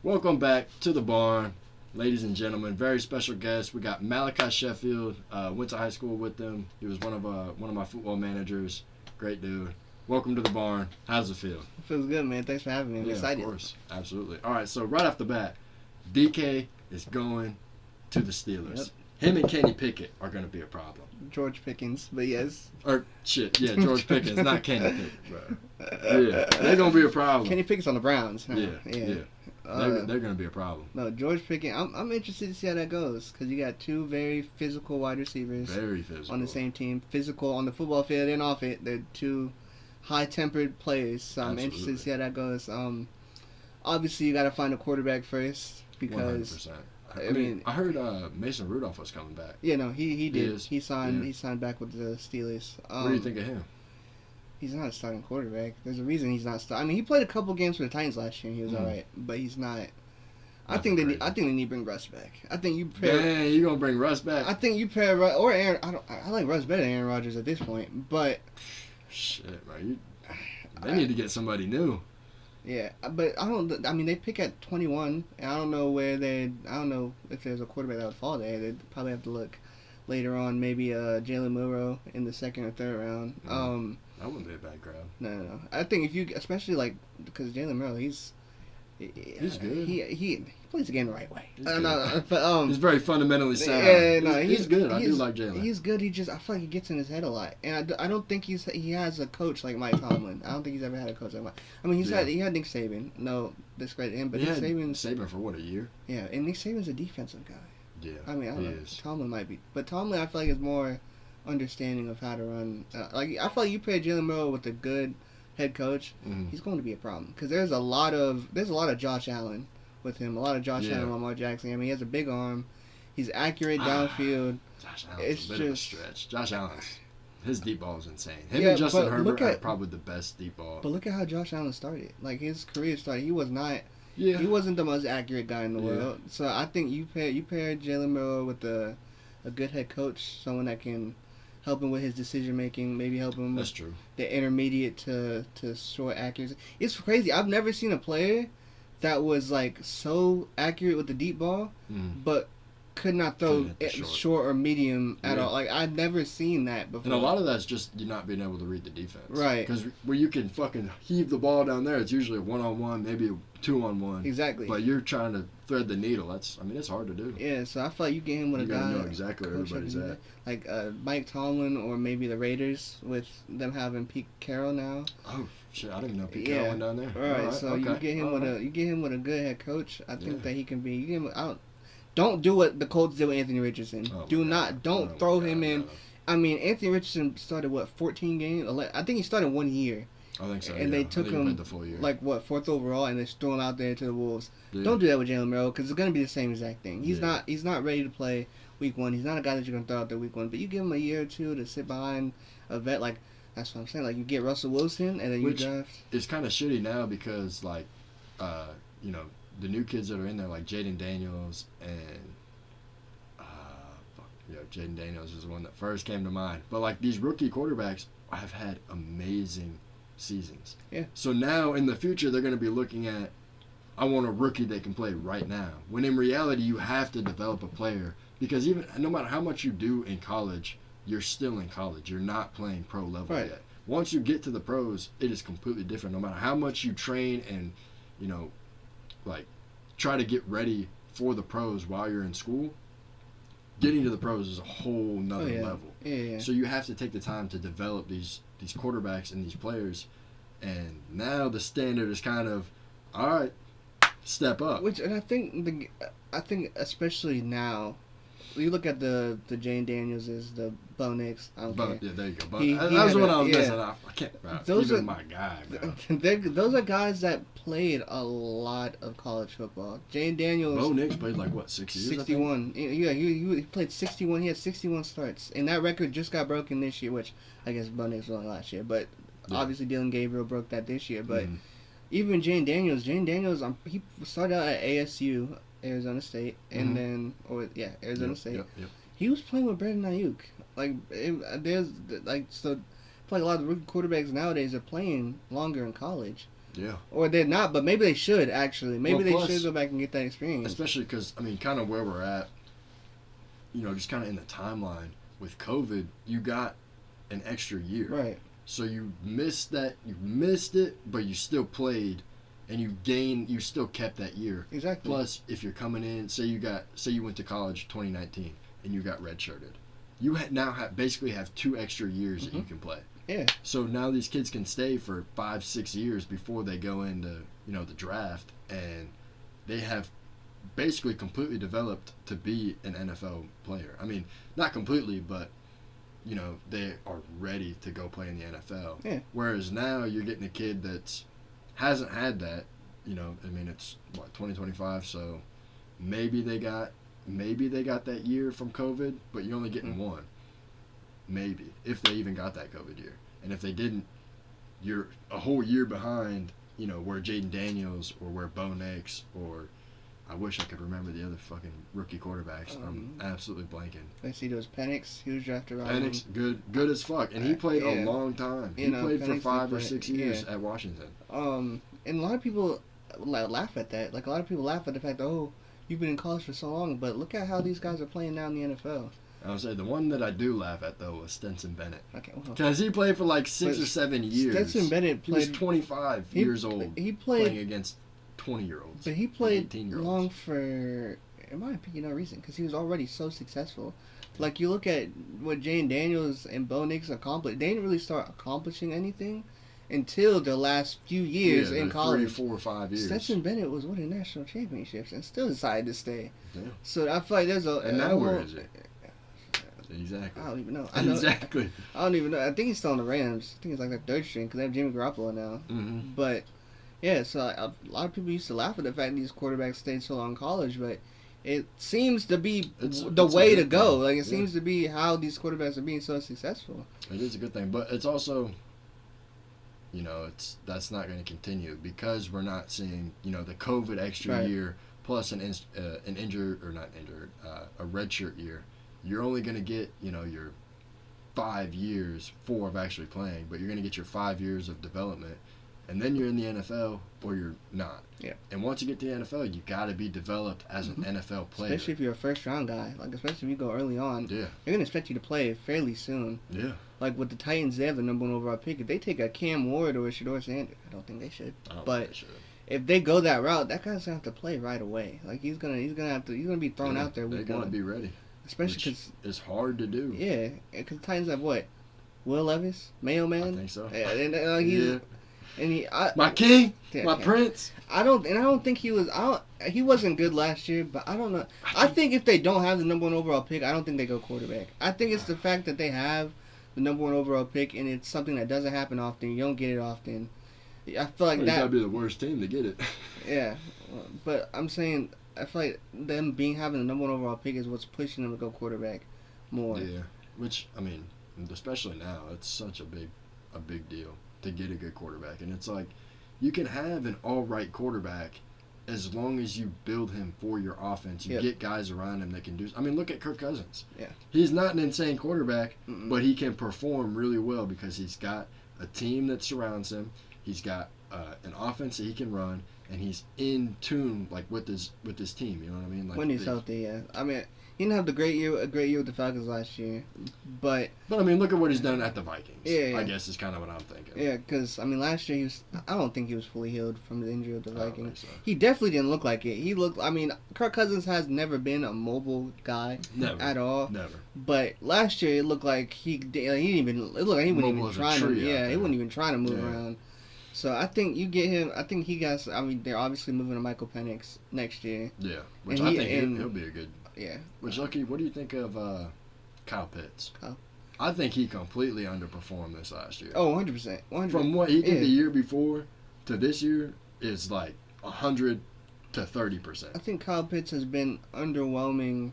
Welcome back to the barn, ladies and gentlemen. Very special guest. We got Malachi Sheffield. Went to high school with him. He was one of my football managers. Great dude. Welcome to the barn. How does it feel? It feels good, man. Thanks for having me. I'm excited. Of course. Absolutely. All right, so right off the bat, DK is going to the Steelers. Yep. Him and Kenny Pickett are going to be a problem. George Pickens, but yes. George Pickens, not Kenny Pickett, bro. Yeah, they're going to be a problem. Kenny Pickett's on the Browns. Yeah. They're going to be a problem. No, George Pickens, I'm interested to see how that goes because you got two very physical wide receivers. Very physical. On the same team. Physical on the football field and off it. They're two high-tempered players, so I'm interested to see how that goes. Obviously, you got to find a quarterback first because 100%. I heard Mason Rudolph was coming back. Yeah, no, he did. He signed. Yeah. He signed back with the Steelers. What do you think of him? He's not a starting quarterback. There's a reason he's not starting. I mean, he played a couple games for the Titans last year and he was all right, but he's not. I think they need to bring Russ back. I think you pair. Man, you gonna bring Russ back? I think you pair or Aaron. I like Russ better than Aaron Rodgers at this point, but shit, man, they need to get somebody new. Yeah, but I mean, they pick at 21, and I don't know if there's a quarterback that would fall there. They'd probably have to look later on, maybe Jalen Milroe in the second or third round. That wouldn't be a bad grab. No. I think if you, especially because Jalen Milroe, he's good. He plays the game the right way. He's very fundamentally sound. Yeah, no, he's good. I do like Jalen. He's good. I feel like he gets in his head a lot, and I don't think he has a coach like Mike Tomlin. I don't think he's ever had a coach like Mike. I mean, he had Nick Saban. No discredit him, but Nick Saban for what, a year? Yeah, and Nick Saban's a defensive guy. Yeah, I mean, I don't know. Tomlin might be, but Tomlin I feel like is more understanding of how to run. I feel like you pair Jalen Milroe with a good head coach, he's going to be a problem because there's a lot of Josh Allen with him. A lot of Josh Allen, Lamar Jackson. I mean, he has a big arm. He's accurate downfield. Josh Allen's a bit of a stretch. Josh Allen's his deep ball is insane. Him and Justin Herbert are probably the best deep ball. But look at how Josh Allen started. Like his career started, he was not. Yeah. He wasn't the most accurate guy in the world. So I think you pair Jalen Milroe with a good head coach, someone that can help him with his decision making, maybe help him with the intermediate to short accuracy. It's crazy. I've never seen a player that was like so accurate with the deep ball, but could not throw short or medium at all. Like I've never seen that before. And a lot of that's just you not being able to read the defense. Right. Because where you can fucking heave the ball down there, it's usually a 1-on-1, maybe a 2-on-1. Exactly. But you're trying to thread the needle. It's hard to do. Yeah, so I feel like you get him with a guy. You know exactly where everybody's at. Like Mike Tomlin or maybe the Raiders with them having Pete Carroll now. Oh shit! I didn't even know Pete Carroll went down there. All right, so you get him with a good head coach. I think that he can be. You get him out. Don't do what the Colts did with Anthony Richardson. Don't throw him in. No. I mean, Anthony Richardson started 14 games? I think he started 1 year. I think so. And they took him the full year. like 4th overall, and they threw him out there to the Wolves. Yeah. Don't do that with Jalen Milroe because it's gonna be the same exact thing. He's not ready to play week 1. He's not a guy that you're gonna throw out there week 1. But you give him a year or two to sit behind a vet like. That's what I'm saying. Like you get Russell Wilson, and then you draft. It's kind of shitty now because the new kids that are in there, like Jaden Daniels and Jaden Daniels is the one that first came to mind. But like these rookie quarterbacks have had amazing seasons. Yeah. So now in the future they're going to be looking at, I want a rookie that can play right now. When in reality you have to develop a player because even no matter how much you do in college, you're still in college. You're not playing pro level yet. Once you get to the pros, it is completely different. No matter how much you train and try to get ready for the pros while you're in school, getting to the pros is a whole nother level. Yeah. So you have to take the time to develop these quarterbacks and these players. And now the standard is kind of, all right, step up. I think especially now, you look at the Jane Danielses, the Bo Nix. Yeah, there you go. That was the one I was missing off. I can't. Those are my guy, bro. Those are guys that played a lot of college football. Jane Daniels. Bo Nix played 6 years. 61. Yeah, he played 61. He had 61 starts, and that record just got broken this year, which I guess Bo Nix was only last year, but obviously Dylan Gabriel broke that this year. But even Jane Daniels, he started out at ASU. Arizona State, and then Arizona State. Yep. He was playing with Brandon Ayuk. So a lot of the rookie quarterbacks nowadays are playing longer in college. Yeah. Or they're not, but maybe they should actually. Maybe they should go back and get that experience. Especially because kind of where we're at. Just kind of in the timeline with COVID, you got an extra year. Right. So you missed that. You missed it, but you still played, and you still kept that year. Exactly. Plus, if you're coming in, say you went to college 2019 and you got redshirted, you basically have 2 extra years that you can play. Yeah. So now these kids can stay for 5-6 years before they go into the draft, and they have basically completely developed to be an NFL player. Not completely, but they are ready to go play in the NFL. Yeah. Whereas now you're getting a kid that hasn't had that. It's 2025, so maybe they got that year from COVID, but you're only getting one. Maybe, if they even got that COVID year. And if they didn't, you're a whole year behind, where Jaden Daniels or where Bo Nix or I wish I could remember the other fucking rookie quarterbacks. I'm absolutely blanking. I see those Penix. He was drafted around. Penix, good as fuck. And he played a long time. He played for 5 or 6 years at Washington. And a lot of people laugh at that. Like, a lot of people laugh at the fact, oh, you've been in college for so long, but look at how these guys are playing now in the NFL. I would say the one that I do laugh at, though, was Stetson Bennett. Okay, because he played for like 6 or 7 years. Stetson Bennett played. He was 25 years old. He played playing against 20-year-olds. But he played long for, in my opinion, no reason, because he was already so successful. Like, you look at what Jane Daniels and Bo Nix accomplished. They didn't really start accomplishing anything until the last few years in college. 3, 4, or 5 years. Stetson Bennett was winning national championships and still decided to stay. Yeah. So I feel like there's a... And now where is he? Exactly. I don't even know. Exactly. I don't even know. I think he's still on the Rams. I think it's like the 3rd string because they have Jimmy Garoppolo now. Mm-hmm. But, yeah, so a lot of people used to laugh at the fact these quarterbacks stayed so long in college, but it seems to be the way to go. Like, it seems to be how these quarterbacks are being so successful. It is a good thing, but it's also... that's not going to continue because we're not seeing, the COVID extra year plus a redshirt year. You're only going to get, your 5 years, 4 of actually playing, but you're going to get your 5 years of development, and then you're in the NFL or you're not. Yeah. And once you get to the NFL, you got to be developed as an NFL player. Especially if you're a first-round guy. Like, especially if you go early on. Yeah. They're going to expect you to play fairly soon. Yeah. Like, with the Titans, they have the number 1 overall pick. If they take a Cam Ward or a Shedeur Sanders, I don't think they should. But if they go that route, that guy's going to have to play right away. Like, he's gonna be thrown out there. They're going to be ready. Especially because it's hard to do. Yeah, because the Titans have what? Will Levis, Mayo Man. I think so. My king, my prince. I don't think he was. He wasn't good last year, but I don't know. I think if they don't have the number 1 overall pick, I don't think they go quarterback. I think it's the fact that they have the number 1 overall pick, and it's something that doesn't happen often. You don't get it often. I feel like that. You gotta be the worst team to get it. Yeah, but I'm saying. I feel like them having the number 1 overall pick is what's pushing them to go quarterback more. Yeah, which especially now, it's such a big deal to get a good quarterback, and it's like you can have an all right quarterback as long as you build him for your offense. You get guys around him that can do. Look at Kirk Cousins. Yeah, he's not an insane quarterback, but he can perform really well because he's got a team that surrounds him. He's got an offense that he can run. And he's in tune, like with his team. You know what I mean? Like when he's healthy, yeah. He didn't have a great year with the Falcons last year, but look at what he's done at the Vikings. Yeah. I guess is kind of what I'm thinking. Yeah, because last year I don't think he was fully healed from the injury with the Vikings. So. He definitely didn't look like it. He looked. Kirk Cousins has never been a mobile guy at all. Never. But last year it looked like he didn't even. It looked like he wasn't even trying to. Yeah, he wasn't even trying to move around. So I think you get him. I think he got. They're obviously moving to Michael Penix next year. Yeah, which I think he'll be a good. Yeah. Which Lucky, what do you think of Kyle Pitts? I think he completely underperformed this last year. Oh, 100%. From what he did the year before to this year is like 100 to 30%. I think Kyle Pitts has been underwhelming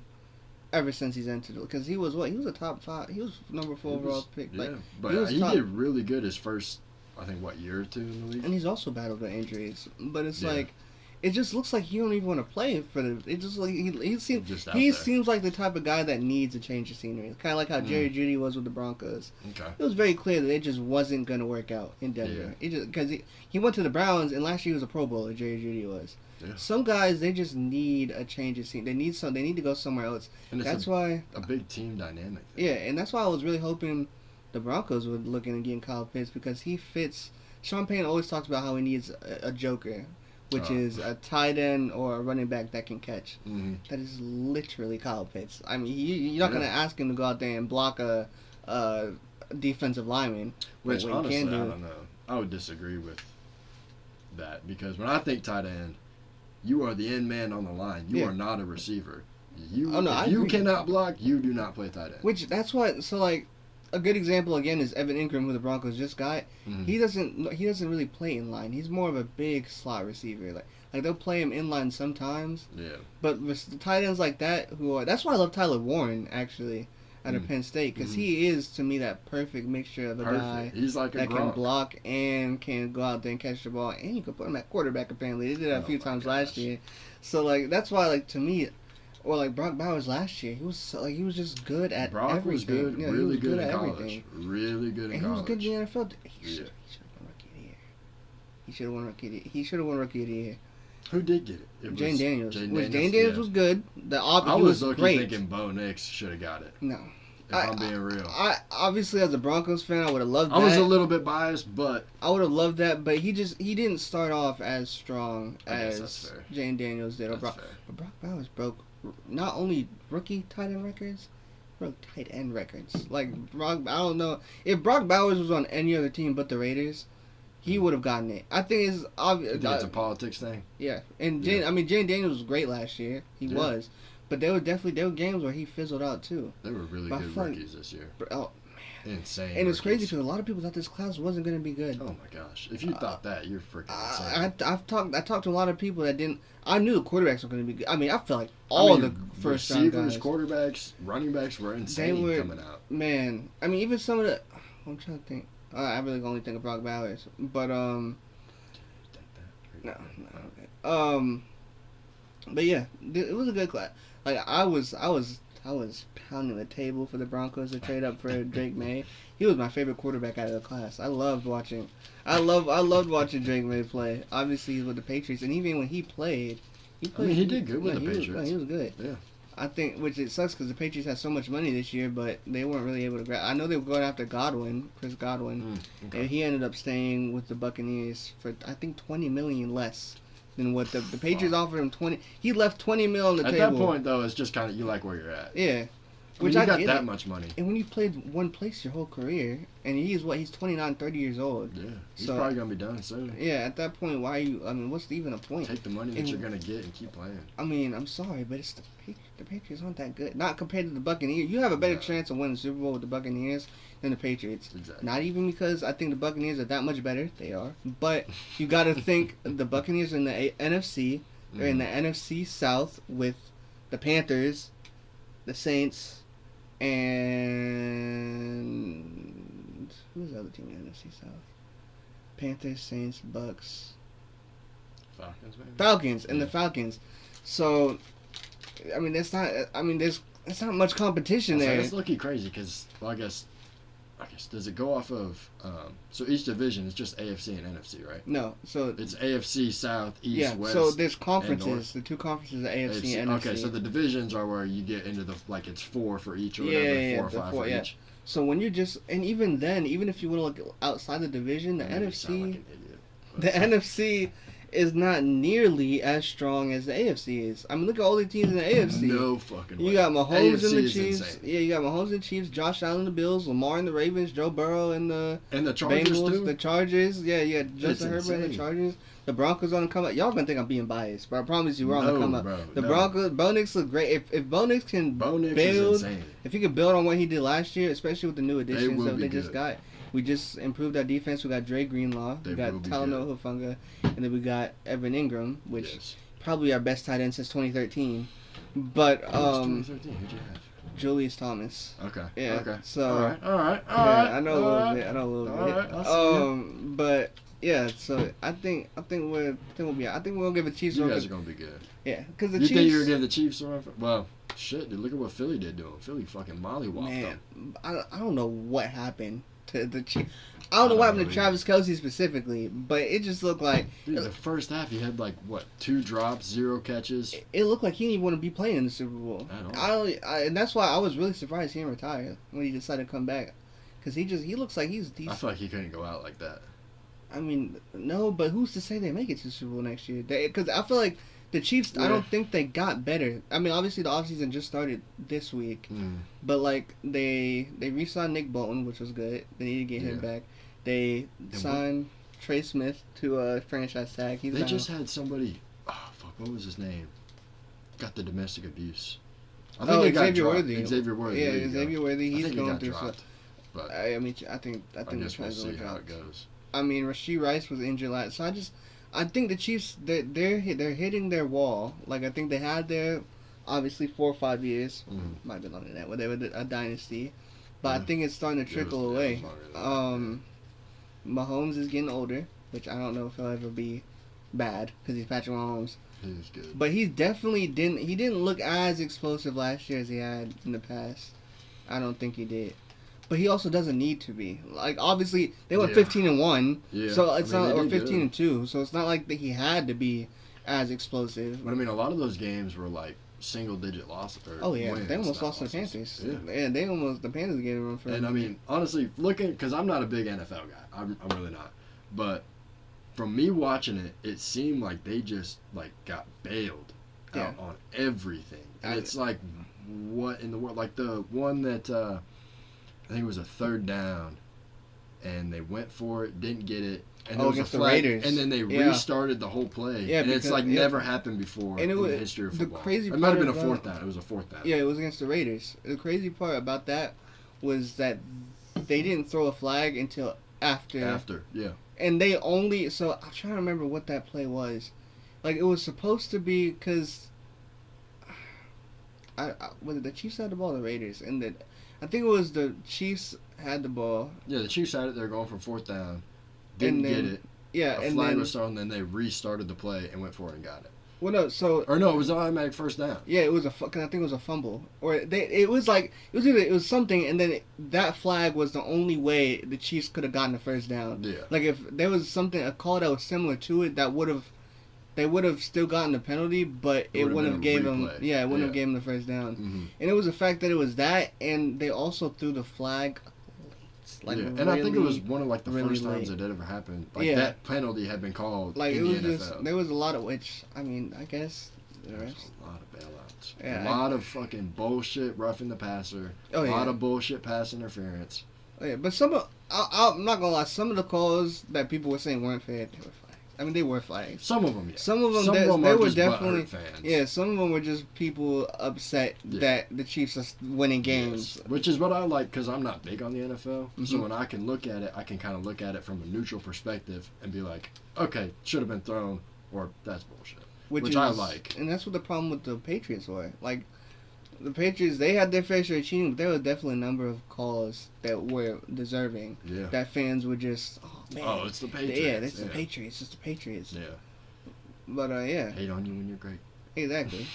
ever since he's entered it. Because he was what? He was a top 5. He was number 4 overall pick. Yeah, but he did really good his first. I think, year or two in the league? And he's also battled with injuries. But it's like, it just looks like he don't even want to play for the. It just like he seems like the type of guy that needs a change of scenery. Kind of like how Jerry Jeudy was with the Broncos. Okay. It was very clear that it just wasn't going to work out in Denver. Yeah. It just because he went to the Browns and last year he was a Pro Bowler. Jerry Jeudy was. Yeah. Some guys they just need a change of scenery. They need to go somewhere else. And that's why a big team dynamic. Yeah, and that's why I was really hoping the Broncos were looking at getting Kyle Pitts because he fits. Sean Payton always talks about how he needs a joker, which is a tight end or a running back that can catch. Mm-hmm. That is literally Kyle Pitts. I mean, you're not going to ask him to go out there and block a defensive lineman. Which, honestly, I don't know. I would disagree with that because when I think tight end, you are the end man on the line. You are not a receiver. If you cannot block, you do not play tight end. Which, that's what, so like, a good example again is Evan Ingram, who the Broncos just got. Mm-hmm. He doesn't really play in line. He's more of a big slot receiver. Like they'll play him in line sometimes. Yeah. But with tight ends like that, that's why I love Tyler Warren actually out of Penn State because he is to me that perfect mixture of a guy He's like that can block and can go out there and catch the ball, and you can put him at quarterback apparently. They did that a few times last year. So like that's why like to me. Or like Brock Bowers last year, he was just good at everything. Brock was good, really good in college. Really good in college. He was good in the NFL. He should have won Rookie of the Year. He should have won Rookie of the Year. Who did get it? Jane Daniels. Jane Daniels was good. I was great. Thinking Bo Nix should have got it. No. If I'm being real. I obviously as a Broncos fan, I would have loved that. I was a little bit biased, but I would have loved that. But he didn't start off as strong as Jane Daniels did. But Brock Bowers broke not only rookie tight end records, broke tight end records. Like I don't know if Brock Bowers was on any other team but the Raiders, he would have gotten it. I think it's obvious. It's a politics thing. Yeah, and Jane Daniels was great last year. He was, but there were games where he fizzled out too. They were really good rookies this year. Oh. Insane. And it's crazy because a lot of people thought this class wasn't going to be good. Oh my gosh! If you thought that, you're freaking insane. I talked to a lot of people that didn't. I knew the quarterbacks were going to be good. I mean, I felt like all the first receivers, quarterbacks, running backs were insane coming out. Man, I mean, even some of the. I'm trying to think. I really only think of Brock Bowers, but no. Okay. But yeah, it was a good class. Like I was pounding the table for the Broncos to trade up for Drake May. He was my favorite quarterback out of the class. I loved watching Drake May play. Obviously, he's with the Patriots, and even when he played. I mean, he did good with the Patriots. He was good. Yeah. I think, which it sucks because the Patriots had so much money this year, but they weren't really able to grab. I know they were going after Chris Godwin, and he ended up staying with the Buccaneers for I think $20 million less than what the Patriots offered him. 20. He left $20 million on the table. At that point, though, it's just kind of you like where you're at. Yeah. Which I got that much money. And when you've played one place your whole career, and he's 29, 30 years old. Yeah, he's probably going to be done soon. Yeah, at that point, what's even a point? Take the money that you're going to get and keep playing. I mean, I'm sorry, but it's the Patriots aren't that good. Not compared to the Buccaneers. You have a better chance of winning the Super Bowl with the Buccaneers than the Patriots. Exactly. Not even because I think the Buccaneers are that much better. They are. But you got to think the Buccaneers are in the NFC. They're in the NFC South with the Panthers, the Saints, and who's the other team in the NFC South? Panthers, Saints, Bucks, Falcons, maybe? Falcons, and the Falcons. So, I mean, there's not much competition there. It's looking crazy because, well, I guess, does it go off of, so each division is just AFC and NFC, right? No, so it's AFC, South, East, West, so there's conferences, the two conferences are AFC and NFC. Okay, so the divisions are where you get into it's 4 for each or whatever, 4 or 5 for each. So when you're and even then, even if you want to look outside the division, the NFC, NFC is not nearly as strong as the AFC is. I mean, look at all the teams in the AFC. No fucking way. You got Mahomes and the Chiefs. Insane. Yeah, you got Mahomes and the Chiefs, Josh Allen the Bills, Lamar and the Ravens, Joe Burrow and the Chargers Bengals, too. The Chargers. Yeah, you got Justin Herbert and the Chargers. The Broncos on the come up. Y'all gonna think I'm being biased, but I promise you we're on the come up. Broncos, Bo Nix look great. If Bo Nix can build, if he can build on what he did last year, especially with the new additions that they just got. We just improved our defense. We got Dre Greenlaw. We got Talanoa Hufanga. And then we got Evan Ingram, which probably our best tight end since 2013. But 2013? Who'd you have? Julius Thomas. Okay. Yeah. Okay. So all right. I know a little bit. All right. But Yeah, so I think we'll be. I think we'll give the Chiefs. You guys are gonna be good. Yeah, because the you Chiefs. think you're gonna give the Chiefs a run? Well, shit, dude. Look at what Philly did to them. Philly fucking mollywopped them. I don't know what happened to the Chiefs. I don't know what happened to Travis Kelce specifically, but it just looked like. Dude, the first half he had like what 2 drops, 0 catches. It looked like he didn't even want to be playing in the Super Bowl. And that's why I was really surprised he didn't retire when he decided to come back, because he looks like he's decent. I feel like he couldn't go out like that. I mean, no, but who's to say they make it to the Super Bowl next year? Because I feel like the Chiefs, I don't think they got better. I mean, obviously the offseason just started this week, but like they re-signed Nick Bolton, which was good. They need to get him back. They signed Trey Smith to a franchise tag. They just had somebody. Oh fuck, what was his name? Got the domestic abuse. I think they got dropped. Xavier Worthy. Yeah, Xavier Worthy. He's going through dropped, but I mean, I think I guess we'll see how it goes. I mean, Rashee Rice was injured last, so I think the Chiefs they're hitting their wall. Like I think they had their obviously 4 or 5 years, might be longer than that, whatever, a dynasty, but I think it's starting to trickle away. Mahomes is getting older, which I don't know if he'll ever be bad because he's Patrick Mahomes. He's good, but he definitely didn't look as explosive last year as he had in the past. I don't think he did. But he also doesn't need to be. Like obviously they went 15-1, so it's not, or 15-2, so it's not like that he had to be as explosive. But I mean, a lot of those games were like single-digit losses. Wins, they almost lost to the Panthers. Yeah, the Panthers gave them for. And I mean, honestly, because I'm not a big NFL guy, I'm really not. But from me watching it, it seemed like they just like got bailed out on everything. And it's like, what in the world? Like the one that. I think it was a 3rd down, and they went for it, didn't get it, and it was against a flag, the Raiders, and then they restarted the whole play, and it's like never happened before in the history of football. The crazy it might have been a 4th down. It was a 4th down. Yeah, it was against the Raiders. The crazy part about that was that they didn't throw a flag until after. After, yeah. And they only I'm trying to remember what that play was. Like it was supposed to be because. Was it the Chiefs had the ball, or the Raiders, and I think it was the Chiefs had the ball. Yeah, the Chiefs had it. They were going for 4th down. Didn't get it. Yeah, a flag was thrown. Then they restarted the play and went for it and got it. Well, no, it was an automatic 1st down. Yeah, it was I think it was a fumble, or it was something, and then that flag was the only way the Chiefs could have gotten the 1st down. Yeah. Like if there was a call that was similar to it, they would have still gotten the penalty, but it wouldn't have gave them. Yeah, it wouldn't have gave them the 1st down. Mm-hmm. And it was the fact that it was that, and they also threw the flag. And I think it was one of like the first times that ever happened. Like that penalty had been called in the NFL. There was a lot of which I mean I guess there was a lot of bailouts. Yeah, a lot of fucking bullshit roughing the passer. A lot of bullshit pass interference. Oh, yeah, but I'm not gonna lie. Some of the calls that people were saying weren't fair. They were flags. I mean, they were flags. Some of them, yeah. Some of them, they were definitely fans. Yeah, some of them were just people upset that the Chiefs are winning games. Yes. Which is what I like because I'm not big on the NFL. Mm-hmm. So when I can look at it, I can kind of look at it from a neutral perspective and be like, okay, should have been thrown, or that's bullshit. Which I like. And that's what the problem with the Patriots were. Like, the Patriots, they had their fair share of cheating, but there were definitely a number of calls that were deserving. Yeah. That fans were just, oh man. Oh, it's the Patriots. Yeah, it's the Patriots. It's the Patriots. Yeah. But yeah. Hate on you when you're great. Exactly.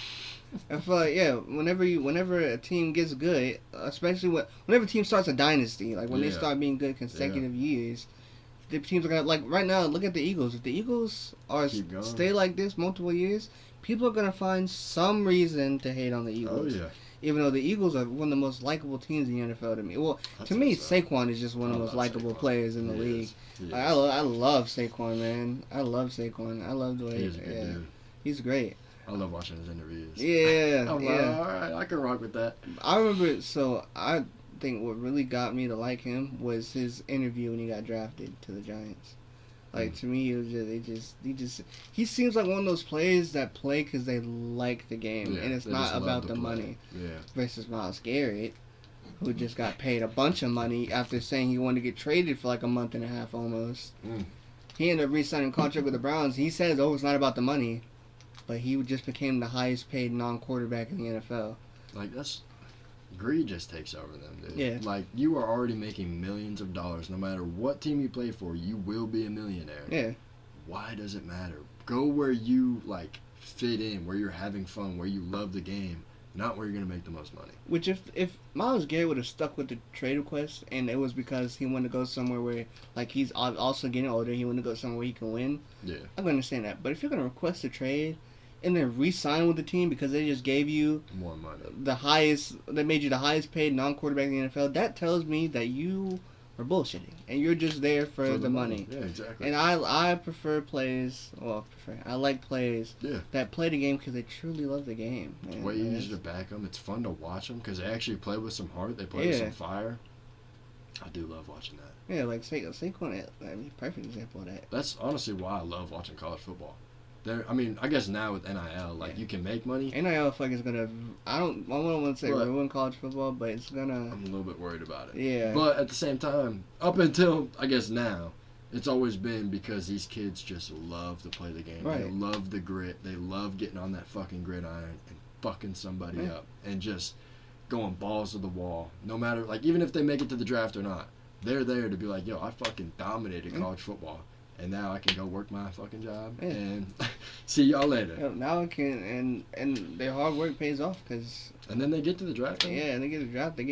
I feel like whenever a team gets good, especially whenever a team starts a dynasty, like when they start being good consecutive years, the teams are gonna, like right now. Look at the Eagles. If the Eagles stay like this multiple years, people are gonna find some reason to hate on the Eagles. Oh yeah. Even though the Eagles are one of the most likable teams in the NFL to me. Well, to me, Saquon is just one of the most likable players in the league. I love Saquon, man. I love Saquon. I love the way he's a good dude. He's great. I love watching his interviews. Yeah. I'm like, all right, I can rock with that. I remember, I think what really got me to like him was his interview when he got drafted to the Giants. Like, to me, it was he seems like one of those players that play because they like the game, and it's not about the money. Yeah. Versus Myles Garrett, who just got paid a bunch of money after saying he wanted to get traded for like a month and a half almost. He ended up re-signing a contract with the Browns. He says, it's not about the money, but he just became the highest paid non-quarterback in the NFL. Like, that's greed just takes over them, dude. Yeah. Like, you are already making millions of dollars. No matter what team you play for, you will be a millionaire. Yeah. Why does it matter? Go where you, like, fit in, where you're having fun, where you love the game, not where you're going to make the most money. Which, if Myles Garrett would have stuck with the trade request, and it was because he wanted to go somewhere where, like, he's also getting older, he wanted to go somewhere where he can win, Yeah. I can understand that. But if you're going to request a trade and then re-sign with the team because they just gave you more money, they made you the highest paid non-quarterback in the NFL, that tells me that you are bullshitting and you're just there for the money. Yeah, exactly. And I prefer players. Well, I like players that play the game because they truly love the game. It's way easier to back them. It's fun to watch them because they actually play with some heart. They play with some fire. I do love watching that. Yeah, like Saquon, perfect example of that. That's honestly why I love watching college football. I guess now with NIL, you can make money. NIL is gonna. I don't want to say ruin college football, but it's gonna. I'm a little bit worried about it. Yeah. But at the same time, up until I guess now, it's always been because these kids just love to play the game. Right. They love the grit. They love getting on that fucking gridiron and fucking somebody up and just going balls to the wall. No matter, even if they make it to the draft or not, they're there to be like, yo, I fucking dominated college football. And now I can go work my fucking job and see y'all later. Yeah, now I can, and their hard work pays off because. And then they get to the draft. Yeah, and they get drafted,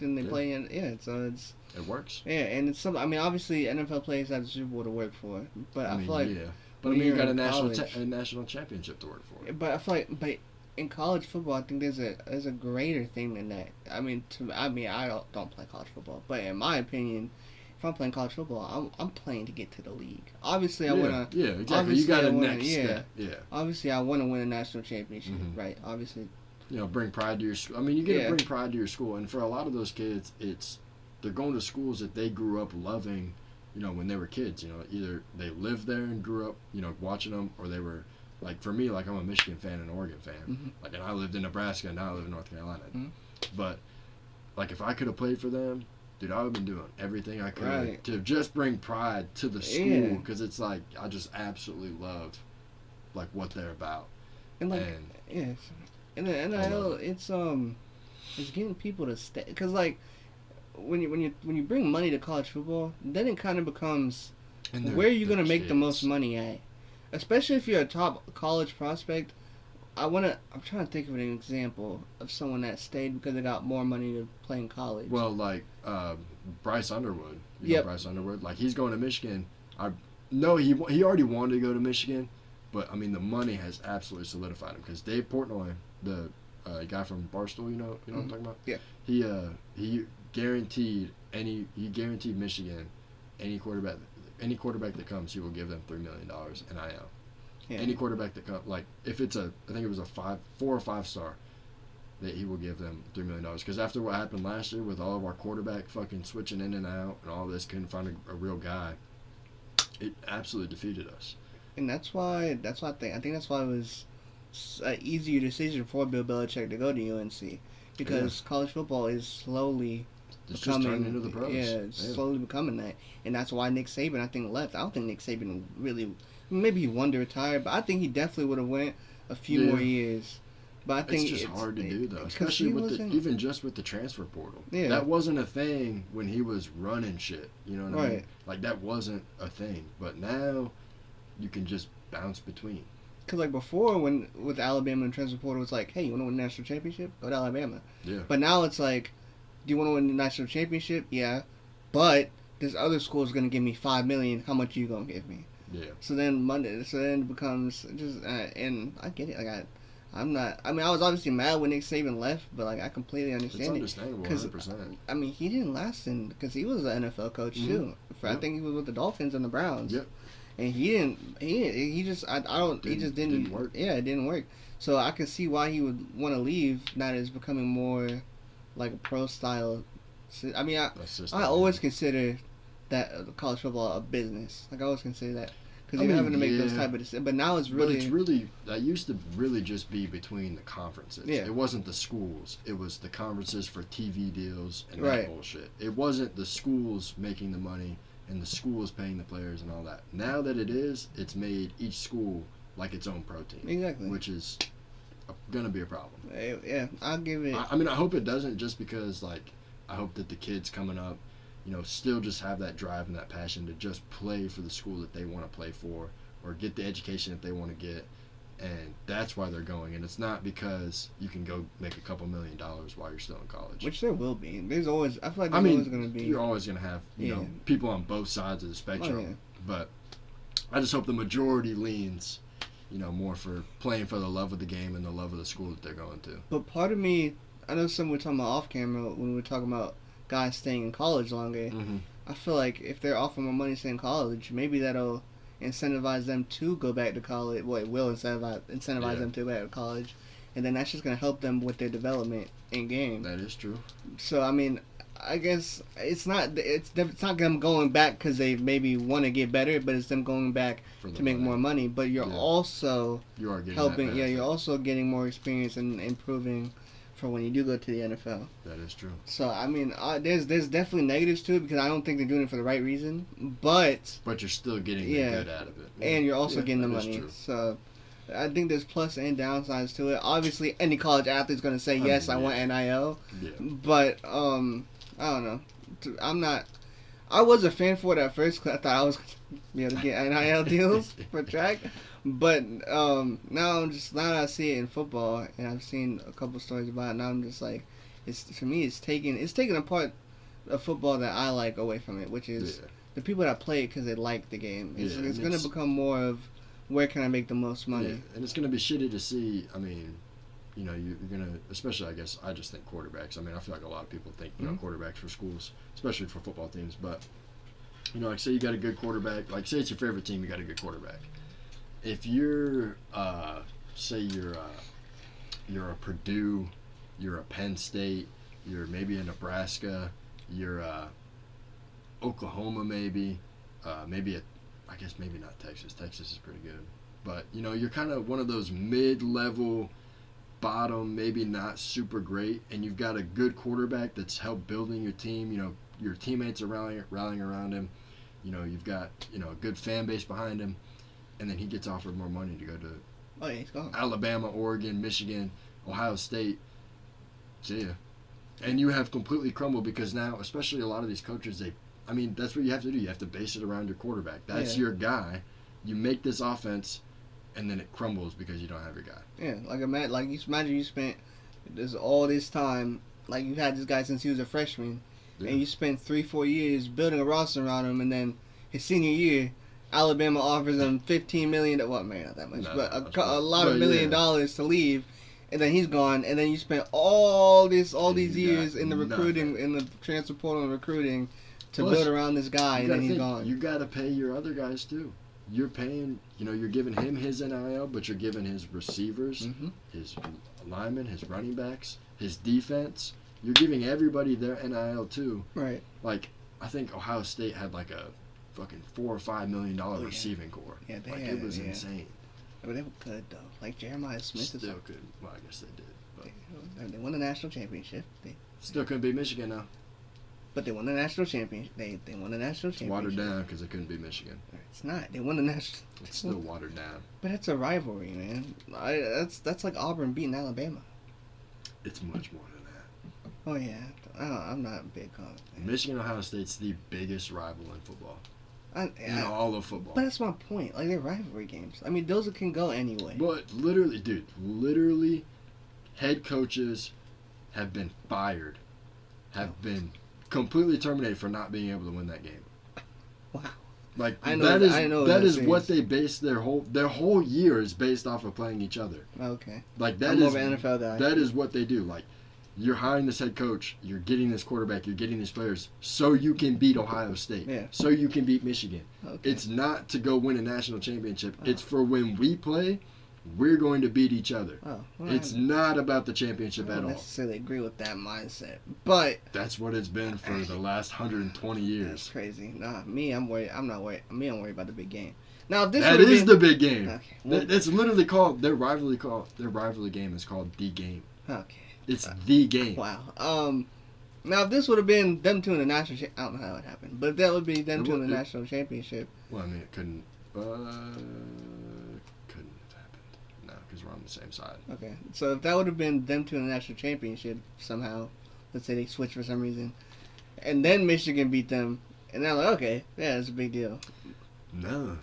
and they play in. Yeah, so it works. Yeah, and it's some. Obviously NFL players have the Super Bowl to work for, but I feel like. Yeah. But you got a national championship to work for. But I feel like, in college football, I think there's a greater thing than that. I don't play college football, but in my opinion. If I'm playing college football, I'm playing to get to the league. Obviously, I want to. Yeah, exactly. You got a next step. Yeah. Obviously, I want to win a national championship, right? Obviously. Bring pride to your school. You get to bring pride to your school, and for a lot of those kids, they're going to schools that they grew up loving. When they were kids. Either they lived there and grew up, watching them, or they were like for me, I'm a Michigan fan and an Oregon fan. And I lived in Nebraska, and now I live in North Carolina. But if I could have played for them. Dude, I would have been doing everything I could to just bring pride to the school because it's I just absolutely love what they're about. And and the NIL, it's getting people to stay because when you bring money to college football, then it kind of becomes where are you gonna make the most money at, especially if you're a top college prospect. I'm trying to think of an example of someone that stayed because they got more money to play in college. Well, Bryce Underwood. Bryce Underwood. He's going to Michigan. He already wanted to go to Michigan, but the money has absolutely solidified him because Dave Portnoy, the guy from Barstool, you know what I'm talking about? Yeah. He guaranteed Michigan any quarterback that comes, he will give them $3 million NIL. Yeah. Any quarterback that comes, if it's I think it was a 4 or 5 star, that he will give them $3 million. Because after what happened last year with all of our quarterback fucking switching in and out and all this, couldn't find a real guy, it absolutely defeated us. And that's why I think that's why it was an easier decision for Bill Belichick to go to UNC because college football is slowly becoming into the pros. Yeah, it's slowly becoming that, and that's why Nick Saban I think left. I don't think Nick Saban really. Maybe he wanted to retire, but I think he definitely would have went a few more years. But I think it's just hard to do though, especially even just with the transfer portal. Yeah. That wasn't a thing when he was running shit. You know what I mean? That wasn't a thing. But now you can just bounce between. Because before, when with Alabama and transfer portal, it's hey, you want to win a national championship? Go to Alabama. Yeah. But now it's do you want to win the national championship? Yeah. But this other school is going to give me $5 million. How much are you going to give me? Yeah. So then it becomes just, and I get it. I'm not. I was obviously mad when Nick Saban left, but I completely understand it's understandable, 100%. He didn't last because he was an NFL coach too. I think he was with the Dolphins and the Browns. Yep. And he didn't. He just. He just didn't work. Yeah, it didn't work. So I can see why he would want to leave. Now that it's becoming more a pro style. I always consider that college football a business. I always consider that because you're having to make those type of decisions. But now it's really. But it's really that used to really just be between the conferences. Yeah. It wasn't the schools. It was the conferences for TV deals and that bullshit. It wasn't the schools making the money and the schools paying the players and all that. Now that it's made each school like its own pro team. Exactly. Which is a gonna be a problem. Yeah, I'll give it. I mean, I hope it doesn't, just because like I hope that the kids coming up, still just have that drive and that passion to just play for the school that they want to play for, or get the education that they want to get, and that's why they're going. And it's not because you can go make a couple $1 million while you're still in college. Which there will be. There's always. I feel like there's always going to be. You're always going to have people on both sides of the spectrum. Oh, yeah. But I just hope the majority leans, more for playing for the love of the game and the love of the school that they're going to. But part of me, I know some were talking about off camera when we were talking about guys staying in college longer. Mm-hmm. I feel like if they're offering more money to stay in college, maybe that'll incentivize them to go back to college. Well, it will incentivize them to go back to college, and then that's just going to help them with their development in game. That is true. So I mean, I guess it's not them going back because they maybe want to get better, but it's them going back to make more money. But you're also helping. Yeah, you're also getting more experience and improving for when you do go to the NFL. That is true. So I mean, there's definitely negatives to it because I don't think they're doing it for the right reason. But you're still getting the good out of it, and you're also getting the money. So I think there's plus and downsides to it. Obviously, any college athlete's going to say yes, I want NIL. Yeah. But I don't know. I was a fan for it at first because I thought I was going to be able to get NIL deals for track. But now that I see it in football, and I've seen a couple stories about it, now I'm just like, it's taking a part of football that I like away from it, which is the people that play it because they like the game. It's going to become more of where can I make the most money. Yeah, and it's going to be shitty to see. I mean, you're going to, especially I guess I just think quarterbacks. I mean, I feel like a lot of people think quarterbacks for schools, especially for football teams. But like say you got a good quarterback, like say it's your favorite team, you got a good quarterback. If you're, say you're a Purdue, you're a Penn State, you're maybe a Nebraska, you're Oklahoma maybe I guess maybe not Texas. Texas is pretty good. But, you're kind of one of those mid-level, bottom, maybe not super great, and you've got a good quarterback that's helped building your team. Your teammates are rallying around him. You've got, a good fan base behind him. And then he gets offered more money to go to he's gone. Alabama, Oregon, Michigan, Ohio State. See ya. And you have completely crumbled because now, especially a lot of these coaches, that's what you have to do. You have to base it around your quarterback. That's your guy. You make this offense, and then it crumbles because you don't have your guy. Yeah, imagine you spent all this time, like you had this guy since he was a freshman, and you spent 3-4 years building a roster around him, and then his senior year, Alabama offers him $15 million. Well, maybe not that much, but a lot of $1 million to leave, and then he's gone. And then you spent all these years in the recruiting, in the transfer portal and recruiting, to build around this guy, and then he's gone. You got to pay your other guys too. You're paying. You're giving him his NIL, but you're giving his receivers, his linemen, his running backs, his defense. You're giving everybody their NIL too. Right. Like I think Ohio State had like a fucking $4 or $5 million receiving core. Yeah, it was insane. But they were good though. Like Jeremiah Smith. Still good. Well, I guess they did. But they won the national championship. Still couldn't beat Michigan now. But they won the national championship. They won the national championship. It's watered down because they couldn't beat Michigan. It's not. They won the national. It's still watered down. But it's a rivalry, man. That's like Auburn beating Alabama. It's much more than that. Oh yeah. I'm not a big fan. Michigan Ohio State's the biggest rival in football. All of football. But that's my point. Like, they're rivalry games. I mean, those can go anyway. But literally, head coaches have been fired, have been completely terminated for not being able to win that game. Wow. Like, that is what they base their whole year is based off of playing each other. Okay. Like, that is what they do. Like, you're hiring this head coach, you're getting this quarterback, you're getting these players so you can beat Ohio State, so you can beat Michigan. Okay. It's not to go win a national championship. It's for when we play, we're going to beat each other. It's not about the championship at all. I don't necessarily agree with that mindset, but that's what it's been for the last 120 years. That's crazy. I'm worried. I'm not worried. I'm worried about the big game. Now, that is the big game. Okay. It's literally called their rivalry game is called The Game. Okay. It's the game. Wow. Now, if this would have been them two in the national championship, I don't know how it happened, but if that would be them two in the national championship. Well, I mean, it couldn't have happened. No, because were on the same side. Okay, so if that would have been them two in the national championship somehow, let's say they switched for some reason, and then Michigan beat them, and they're like, okay, yeah, it's a big deal. No,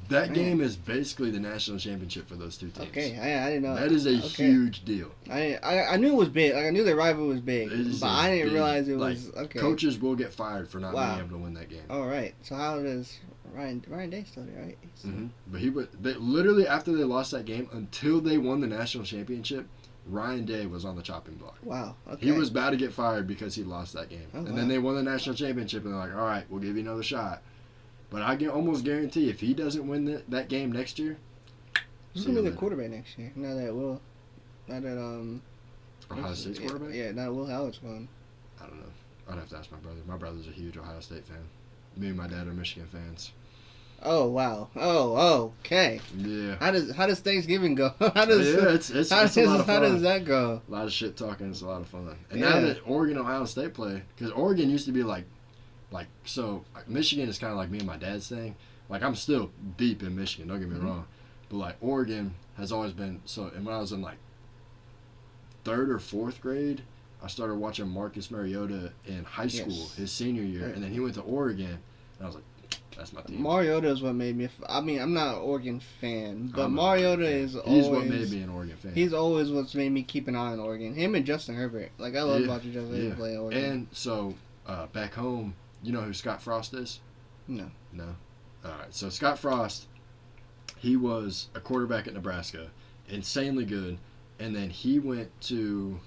that game is basically the national championship for those two teams. Okay, I didn't know that is a huge deal. I knew it was big. Like I knew the rivalry was big, but I didn't realize it was okay. Coaches will get fired for not being able to win that game. All right. So how does Ryan Day still there, right? Mm-hmm. But they literally after they lost that game until they won the national championship, Ryan Day was on the chopping block. Wow. Okay. He was about to get fired because he lost that game, and then they won the national championship, and they're like, all right, we'll give you another shot. But I can almost guarantee if he doesn't win that game next year, who's gonna be the quarterback next year? Now that Ohio State's quarterback? Yeah, now Will Howard's gone. I don't know. I'd have to ask my brother. My brother's a huge Ohio State fan. Me and my dad are Michigan fans. Oh wow! Oh okay. Yeah. How does Thanksgiving go? It's a lot of fun. How does that go? A lot of shit talking. It's a lot of fun. And now that Oregon Ohio State play, because Oregon used to be like so Michigan is kind of like me and my dad's thing. Like I'm still deep in Michigan. Don't get me wrong, but like Oregon has always been so. And when I was in like 3rd or 4th grade, I started watching Marcus Mariota in high school his senior year, and then he went to Oregon, and I was like, that's my team. Mariota is what made me. I mean, I'm not an Oregon fan, but Mariota is always. He's what made me an Oregon fan. He's always what's made me keep an eye on Oregon. Him and Justin Herbert. Like I love watching Justin Herbert play Oregon. And so back home, you know who Scott Frost is? No. No. All right. So Scott Frost, he was a quarterback at Nebraska, insanely good, and then he went to.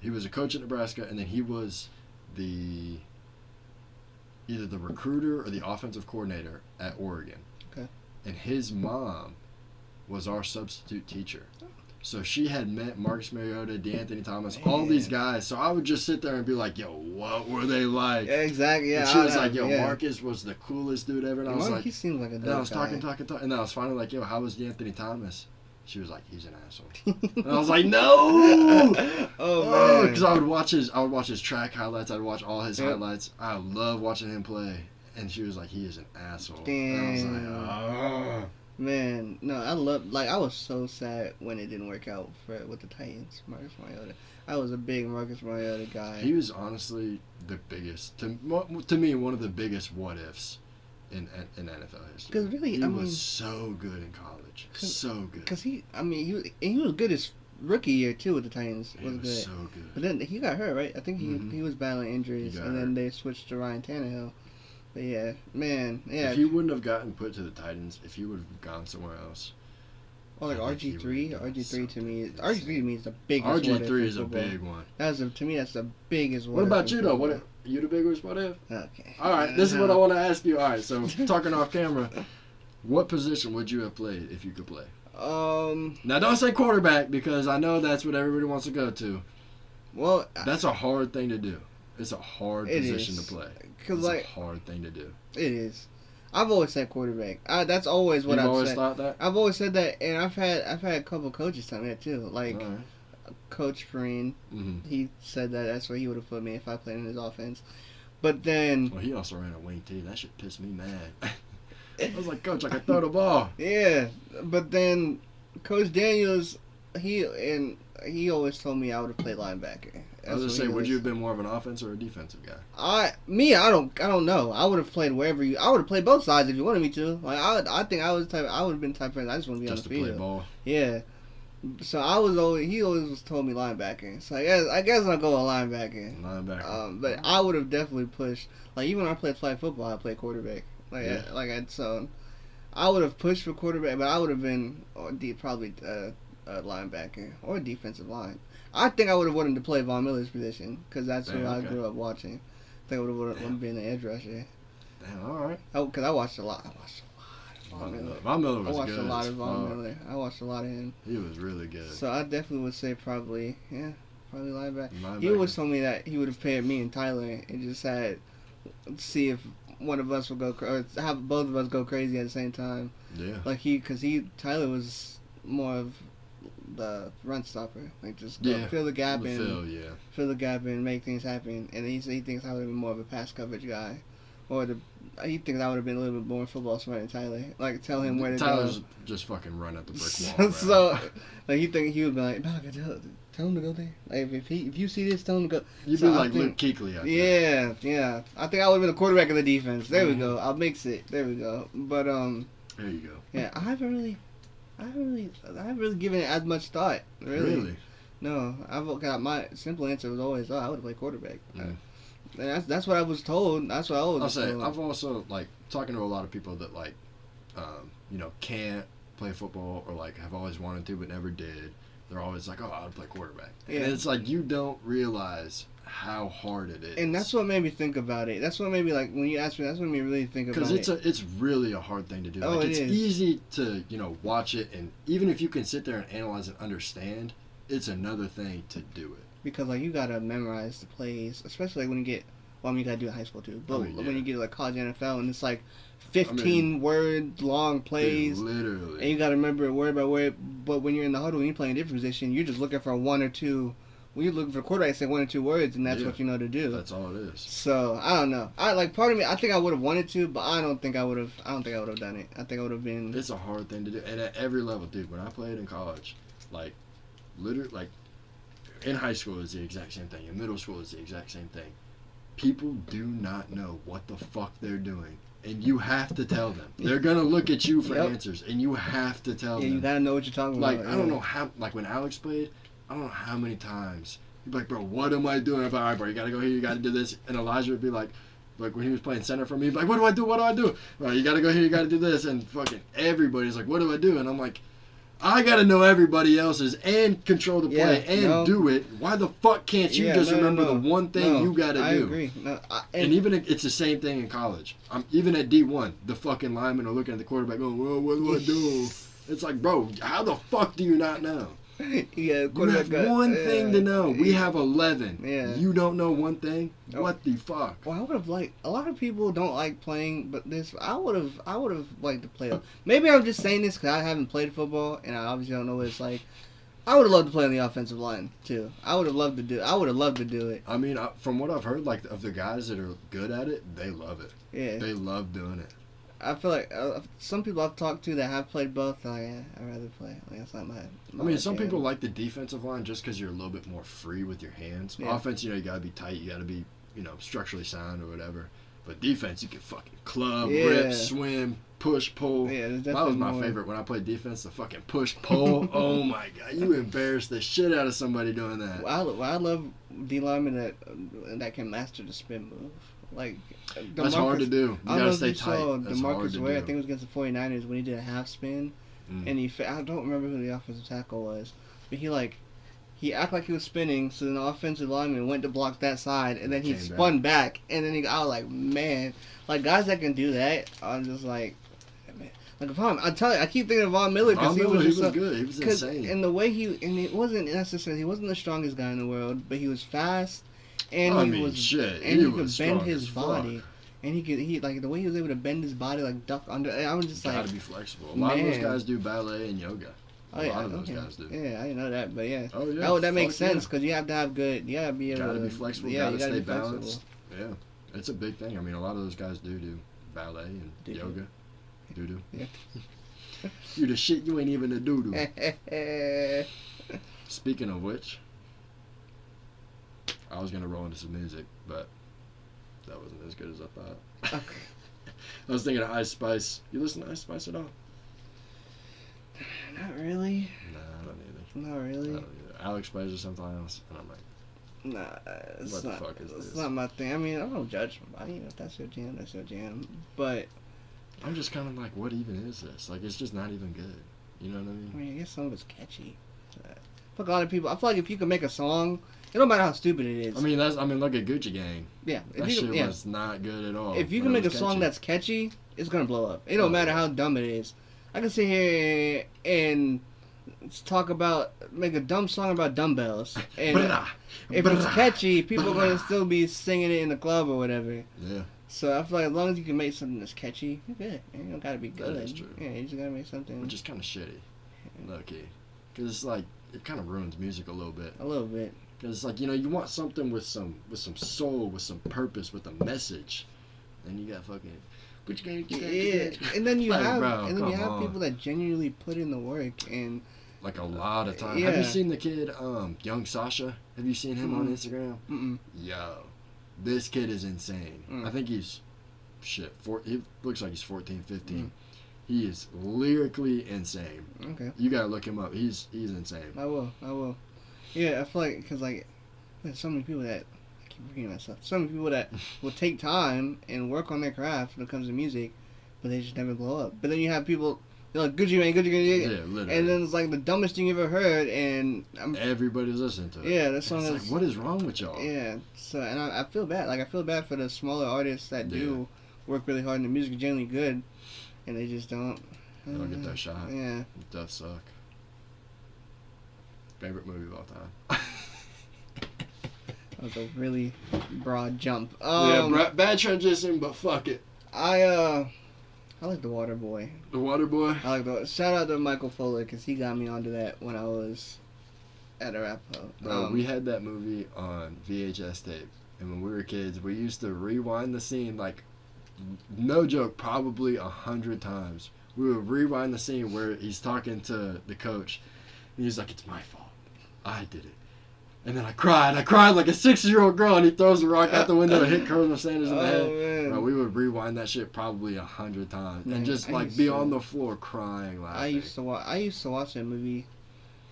He was a coach at Nebraska, and then he was either the recruiter or the offensive coordinator at Oregon. Okay. And his mom was our substitute teacher. So she had met Marcus Mariota, DeAnthony Thomas, all these guys. So I would just sit there and be like, yo, what were they like? Yeah, exactly, yeah. And she was like, yo, Marcus was the coolest dude ever. And I was like, he seems like a dope and I was guy. talking. And then I was finally like, yo, how was DeAnthony Thomas? She was like, he's an asshole. And I was like, no! Oh, man. Because I would watch his track highlights. I'd watch all his highlights. I love watching him play. And she was like, he is an asshole. Damn. And I was like, oh. Man, no, I was so sad when it didn't work out with the Titans, Marcus Mariota. I was a big Marcus Mariota guy. He was honestly the biggest, to me, one of the biggest what-ifs in NFL history. Because really, he was so good in college. So good. Because he was good his rookie year, too, with the Titans. He was so good. But then he got hurt, right? I think he was battling injuries, and then they switched to Ryan Tannehill. But yeah, man, yeah. If he wouldn't have gotten put to the Titans, if he would have gone somewhere else. Oh, like RG3? RG3 to me is the biggest RG3 is a big one. To me, that's the biggest one. What about you, though? What you the biggest what if? Okay. All right, this is what I want to ask you. All right, so talking off camera, what position would you have played if you could play? Now, don't say quarterback, because I know that's what everybody wants to go to. Well, that's a hard thing to do. It's a hard position to play. It's a hard thing to do. It is. I've always said quarterback. That's always what I've said. You've always thought that? I've always said that, and I've had a couple coaches tell me that too. Like Coach Perine, he said that's where he would have put me if I played in his offense. But then, well, he also ran a wing too. That shit pissed me mad. I was like, Coach, I can throw the ball. Yeah, but then Coach Daniels, he always told me I would have played linebacker. I was just saying, would you have been more of an offensive or a defensive guy? I don't know. I would have played wherever I would have played both sides if you wanted me to. Like I think I would have been the type of person I just want to be just on the field. Just to play ball. Yeah. So he always told me linebacker. So I guess I'll go with linebacker. But I would have definitely pushed. Like even when I played flag football, I played quarterback. So I would have pushed for quarterback, but I would have been probably a linebacker or defensive line. I think I would have wanted to play Von Miller's position because that's who I grew up watching. I think I would have wanted to be an edge rusher. Damn, all right. Because I watched a lot. of Von Miller. Von Miller was good. I watched a lot of Von Miller. I watched a lot of him. He was really good. So I definitely would say probably linebacker. He always told me that he would have paired me and Tyler and just had see if one of us would go or have both of us go crazy at the same time. Yeah. Like Tyler was more of the run stopper, like just fill the gap and make things happen. And he thinks I would be more of a pass coverage guy. or he thinks I would have been a little bit more football smart than Tyler. Like tell him where to Tyler's go. just fucking run at the brick wall. So like he would be like, Malachi, tell him to go there. Like if you see this, tell him to go. You'd be like Luke Kuechly out there. Yeah. I think I would have been the quarterback of the defense. There we go. I'll mix it. There we go. But there you go. Yeah, I haven't really given it as much thought. Really? No, my simple answer was always, I would have played quarterback. And that's what I was told. That's what I was told. I've also, like, talking to a lot of people that, like, can't play football or, like, have always wanted to but never did. They're always like, I would play quarterback. Yeah. And it's like, you don't realize how hard it is. And that's what made me think about it. That's what made me, like, when you asked me, that's what made me really think about it. Because it's really a hard thing to do. Oh, like, it's easy to, watch it, and even if you can sit there and analyze and understand, it's another thing to do it. Because, like, you gotta memorize the plays, especially like when you get, you gotta do it in high school too, but when you get like college NFL and it's like 15 word long plays, dude, literally, and you gotta remember it word by word. But when you're in the huddle and you're playing a different position, you're just looking for one or two. When you're looking for a quarterback, say 1 or 2 words, and that's what you know to do. That's all it is. So I don't know. Part of me, I think I would have wanted to, but I don't think I would have. I don't think I would have done it. I think I would have been. It's a hard thing to do, and at every level, dude. When I played in college, like, literally, like, in high school is the exact same thing. In middle school is the exact same thing. People do not know what the fuck they're doing, and you have to tell them. They're gonna look at you for answers, and you have to tell them. Yeah, you gotta know what you're talking about. Like, I don't know how. Like when Alex played, I don't know how many times he'd be like, "Bro, what am I doing?" I'm like, "All right, bro, you gotta go here. You gotta do this." And Elijah would be like when he was playing center for me, he'd be like, "What do I do? What do I do?" "Bro, you gotta go here. You gotta do this." And fucking everybody's like, "What do I do?" And I'm like, I gotta know everybody else's and control the play and do it. Why the fuck can't you just remember the one thing you gotta do? I agree. And even it's the same thing in college. Even at D1, the fucking linemen are looking at the quarterback going, "Well, what do I do?" It's like, bro, how the fuck do you not know? You have one thing to know. We have 11. Yeah. You don't know one thing? What the fuck? Well, I would have liked. A lot of people don't like playing, but I would have liked to play. Maybe I'm just saying this because I haven't played football and I obviously don't know what it's like. I would have loved to play on the offensive line too. I would have loved to do it. I mean, from what I've heard, like of the guys that are good at it, they love it. Yeah. They love doing it. I feel like some people I've talked to that have played both. I'd rather play. Like, that's not my. I mean, some people like the defensive line just because you're a little bit more free with your hands. Yeah. Offense, you gotta be tight. You gotta be, structurally sound or whatever. But defense, you can fucking club, rip, swim, push, pull. Yeah, that was my favorite when I played defense. The fucking push, pull. Oh my god, you embarrassed the shit out of somebody doing that. Well, I love D linemen that can master the spin move. Like that's hard to do. You gotta stay tight. DeMarcus Ware, I think it was against the 49ers when he did a half spin, and I don't remember who the offensive tackle was, but he acted like he was spinning, so then the offensive lineman went to block that side, and then he spun back, and then I was like, man, like guys that can do that, I'm just like, man. Like if I'm telling you, I keep thinking of Von Miller because he was good. He was insane. And the way it wasn't necessarily, he wasn't the strongest guy in the world, but he was fast. And he could bend his body, and he like the way he was able to bend his body, like duck under. I was just gotta be flexible. A lot of those guys do ballet and yoga. A lot of those guys do. Yeah, I didn't know that, but yeah. Oh yeah. That makes sense because you have to have good. You gotta be able. Gotta be flexible. Yeah, gotta stay balanced. Yeah, it's a big thing. I mean, a lot of those guys do ballet and yoga. Doo-doo. Yeah. You the shit. You ain't even a doo-doo. Speaking of which. I was gonna roll into some music, but that wasn't as good as I thought. Okay. I was thinking of Ice Spice. You listen to Ice Spice at all? Not really. Nah, I don't either. Not really. I don't either. Alex Spice or something else, and I'm like, nah, what the fuck is this? It's not my thing. I mean, I don't judge somebody. If that's your jam, that's your jam. But I'm just kind of like, what even is this? Like, it's just not even good. You know what I mean? I mean, I guess some of it's catchy. Fuck a lot of people. I feel like if you can make a song. It don't matter how stupid it is. I mean, look at Gucci Gang. Yeah. That shit was not good at all. If you can make a song that's catchy, it's going to blow up. It don't matter how dumb it is. I can sit here and make a dumb song about dumbbells. And if it's catchy, people are going to still be singing it in the club or whatever. Yeah. So I feel like as long as you can make something that's catchy, you're good. You don't got to be good. That is true. Yeah, you just got to make something. Which is kind of shitty. Low key. Because it's like, it kind of ruins music a little bit. A little bit. Because it's like, you want something with some soul, with some purpose, with a message. and you got fucking. Yeah, and then you like, have bro, and then you have on. people that genuinely put in the work and like a lot of time. Yeah. Have you seen the kid, young Sasha? Have you seen him on Instagram? Mm-mm. Yo, this kid is insane. I think he's he looks like he's 14, 15. He is lyrically insane. Okay. You gotta look him up. He's insane. I will. Yeah, I feel like because like there's so many people that I keep repeating myself. So many people that will take time and work on their craft when it comes to music, but they just never blow up. But then you have people. They're like, Gucci Mane. Yeah, literally. And then it's like the dumbest thing you ever heard, and everybody's listening to it. Yeah, that song is like, what is wrong with y'all? Yeah, so and I feel bad. Like I feel bad for the smaller artists that do work really hard and the music is generally good, and they just don't. They don't get their shot. Yeah, it does suck. Favorite movie of all time. That was a really broad jump. Bad transition, but fuck it. I like The Water Boy. The Water Boy? I like shout out to Michael Fuller because he got me onto that when I was at a rap pub. Bro, we had that movie on VHS tape, and when we were kids, we used to rewind the scene like, no joke, probably 100 times. We would rewind the scene where he's talking to the coach, and he's like, "It's my fault. I did it." And then I cried like a 6-year-old girl, and he throws the rock out the window and hit Colonel Sanders in the head. Man. Bro, we would rewind that shit probably 100 times, and just like be on the floor crying, laughing. I used to watch that movie.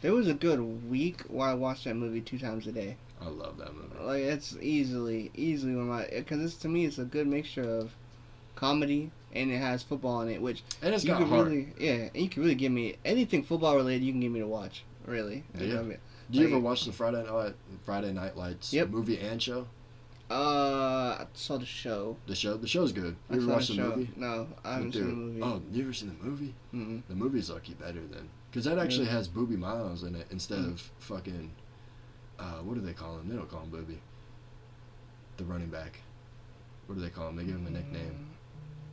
There was a good week where I watched that movie 2 times a day. I love that movie. Like it's easily one of my, because to me it's a good mixture of comedy and it has football in it, which and it's got heart. And you can really give me anything football related. You can give me to watch, really. Yeah. Do you ever watch the Friday Night Lights movie and show? I saw the show. The show's good. You ever watched the movie? No, I haven't seen the movie. Oh, you ever seen the movie? Mm-mm. The movie's lucky better then, because that actually has Booby Miles in it instead of fucking. What do they call him? They don't call him Booby. The running back. What do they call him? They give him a nickname,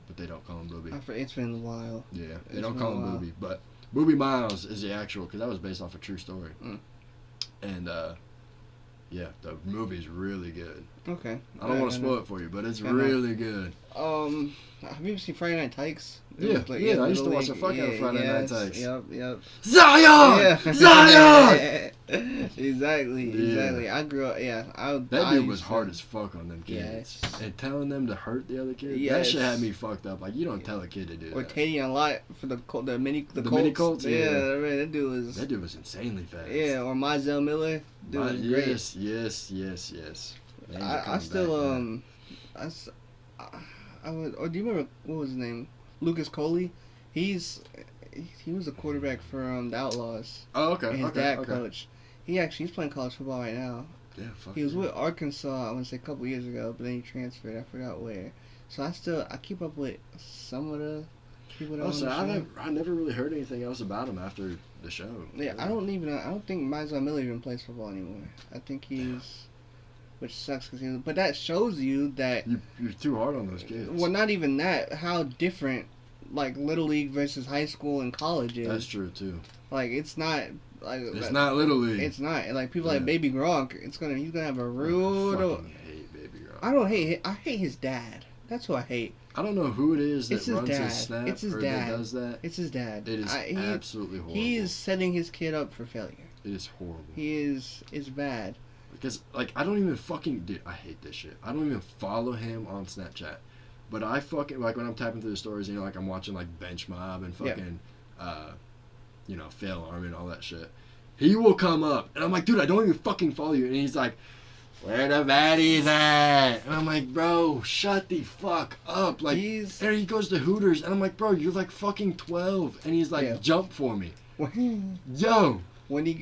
but they don't call him Booby. It's been a while. Yeah, they don't call him Booby, but Booby Miles is the actual, because that was based off a true story. And yeah, the movie's really good. Okay. I don't want to spoil it for you, but it's really good. Have you ever seen Friday Night Tykes? Yeah, I used to watch the fuck out of Friday Night Tykes. Yep. Zion! Zion! Exactly. I grew up, that dude was hard as fuck on them kids. Yes. And telling them to hurt the other kid, that shit had me fucked up. Like, you don't tell a kid to do that. Or Teddy on lot for the mini Colts. Mini Colts? Yeah, man, that dude was insanely fast. Yeah, or Mizell Miller. Dude was great. Yes. I still, or do you remember, what was his name? Lucas Coley. He was a quarterback for the Outlaws. Oh, okay. And his dad coach. He's playing college football right now. Yeah, fuck. He was with Arkansas, I want to say a couple years ago, but then he transferred. I forgot where. So I keep up with some of the people that. I never really heard anything else about him after the show. Yeah, I don't think Mizell Miller even plays football anymore. I think which sucks but that shows you that you're too hard on those kids. Well, not even that. How different, like Little League versus high school and college is. That's true too. Like it's not. Like, it's not Little League. It's not. Like people like Baby Gronk, he's gonna have a rude. I fucking hate Baby Gronk. I hate his dad. That's who I hate. I don't know who it is that runs his snap it's his or dad. that does that. It's his dad. It is absolutely horrible. He is setting his kid up for failure. It is horrible. It's bad. Because, like, I don't even fucking... Dude, I hate this shit. I don't even follow him on Snapchat. But I fucking... Like, when I'm tapping through the stories, like, I'm watching, like, Bench Mob and fucking, Fail Army and all that shit. He will come up. And I'm like, dude, I don't even fucking follow you. And he's like, where the baddies at? And I'm like, bro, shut the fuck up. Like, and he goes to Hooters. And I'm like, bro, you're, like, fucking 12. And he's like, jump for me. Yo. When he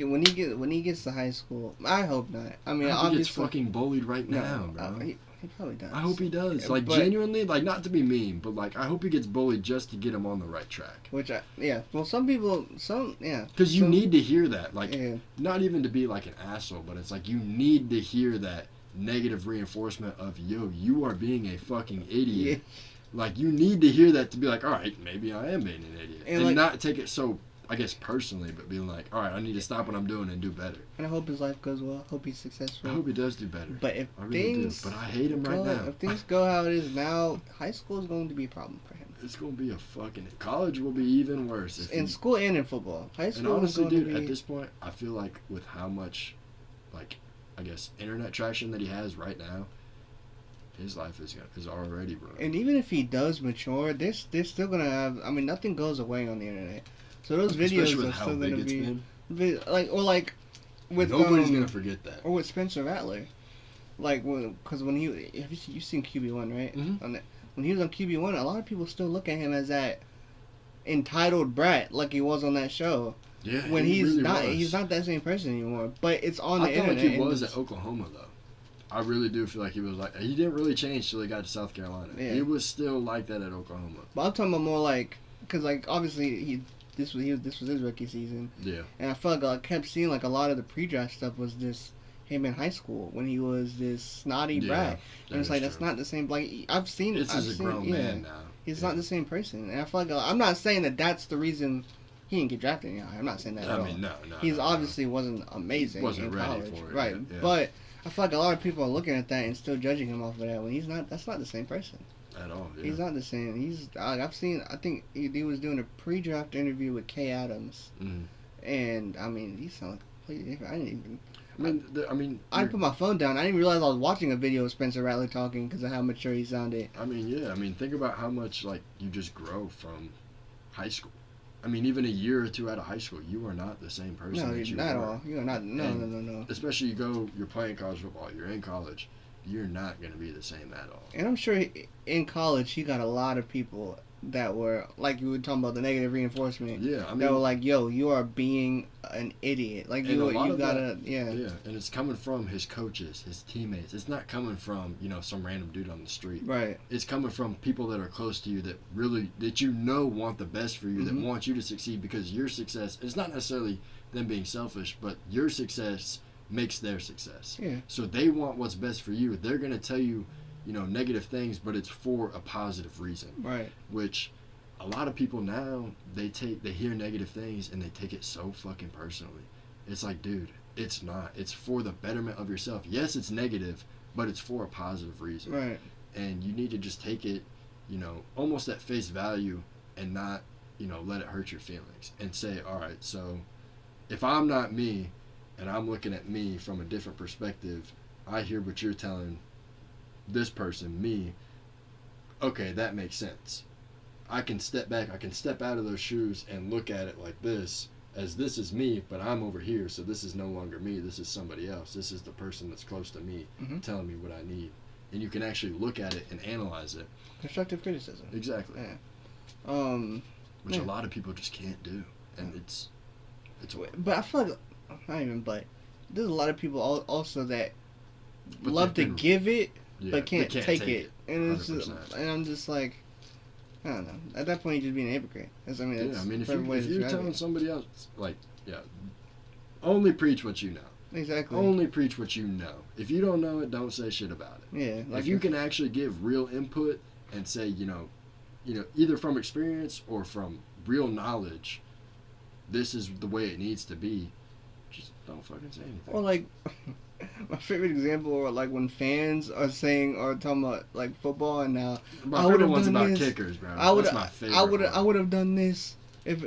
gets to high school, I hope not. I mean, I hope he gets fucking bullied right now, bro. He probably does. I hope he does. Like, genuinely, like, not to be mean, but like, I hope he gets bullied just to get him on the right track. Well, some people. Because you need to hear that, like, not even to be like an asshole, but it's like you need to hear that negative reinforcement of, yo, you are being a fucking idiot. Like, you need to hear that to be like, all right, maybe I am being an idiot, and like, not take it so I guess personally, but being like, all right, I need to stop what I'm doing and do better. And I hope his life goes well. Hope he's successful. I hope he does do better. But if I really things do. But I hate him right now. If things go how it is now, high school is going to be a problem for him. It's going to be a fucking... College will be even worse. In school and in football. High school and honestly, is going dude, to be... at this point, I feel like with how much, like, I guess, internet traction that he has right now, his life is already ruined. And even if he does mature, they're still going to have... I mean, nothing goes away on the internet. So those videos are still going to be... Like, with... Nobody's going to forget that. Or with Spencer Rattler. Like, because when he... You've seen QB1, right? Mm-hmm. When he was on QB1, a lot of people still look at him as that entitled brat like he was on that show. Yeah, when he's not that same person anymore. But it's on the internet. I feel internet. like he was at Oklahoma, though. I really do feel like he was like... He didn't really change till he got to South Carolina. Yeah. He was still like that at Oklahoma. But I'm talking about more like... Because, like, obviously, this was his rookie season. Yeah. And I felt like I kept seeing, like, a lot of the pre-draft stuff was just him in high school when he was this snotty brat. And it's like, that's not the same... Like, I've seen... This is a grown man now. He's not the same person. And I feel like... I'm not saying that that's the reason he didn't get drafted. You know, I'm not saying that at all. No. He's obviously wasn't amazing wasn't in ready college. for it. Right. Yeah. But I feel like a lot of people are looking at that and still judging him off of that when he's not... That's not the same person. At all, yeah. He's not the same. I've seen... I think he was doing a pre-draft interview with Kay Adams. Mm-hmm. And, I mean, he sounded completely different. I didn't even... I put my phone down. I didn't realize I was watching a video of Spencer Rattler talking because of how mature he sounded. I mean, yeah. I mean, think about how much, like, you just grow from high school. I mean, even a year or two out of high school, you are not the same person that you were. No, not at all. You are not. No. Especially you're playing college football, you're in college, you're not going to be the same at all. And I'm sure in college, he got a lot of people that were, like you were talking about, the negative reinforcement. Yeah, I mean, that were like, yo, you are being an idiot. Like, you gotta, Yeah, and it's coming from his coaches, his teammates. It's not coming from, some random dude on the street. Right. It's coming from people that are close to you that want the best for you, that want you to succeed, because your success, it's not necessarily them being selfish, but your success makes their success. Yeah. So they want what's best for you. They're going to tell you, negative things, but it's for a positive reason. Right. Which a lot of people now, they hear negative things and they take it so fucking personally. It's like, dude, it's not. It's for the betterment of yourself. Yes, it's negative, but it's for a positive reason. Right. And you need to just take it, almost at face value and not, let it hurt your feelings. And say, all right, so if I'm not me and I'm looking at me from a different perspective, I hear what you're telling this person, me, okay, that makes sense. I can step back, I can step out of those shoes and look at it like this, as this is me, but I'm over here, so this is no longer me, this is somebody else. This is the person that's close to me, telling me what I need. And you can actually look at it and analyze it. Constructive criticism. Exactly. Yeah. Which a lot of people just can't do. And it's But I feel like, not even, but there's a lot of people also that love to give it, but can't take it. And it's just, and I'm just like, I don't know. At that point, you're just being a hypocrite. If you're telling somebody else, only preach what you know. Exactly. Only preach what you know. If you don't know it, don't say shit about it. Yeah. Like, if you can actually give real input and say, either from experience or from real knowledge, this is the way it needs to be, just don't fucking say anything. Or like, my favorite example, or like when fans are talking about like football, and now my favorite one's about kickers, bro. That's my favorite. I would have done this if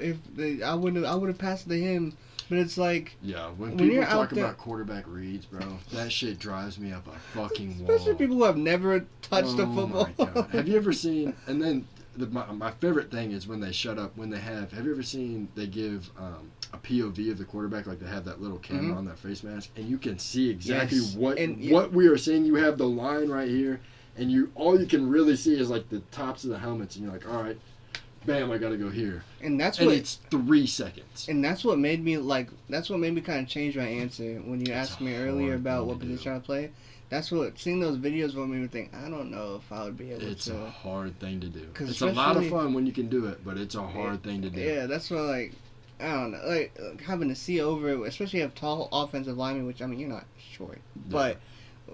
I would have passed it to him. But it's like, when people talk about quarterback reads, bro, that shit drives me up a fucking wall. Especially people who have never touched a football. My God. Have you ever seen? And then my favorite thing is when they have you ever seen they give a POV of the quarterback, like they have that little camera on their face mask, and you can see exactly what we are seeing. You have the line right here, and all you can really see is like the tops of the helmets, and you're like, all right, bam, I gotta go here. And it's 3 seconds. And that's what made me kind of change my answer when you asked me earlier about what position I play. That's what, seeing those videos made me think, I don't know if I would be able to. It's a hard thing to do. It's a lot of fun when you can do it, but it's a hard thing to do. Yeah, that's what, like, I don't know, like, having to see over, especially if you have tall offensive linemen, which, I mean, you're not short, but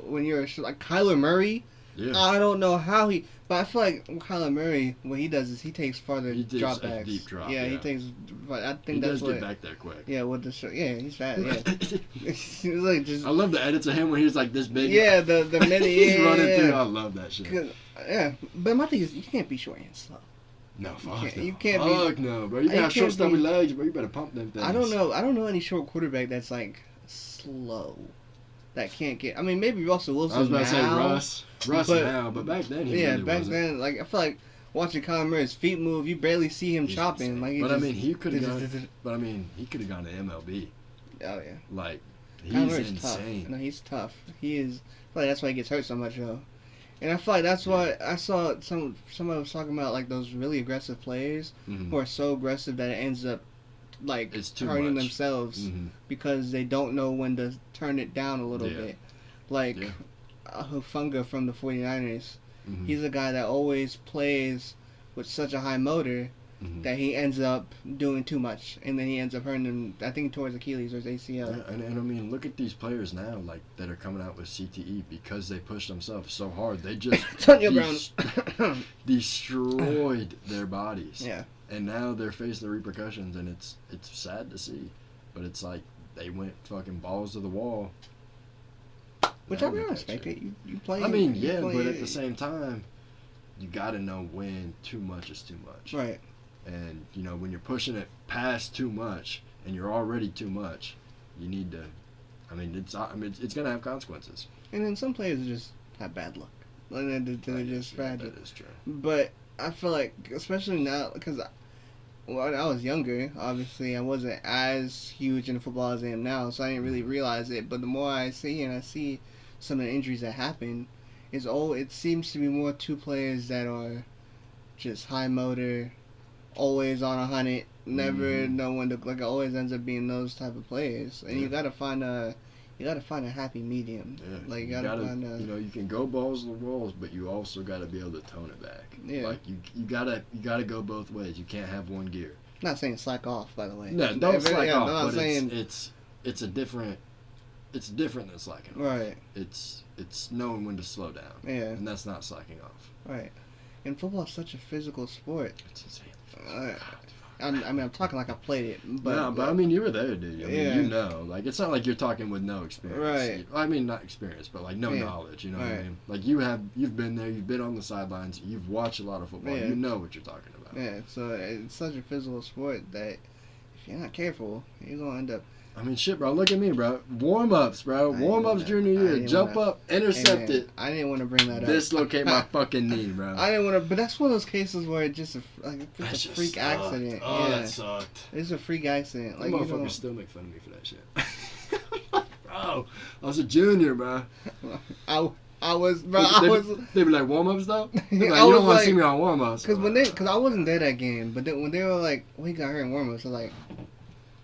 when you're, like, Kyler Murray, Yeah. I don't know how he, but I feel like Kyler Murray, what he does is he takes farther He takes dropbacks. a deep drop. Yeah, Yeah, he takes. But I think he that's does what. get back there quick. Yeah, with the show. Yeah, he's fat. Yeah, he's like just. I love the edits of him when he's like this big. Yeah, the many. He's yeah, running yeah. through. I love that shit. Yeah, but my thing is, you can't be short and slow. No, fuck no. You can't fuck no, bro. You you got short, can't stubby be- legs, bro. You better pump them things. I don't know any short quarterback that's like slow. That can't get. I mean, maybe Russell Wilson. I was about to say now, Russ but- now, but back then he Yeah, really back wasn't. then, like I feel like watching Kyler Murray's feet move, you barely see him He's chopping. insane. Like, he but just, I mean, he could have gone. But I mean, he could have gone to MLB. Oh yeah, Like, Kyler he's Murray's insane. tough. No, he's tough. He is. I feel like that's why he gets hurt so much though. And I feel like that's why I saw somebody was talking about like those really aggressive players Mhm. who are so aggressive that it ends up like It's too hurting much. themselves Mhm. because they don't know when to turn it down a little Yeah. bit. Like Yeah. Hufunga from the 49ers. Mhm. He's a guy that always plays with such a high motor Mhm. that he ends up doing too much, and then he ends up hurting him. I think towards Achilles or his ACL. Yeah, and I mean, look at these players now, like that are coming out with CTE because they pushed themselves so hard. They just Antonio Brown. destroyed their bodies. Yeah. And now they're facing the repercussions, and it's sad to see, but it's like they went fucking balls to the wall. Which Now I mean, I look at respect you. it. You play. I mean, you yeah, play but it. at the same time, you got to know when too much is too much. Right. And you know, when you're pushing it past too much, and you're already too much, you need to. I mean, it's gonna have consequences. And then some players just have bad luck. And they're just Yeah, fragile. that is true. But I feel like, especially now, because when I was younger, obviously I wasn't as huge into football as I am now, so I didn't really realize it. But the more I see some of the injuries that happen, it seems to be more two players that are just high motor, always on 100, never know when to, like, it always ends up being those type of players. And you gotta find a happy medium. Yeah, Like you gotta find you know, you can go balls to the walls, but you also gotta be able to tone it back. Yeah. Like you gotta go both ways. You can't have one gear. Not saying slack off, by the way. No, don't slack off. I'm not But saying it's different than slacking off. right. It's knowing when to slow down, Yeah. and that's not slacking off. Right. And football is such a physical sport. It's insane. I mean, I'm talking like I played it, but no, but I mean, you were there, dude. I mean, Yeah. you know, like it's not like you're talking with no experience. Right. I mean, not experience, but like no Yeah. knowledge. You know what I Right. mean? Like you've been there. You've been on the sidelines. You've watched a lot of football. Yeah. You know what you're talking about. yeah. So it's such a physical sport that if you're not careful, you're gonna end up. I mean, shit, bro. Look at me, bro. Warm ups, bro. I Warm ups didn't junior wanna- I year. didn't Jump wanna- up, intercept Hey, it, I didn't want to bring that up. dislocate my fucking knee, bro. I didn't want to, but that's one of those cases where it's just That a shit freak sucked. accident. Oh, yeah, that sucked. it's a freak accident. Like Like, you motherfuckers don't, still make fun of me for that shit. Bro, I was a junior, bro. I was, bro. I was. They be like warm ups though. They be like, I you was don't want to like- see me on warm ups. Because I wasn't there that game, but then when they were like, "Well, he got hurt in warm-ups," I was like,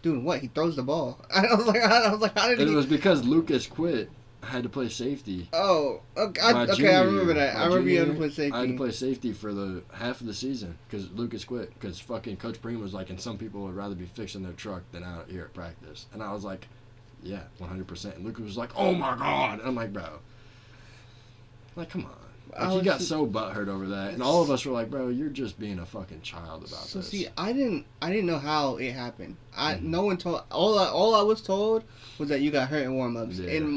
"Dude, what? He throws the ball." I was like, "How did And he?" it was because Lucas quit. I had to play safety. Oh, okay. My I junior remember year. that. My I remember you had to junior play I had to safety. play safety for the half of the season because Lucas quit because fucking Coach Preem was like, and some people would rather be fixing their truck than out here at practice. And I was like, yeah, 100%. And Lucas was like, oh my god. And I'm like, bro, like come on. I Like, he was got just- so butthurt over that, and all of us were like, bro, you're just being a fucking child about So this. see, I didn't know how it happened. Mhm. No one told. All I was told was that you got hurt in warm-ups, Yeah. and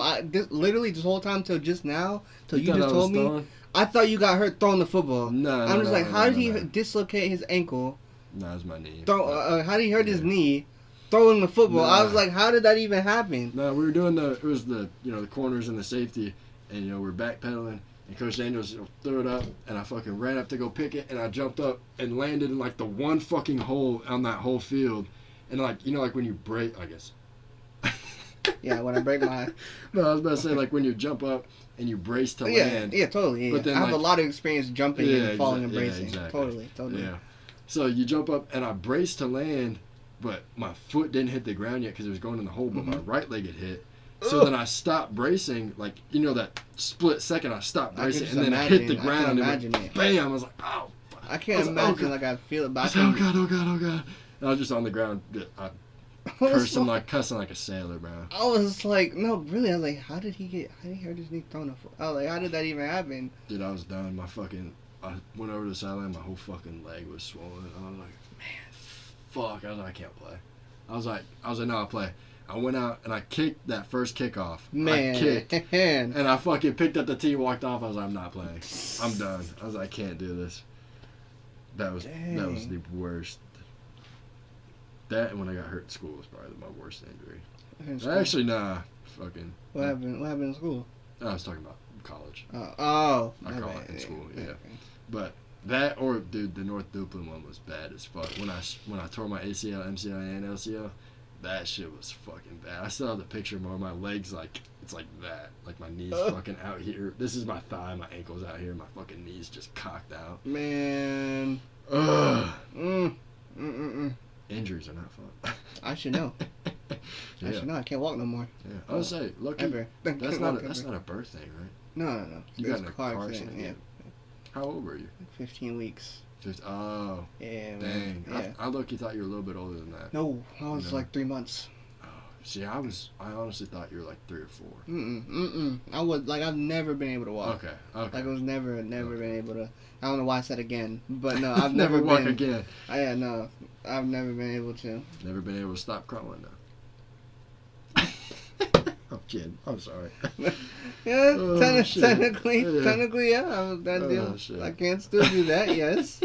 literally this whole time till just now, till you thought just I told was me, throwing? I thought you got hurt throwing the football. No, I'm just like, how did he No, dislocate his ankle? No, it was my knee. How did he hurt his Yeah. knee throwing the football? I was Nah. like, how did that even happen? No, we were doing it was the corners and the safety, and we're backpedaling, and Coach Daniels threw it up, and I fucking ran up to go pick it, and I jumped up and landed in like the one fucking hole on that whole field, and like like when you break, I guess. Yeah, when I break my. No, I was about to say like when you jump up and you brace to land. Yeah, totally. Yeah. But then, I have a like- lot of experience jumping Yeah, and falling and yeah, bracing. exactly. Totally. Yeah. So you jump up and I braced to land, but my foot didn't hit the ground yet because it was going in the hole, but my right leg had hit. So Ugh. then I stopped bracing, like, that split second I stopped I can bracing, just and then it hit the imagine- I can ground and imagine went, it. bam, I was like, oh, fuck. I can't was like, oh, imagine God. like I feel it, I but I was like, oh can. God, oh God, oh God. And I was just on the ground. I cussing like a sailor, bro. I was like, no, really. I was like, how did he hurt his knee throwing a foot? I was like, how did that even happen? Dude, I was done. I went over to the sideline. My whole fucking leg was swollen. I was like, man, fuck. I was like, I can't play. I was like, no, I'll play. I went out and I kicked that first kickoff. Man. I kicked. And I fucking picked up the tee, walked off. I was like, I'm not playing. I'm done. I was like, I can't do this. That was the worst. That and when I got hurt in school was probably my worst injury. Actually, nah. Fucking. What happened? What happened in school? I was talking about college. I call it in school, yeah. Okay. But that or dude, the North Duplin one was bad as fuck. When I tore my ACL, MCL, and LCL, that shit was fucking bad. I still have the picture more. My legs it's like that, like my knees fucking out here. This is my thigh, my ankles out here, my fucking knees just cocked out. Man. Ugh. Mm. Injuries are not fun. I should know. Yeah. I should know. I can't walk no more. Yeah. I would say, look, that's not a birth thing, right? No. You got in a car accident? Yeah. How old were you? 15 weeks. Oh. Yeah, dang. Man. Yeah. I you thought you were a little bit older than that. No, I was like 3 months. Oh. See, I honestly thought you were like 3 or 4. I've never been able to walk. Okay. Like I was never been able to. I don't know why I said again, but no, I've never walk been, again. No, I've never been able to. Never been able to stop crawling now. I'm kidding. I'm sorry. Yeah, technically, yeah. I can still do that. Yes.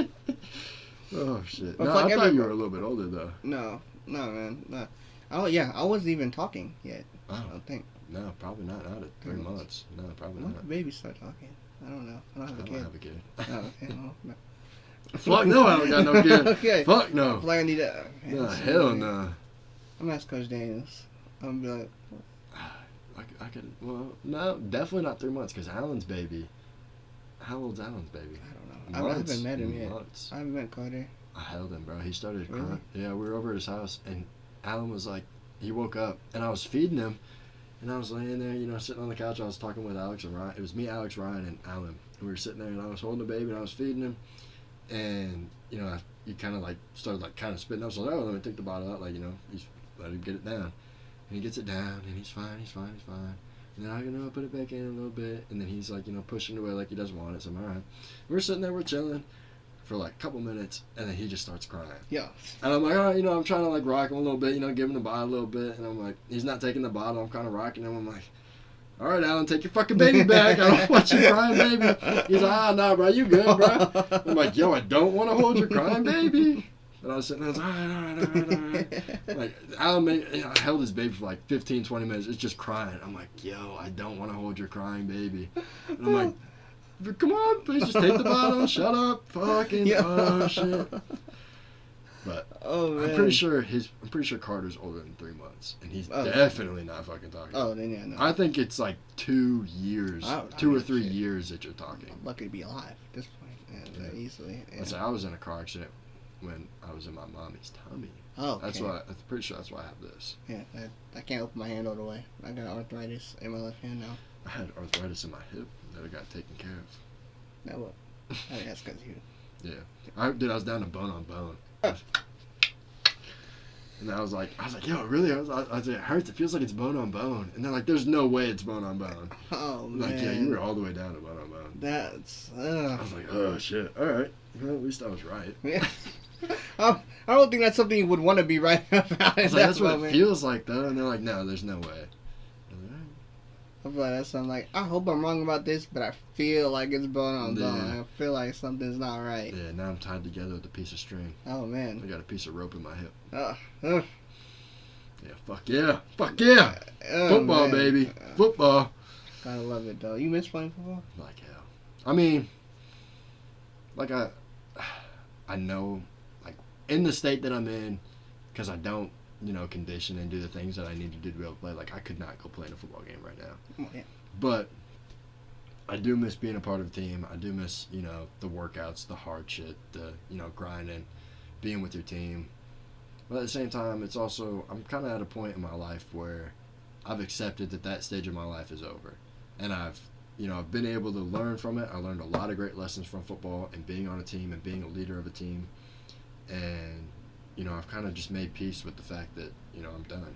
Oh shit! But no, I thought you were a little bit older though. No, man. No. I wasn't even talking yet. Oh. I don't think. No, probably not. Not at 3 months. No, probably not. When did babies start talking? I don't know. I don't have a kid. Oh, okay. Well, no. Fuck no, I don't got no kid. Okay. Fuck no. Like I need that. No, hell no. I'm gonna ask Coach Daniels. I'm gonna be like. I could. Well, no, definitely not 3 months because Alan's baby. How old's Alan's baby? I don't know. I haven't met him yet. I haven't met Carter. I held him, bro. He started really? crying. Yeah, we were over at his house, and Alan was like, he woke up, and I was feeding him, and I was laying there, sitting on the couch. I was talking with Alex and Ryan. It was me, Alex, Ryan, and Alan. And we were sitting there, and I was holding the baby, and I was feeding him, and he kind of started kind of spitting up. So let me take the bottle out, he's let him get it down, and he gets it down, and he's fine. And then I put it back in a little bit, and then he's pushing it away like he doesn't want it. So I'm all right. We're sitting there, we're chilling for a couple minutes, and then he just starts crying. Yeah. And I'm like, all right, I'm trying to rock him a little bit, give him the bottle a little bit, and I'm like, he's not taking the bottle. I'm kind of rocking him. I'm like, all right, Alan, take your fucking baby back. I don't want you crying, baby. He's like, nah, bro, you good, bro. I'm like, yo, I don't want to hold your crying baby. And I was sitting there, I was all right. Alan I held his baby for 15, 20 minutes. It's just crying. I'm like, yo, I don't want to hold your crying baby. And I'm like, come on, please just take the bottle. Shut up. Fucking, oh, shit. But I'm pretty sure Carter's older than 3 months. And he's definitely not fucking talking. Oh, then yeah, no. I think it's 2 years, 2 or 3 years that you're talking. I'm lucky to be alive at this point. Yeah. Easily. Yeah. I was in a car accident when I was in my mommy's tummy. Oh, okay. I'm pretty sure that's why I have this. Yeah, I can't open my hand all the way. I got arthritis in my left hand now. I had arthritis in my hip that I got taken care of. Now what? I think that's because you. Yeah. I was down to bone on bone. And I was like, yo, really? I was like, it hurts. It feels like it's bone on bone. And they're like, there's no way it's bone on bone. Oh, I'm like, yeah, you were all the way down to bone on bone. That's. I was like, oh, shit. All right. Well, at least I was right. Yeah. I don't think that's something you would want to be right about. That's what it feels like, though. And they're like, no, there's no way. I'm like, that's something like, I hope I'm wrong about this, but I feel like it's bone on bone. I feel like something's not right. Yeah, now I'm tied together with a piece of string. Oh, man. I got a piece of rope in my hip. Yeah, fuck yeah. Fuck yeah. Football, man. Baby. Football. Gotta love it, though. You miss playing football? Like hell. I mean, I know, in the state that I'm in, because I don't, condition and do the things that I need to do to be able to play. I could not go play in a football game right now. Oh, yeah. But I do miss being a part of a team. I do miss, the workouts, the hard shit, the, grinding, being with your team. But at the same time, it's also, I'm kind of at a point in my life where I've accepted that stage of my life is over. And I've been able to learn from it. I learned a lot of great lessons from football and being on a team and being a leader of a team. And, I've kind of just made peace with the fact that I'm done.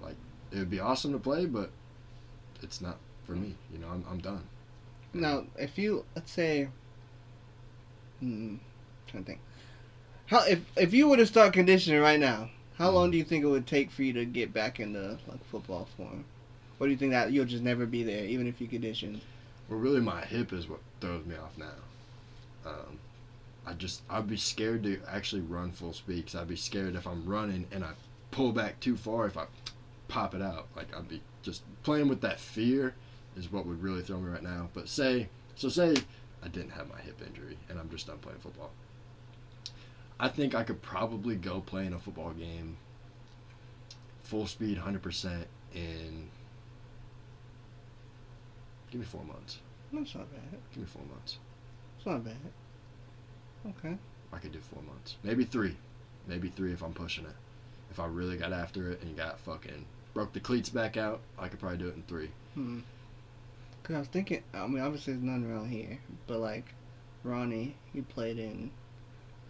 Like, it would be awesome to play, but it's not for me. I'm done. Now, if you let's say, trying to think, how if you were to start conditioning right now, how long do you think it would take for you to get back into like football form? Or do you think that you'll just never be there, even if you condition? Well, really, my hip is what throws me off now. I'd be scared to actually run full speed, because I'd be scared if I'm running and I pull back too far, if I pop it out. Like, I'd be just playing with that fear is what would really throw me right now. But say I didn't have my hip injury and I'm just done playing football. I think I could probably go play in a football game full speed 100% in, give me 4 months. That's not bad. Give me 4 months. It's not bad. Okay. I could do 4 months. Maybe 3. Maybe 3 if I'm pushing it. If I really got after it and got fucking broke the cleats back out, I could probably do it in 3. Because I was thinking, I mean, obviously there's none around here, but like Ronnie, he played in,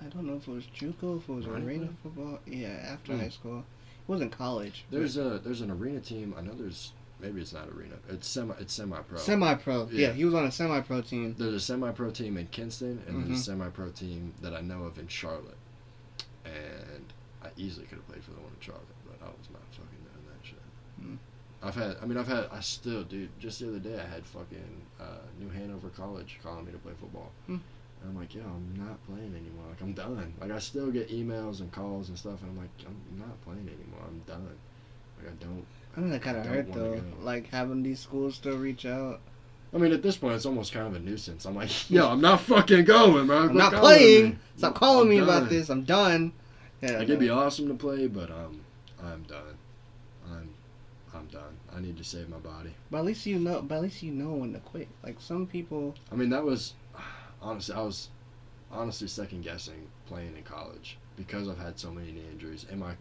I don't know if it was JUCO, if it was arena football. Yeah, after high school. It wasn't college. There's an arena team. I know maybe it's not arena. It's semi-pro. Semi-pro. Yeah, he was on a semi-pro team. There's a semi-pro team in Kinston, and there's a semi-pro team that I know of in Charlotte. And I easily could have played for the one in Charlotte, but I was not fucking doing that shit. I still, dude, just the other day I had fucking New Hanover College calling me to play football. And I'm like, yo, I'm not playing anymore. Like, I'm done. Like, I still get emails and calls and stuff, and I'm like, I'm not playing anymore. I'm done. Like, I mean, that kind of hurt, though. Like, having these schools still reach out. I mean, at this point, it's almost kind of a nuisance. I'm like, yo, I'm not fucking going, bro. I'm not playing. Stop calling me about this. I'm done. Yeah, like, it'd be awesome to play, but I'm done. I'm done. I need to save my body. But at least you know when to quit. Like, some people. I mean, that was honestly, I was second guessing playing in college because I've had so many knee injuries, and my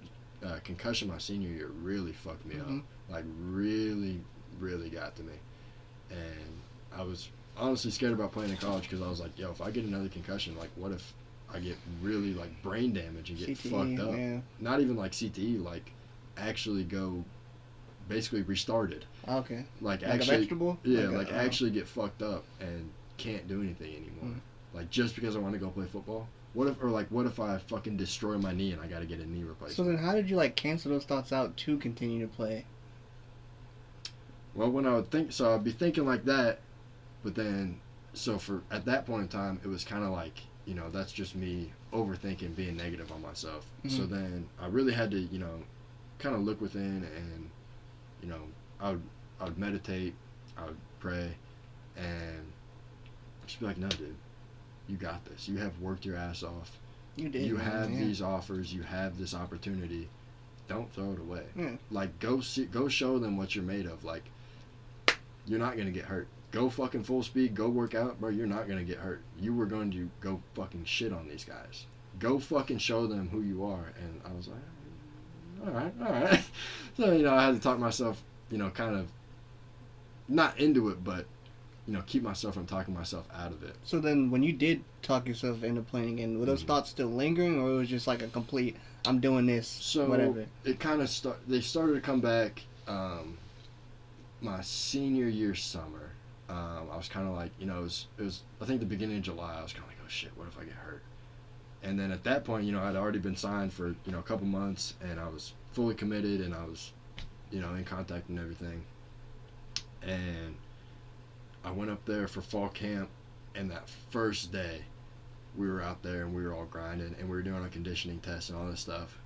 concussion my senior year really fucked me up. Like, really, really got to me, and I was honestly scared about playing in college because I was like, yo, if I get another concussion, like, what if I get really like brain damage and get CTE, fucked up? Yeah. Not even like CTE, like actually go basically restarted. Okay. Like actually, a vegetable? Yeah, like actually get fucked up and can't do anything anymore. Like, just because I want to go play football. What if I fucking destroy my knee and I got to get a knee replacement? So then, how did you like cancel those thoughts out to continue to play? Well, when I would think, so I'd be thinking like that, but then, at that point in time, it was kind of like, that's just me overthinking, being negative on myself. So then I really had to, kind of look within, and, I would meditate, I would pray, and just be like, no, dude, you got this. You have worked your ass off. You did. You have these offers. You have this opportunity. Don't throw it away. Yeah. Like, go show them what you're made of. Like, you're not gonna get hurt. Go fucking full speed. Go work out, bro. You're not gonna get hurt. You were going to go fucking shit on these guys. Go fucking show them who you are. And I was like, all right. So, I had to talk myself, kind of not into it, but keep myself from talking myself out of it. So then, when you did talk yourself into playing again, were those thoughts still lingering, or it was just like a complete, I'm doing this, so whatever? It kind of they started to come back my senior year summer. I was kind of like, it was I think the beginning of July. I was kind of like, oh shit, what if I get hurt? And then at that point, I'd already been signed for a couple months, and I was fully committed, and I was in contact and everything. And I went up there for fall camp, and that first day, we were out there and we were all grinding, and we were doing a conditioning test and all this stuff.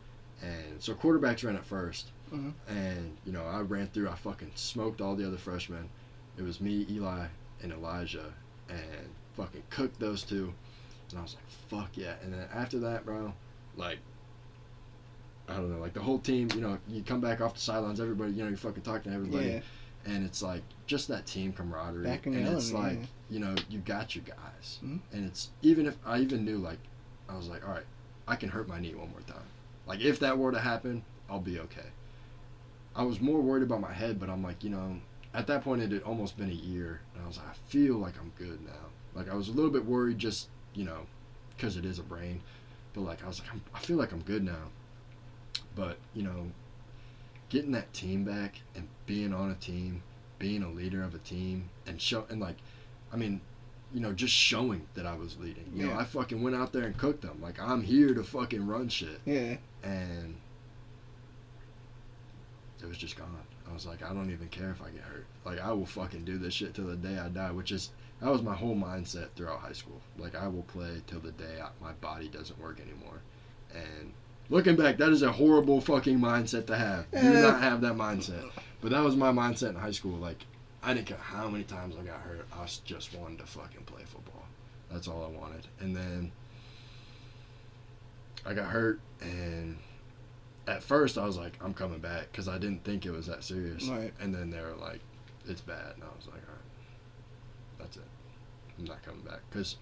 And so quarterbacks ran at first, and I ran through. I fucking smoked all the other freshmen. It was me, Eli, and Elijah, and fucking cooked those two. And I was like, fuck yeah. And then after that, bro, like, I don't know, like the whole team, you come back off the sidelines, everybody, you fucking talk to everybody. Yeah. And it's like just that team camaraderie. Back in and the it's element, like, you got you guys. Mm-hmm. And it's, even if I even knew, like, I was like, all right, I can hurt my knee one more time. Like, if that were to happen, I'll be okay. I was more worried about my head, but I'm like, at that point it had almost been a year. And I was like, I feel like I'm good now. Like, I was a little bit worried just, because it is a brain. But, like, I was like, I feel like I'm good now. But, getting that team back and being on a team, being a leader of a team, and just showing that I was leading. You know, I fucking went out there and cooked them. Like, I'm here to fucking run shit. Yeah. And it was just gone. I was like, I don't even care if I get hurt. Like, I will fucking do this shit till the day I die, that was my whole mindset throughout high school. Like, I will play till the day my body doesn't work anymore. And looking back, that is a horrible fucking mindset to have. Do not have that mindset. But that was my mindset in high school. Like, I didn't care how many times I got hurt. I just wanted to fucking play football. That's all I wanted. And then I got hurt, and at first I was like, I'm coming back, because I didn't think it was that serious. Right. And then they were like, it's bad. And I was like, all right, that's it. I'm not coming back. Because,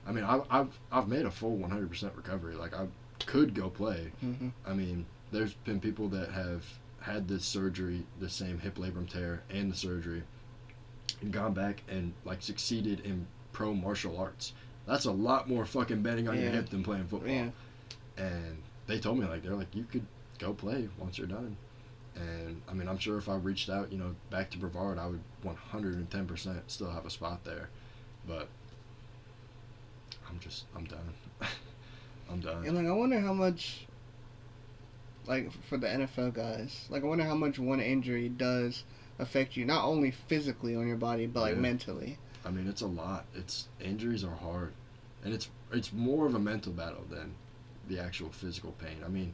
I mean, I've made a full 100% recovery. Like, I could go play. Mm-hmm. I mean, there's been people that have had this surgery, the same hip labrum tear and the surgery, and gone back and, like, succeeded in pro martial arts. That's a lot more fucking bending on your hip than playing football. Yeah. And they told me, like, they're like, you could go play once you're done. And, I mean, I'm sure if I reached out, back to Brevard, I would 110% still have a spot there. But I'm done. I'm done. And, like, I wonder how much, like, for the NFL guys, like, I wonder how much one injury does affect you, not only physically on your body, but, like, mentally. I mean, it's a lot. Injuries are hard. And it's more of a mental battle than the actual physical pain. I mean,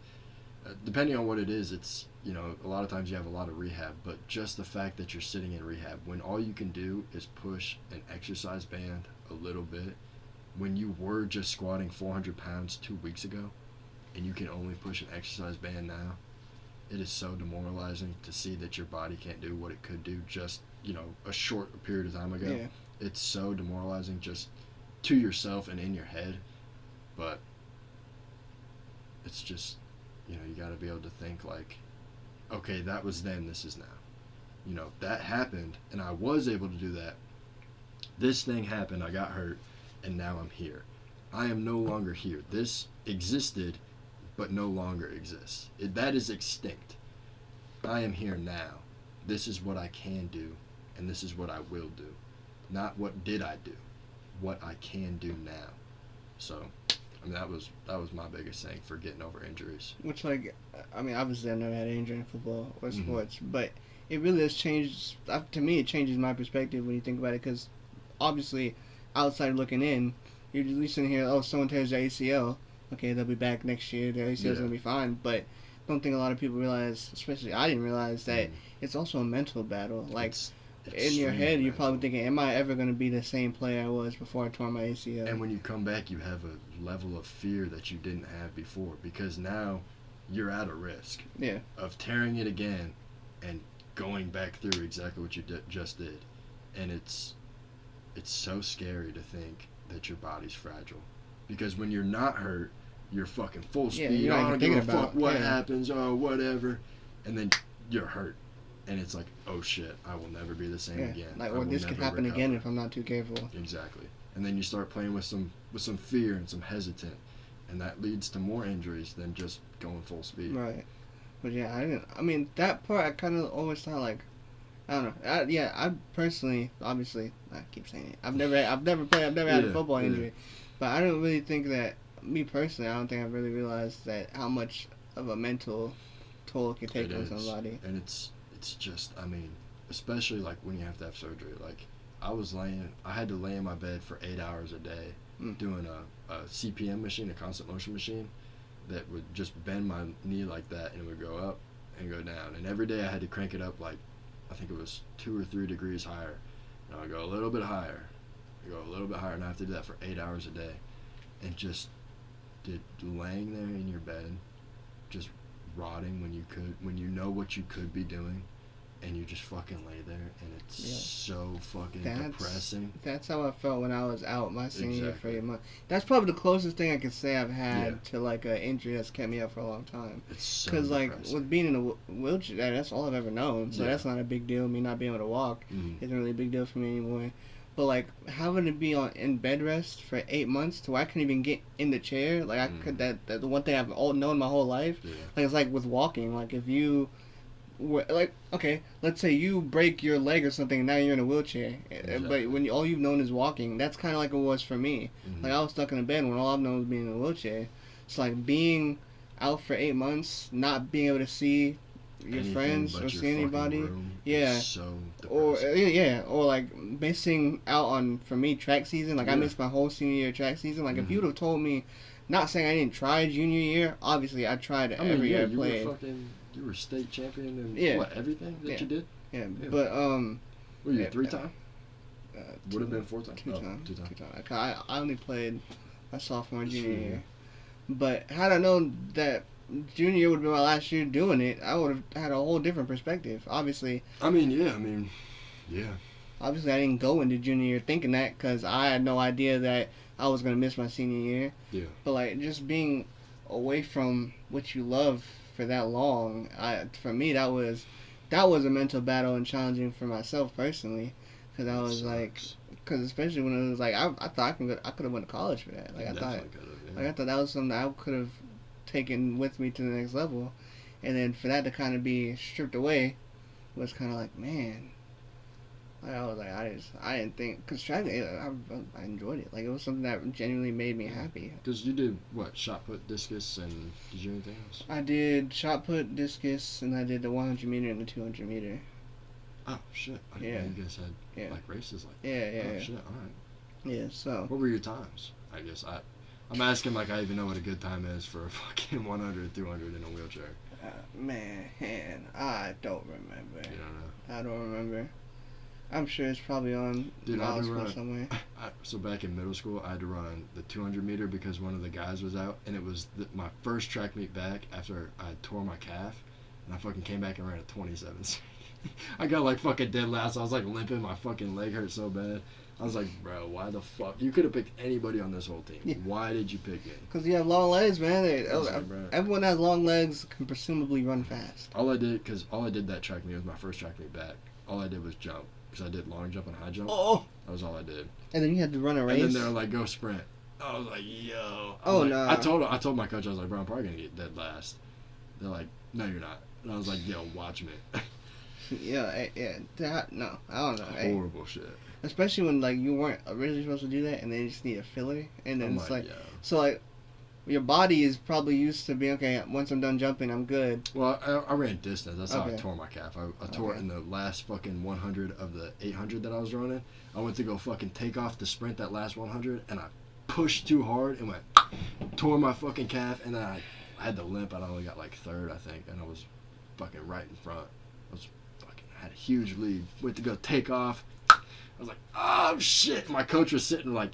depending on what it is, it's, a lot of times you have a lot of rehab, but just the fact that you're sitting in rehab, when all you can do is push an exercise band a little bit, when you were just squatting 400 pounds 2 weeks ago, and you can only push an exercise band now, it is so demoralizing to see that your body can't do what it could do just, a short period of time ago. Yeah. It's so demoralizing just to yourself and in your head, but it's just, you got to be able to think, like, okay, that was then, this is now. That happened, and I was able to do that. This thing happened, I got hurt, and now I'm here. I am no longer here. This existed, but no longer exists. That is extinct. I am here now. This is what I can do, and this is what I will do. Not what did I do, what I can do now. So, I mean, that was my biggest thing for getting over injuries. Which, like, I mean, obviously I've never had an injury in football or sports, but it really has changed, to me, it changes my perspective when you think about it, because obviously, outside looking in, you're at least in here, oh, someone tears their ACL, okay, they'll be back next year, their ACL's going to be fine, but I don't think a lot of people realize, especially I didn't realize, that it's also a mental battle. Like, in your head, you're probably thinking, am I ever going to be the same player I was before I tore my ACL? And when you come back, you have a level of fear that you didn't have before, because now you're at a risk of tearing it again and going back through exactly what you just did. And it's so scary to think that your body's fragile, because when you're not hurt, you're fucking full speed. You're not I don't give a about fuck what happens, whatever. And then you're hurt. And it's like, oh shit, I will never be the same again. Like, or this could happen again if I'm not too careful. Exactly. And then you start playing with some fear and some hesitant, and that leads to more injuries than just going full speed. Right. But yeah, I mean, that part I kind of always thought, like, I don't know. I personally, obviously, I keep saying it. I've never had a football injury, but I don't really think that, me personally, I don't think I've really realized that how much of a mental toll it can take on somebody. And it's just, I mean, especially like when you have to have surgery. Like, I had to lay in my bed for 8 hours a day doing a CPM machine, a constant motion machine, that would just bend my knee like that, and it would go up and go down. And every day I had to crank it up, like, I think it was 2 or 3 degrees higher. And I would go a little bit higher, and I have to do that for 8 hours a day. And just laying there in your bed, just rotting when you know what you could be doing, and you just fucking lay there, and it's so fucking depressing. That's how I felt when I was out my senior year for 8 months. That's probably the closest thing I could say I've had to, like, an injury that's kept me up for a long time. It's so Because, like, with being in a wheelchair, that's all I've ever known, so that's not a big deal. Me not being able to walk isn't really a big deal for me anymore. But, like, having to be in bed rest for 8 months to where I couldn't even get in the chair, like, I could, that's the one thing I've known my whole life. Like, it's like with walking, like, if you like, okay, let's say you break your leg or something, and now you're in a wheelchair. Exactly. But when all you've known is walking, that's kind of like it was for me. Mm-hmm. Like, I was stuck in a bed when all I've known was being in a wheelchair. It's like being out for 8 months, not being able to see your friends or see anybody. Yeah. So Or like missing out on, for me, track season. Like, I missed my whole senior year track season. Like, if you would have told me, not saying I didn't try junior year, obviously I tried every year I played. You were state champion in everything that you did? Yeah, but were you 3-time? Would have been 4-time? 2-time. 2-time. I only played my sophomore and junior year. But had I known that junior year would be my last year doing it, I would have had a whole different perspective. Obviously. Yeah. Obviously, I didn't go into junior year thinking that because I had no idea that I was going to miss my senior year. Yeah. But, like, just being away from what you love for that long, for me, that was a mental battle and challenging for myself personally. Because I was like, because especially when it was like, I thought I could have went to college for that. Like, I thought that was something I could have taken with me to the next level. And then for that to kind of be stripped away was kind of like, man. I was like, I didn't think, because track, I enjoyed it. Like, it was something that genuinely made me happy. Because you did, what, shot put, discus, and did you do anything else? I did shot put, discus, and I did the 100 meter and the 200 meter. Oh, shit. I didn't know you guys had, like, races like that. Yeah. Shit, alright. Yeah, so. What were your times? I guess I'm asking like I even know what a good time is for a fucking 100, 200 in a wheelchair. Man, I don't remember. You don't know? I don't remember. I'm sure it's probably on Miles somewhere. So back in middle school, I had to run the 200 meter because one of the guys was out, and it was my first track meet back after I tore my calf, and I fucking came back and ran a 27. I got like fucking dead last. I was like limping. My fucking leg hurt so bad. I was like, bro, why the fuck? You could have picked anybody on this whole team. Yeah. Why did you pick me? Because you have long legs, man. Everyone has long legs can presumably run fast. All I did that track meet was my first track meet back. All I did was jump. Because I did long jump and high jump. Oh. That was all I did. And then you had to run a race? And then they were like, go sprint. I was like, yo. No. I told my coach, I was like, bro, I'm probably going to get dead last. They're like, no, you're not. And I was like, yo, watch me. I don't know. Horrible shit. Especially when, like, you weren't originally supposed to do that, and then you just need a filler. And then it's like, yeah. So, like, your body is probably used to being, okay, once I'm done jumping, I'm good. Well, I ran distance. That's how I tore my calf. I tore it in the last fucking 100 of the 800 that I was running. I went to go fucking take off to sprint that last 100, and I pushed too hard and tore my fucking calf, and then I had to limp. I only got like third, I think, and I was fucking right in front. I had a huge lead. Went to go take off. I was like, oh shit. My coach was sitting like,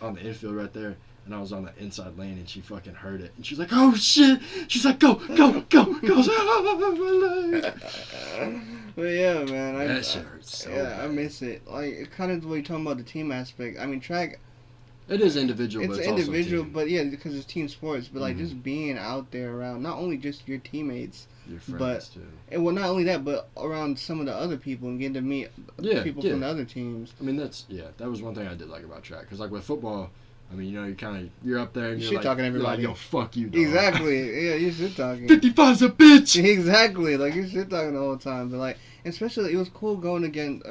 on the infield right there. And I was on the inside lane, and she fucking heard it. And she's like, oh, shit. She's like, go. But yeah, man. That shit hurts so bad. I miss it. Like, kind of the way you're talking about the team aspect. I mean, track. It is individual, but it's individual, also team. But yeah, because it's team sports. But, like, just being out there around not only just your teammates, your friends, too. And, well, not only that, but around some of the other people and getting to meet people from the other teams. I mean, that was one thing I did like about track. Because, like, with football, I mean, you're up there and you're like, talking everybody. You're like, yo, fuck you, dog. Exactly. Yeah, you're shit talking. 55's a bitch. Exactly. Like, you're shit talking the whole time. But, like, especially, it was cool going against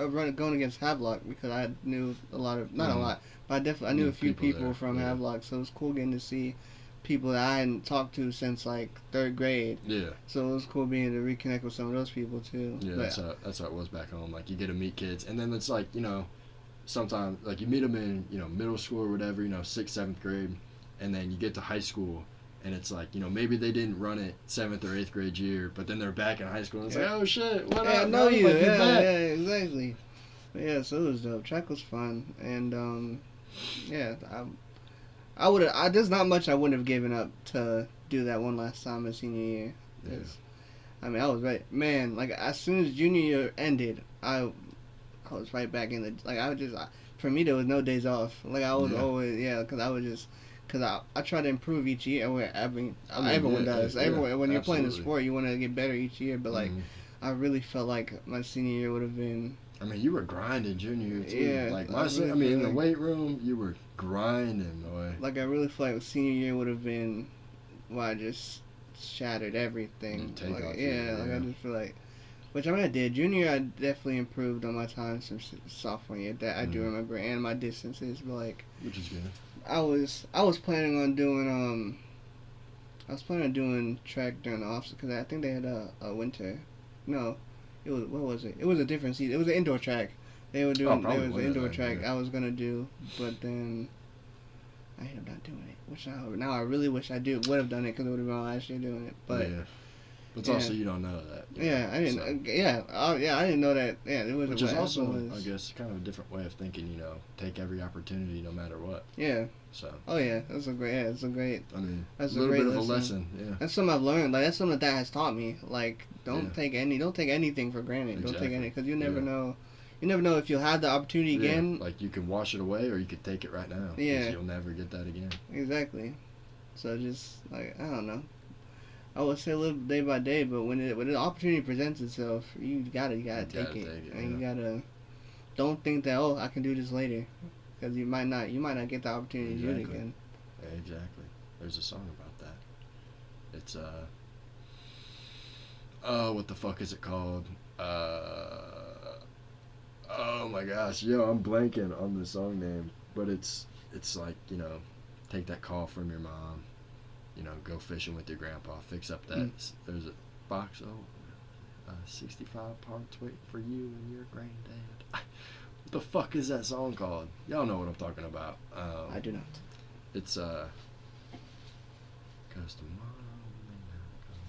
Havelock because I knew a lot of, not a lot, but I knew a few people from Havelock. So it was cool getting to see people that I hadn't talked to since, like, 3rd grade. Yeah. So it was cool being able to reconnect with some of those people, too. Yeah, that's how it was back home. Like, you get to meet kids, and then it's like, sometimes, like, you meet them in, middle school or whatever, 6th, 7th grade, and then you get to high school, and it's like, maybe they didn't run it 7th or 8th grade year, but then they're back in high school, and it's like, oh, shit, what up? I know you. Like, yeah, exactly. But yeah, so it was dope. Track was fun, and, there's not much I wouldn't have given up to do that one last time in senior year. Yeah. I mean, I was right. Man, like, as soon as junior year ended, I was right back in the, like, for me, there was no days off. Like, I was always, because I try to improve each year. Everyone does. When you're playing a sport, you want to get better each year. But, like, I really felt like my senior year would have been. I mean, you were grinding junior year, too. Yeah. Like, in the weight room, you were grinding, boy. Like, I really feel like senior year would have been, I just shattered everything. I just feel like Which I mean, I did. Junior, I definitely improved on my time since sophomore year. That I do remember, and my distances. But like, which is good. I was planning on doing I was planning on doing track during the off because I think they had a winter. No, it was what was it? It was a different season. It was an indoor track. They were doing. There was an indoor track I was gonna do, but then I ended up not doing it. Now I really wish I would have done it because it would have been last year doing it. But yeah. But also you don't know that. Yeah, I didn't. So. I didn't know that. Yeah, it was. Which is also, I guess, kind of a different way of thinking. You know, take every opportunity, no matter what. Yeah. So. Oh yeah, that's a great. Yeah, it's a great. I mean, that's a little bit of a lesson. Yeah. That's something I've learned. Like that's something that has taught me. Like don't take anything for granted. Exactly. Don't take any because you never know. You never know if you'll have the opportunity again. Like you can wash it away, or you could take it right now. Yeah. You'll never get that again. Exactly. So just like I don't know. I would say live day by day, but when the opportunity presents itself, you gotta take it, and you gotta don't think that I can do this later, because you might not get the opportunity to do it again. Yeah, exactly. There's a song about that. It's what the fuck is it called? Oh my gosh, I'm blanking on the song name, but it's like take that call from your mom. Go fishing with your grandpa. Fix up that. There's a box of 65 parts waiting for you and your granddad. What the fuck is that song called? Y'all know what I'm talking about. I do not. It's 'cause tomorrow may not come.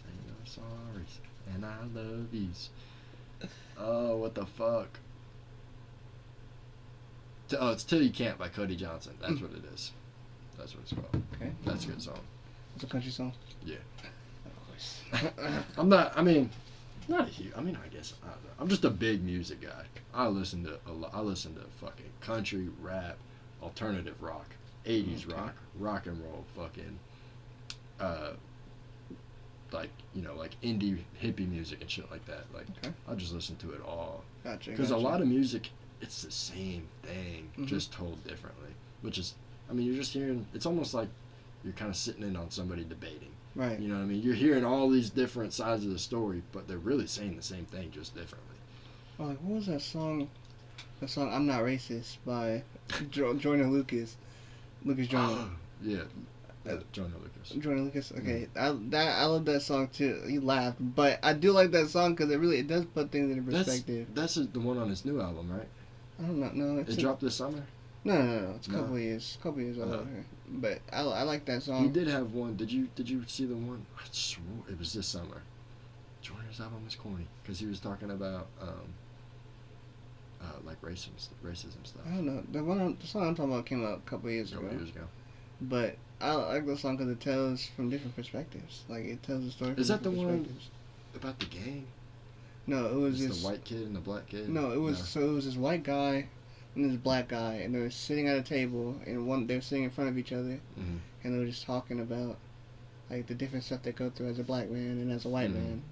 Say no sorries and I love yous. Oh, what the fuck? It's Till You Can't by Cody Johnson. That's what it is. That's what it's called. Okay. That's a good song. It's a country song? Yeah. Of course. I guess I'm just a big music guy. I listen to fucking country, rap, alternative rock, 80s rock and roll, fucking like indie hippie music and shit like that. Like I just listen to it all. Gotcha. Because a lot of music, it's the same thing, just told differently. Which is, you're just hearing. It's almost like you're kind of sitting in on somebody debating. Right. You know what I mean? You're hearing all these different sides of the story, but they're really saying the same thing, just differently. Oh, like, what was that song? The song "I'm Not Racist" by Jordan Lucas. Lucas Jordan. Yeah. Jordan Lucas. Jordan Lucas. Okay, I love that song too. You laughed, but I do like that song because it does put things into perspective. That's the one on his new album, right? I don't know. No, it dropped this summer. No. It's a couple years older. But I like that song. He did have one. Did you see the one? I swore it was this summer. Jordan's album was corny because he was talking about like racism stuff. I don't know. The song I'm talking about came out a couple years ago. But I like the song because it tells from different perspectives. Like it tells a story. Is that the one about the gang? No, it was just the white kid and the black kid. No, it was so it was this white guy and this black guy, and they were sitting at a table, and they were sitting in front of each other, and they were just talking about like the different stuff they go through as a black man and as a white man,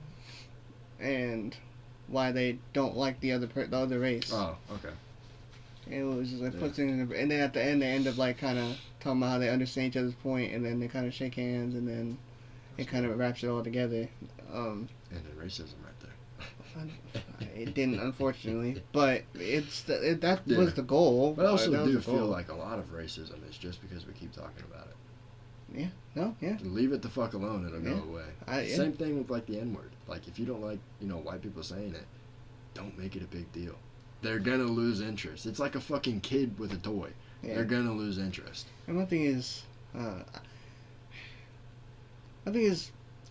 and why they don't like the other race. Oh, okay. And it was just like puts things in, and then at the end they end up like kind of talking about how they understand each other's point, and then they kind of shake hands, and then it kind of wraps it all together. And then racism right there. It didn't, unfortunately, but that was the goal. But I also do feel like a lot of racism is just because we keep talking about it. Yeah. No. Yeah. Leave it the fuck alone; it'll go away. Same thing with like the N-word. Like if you don't like white people saying it, don't make it a big deal. They're gonna lose interest. It's like a fucking kid with a toy. Yeah. They're gonna lose interest. And my thing is, I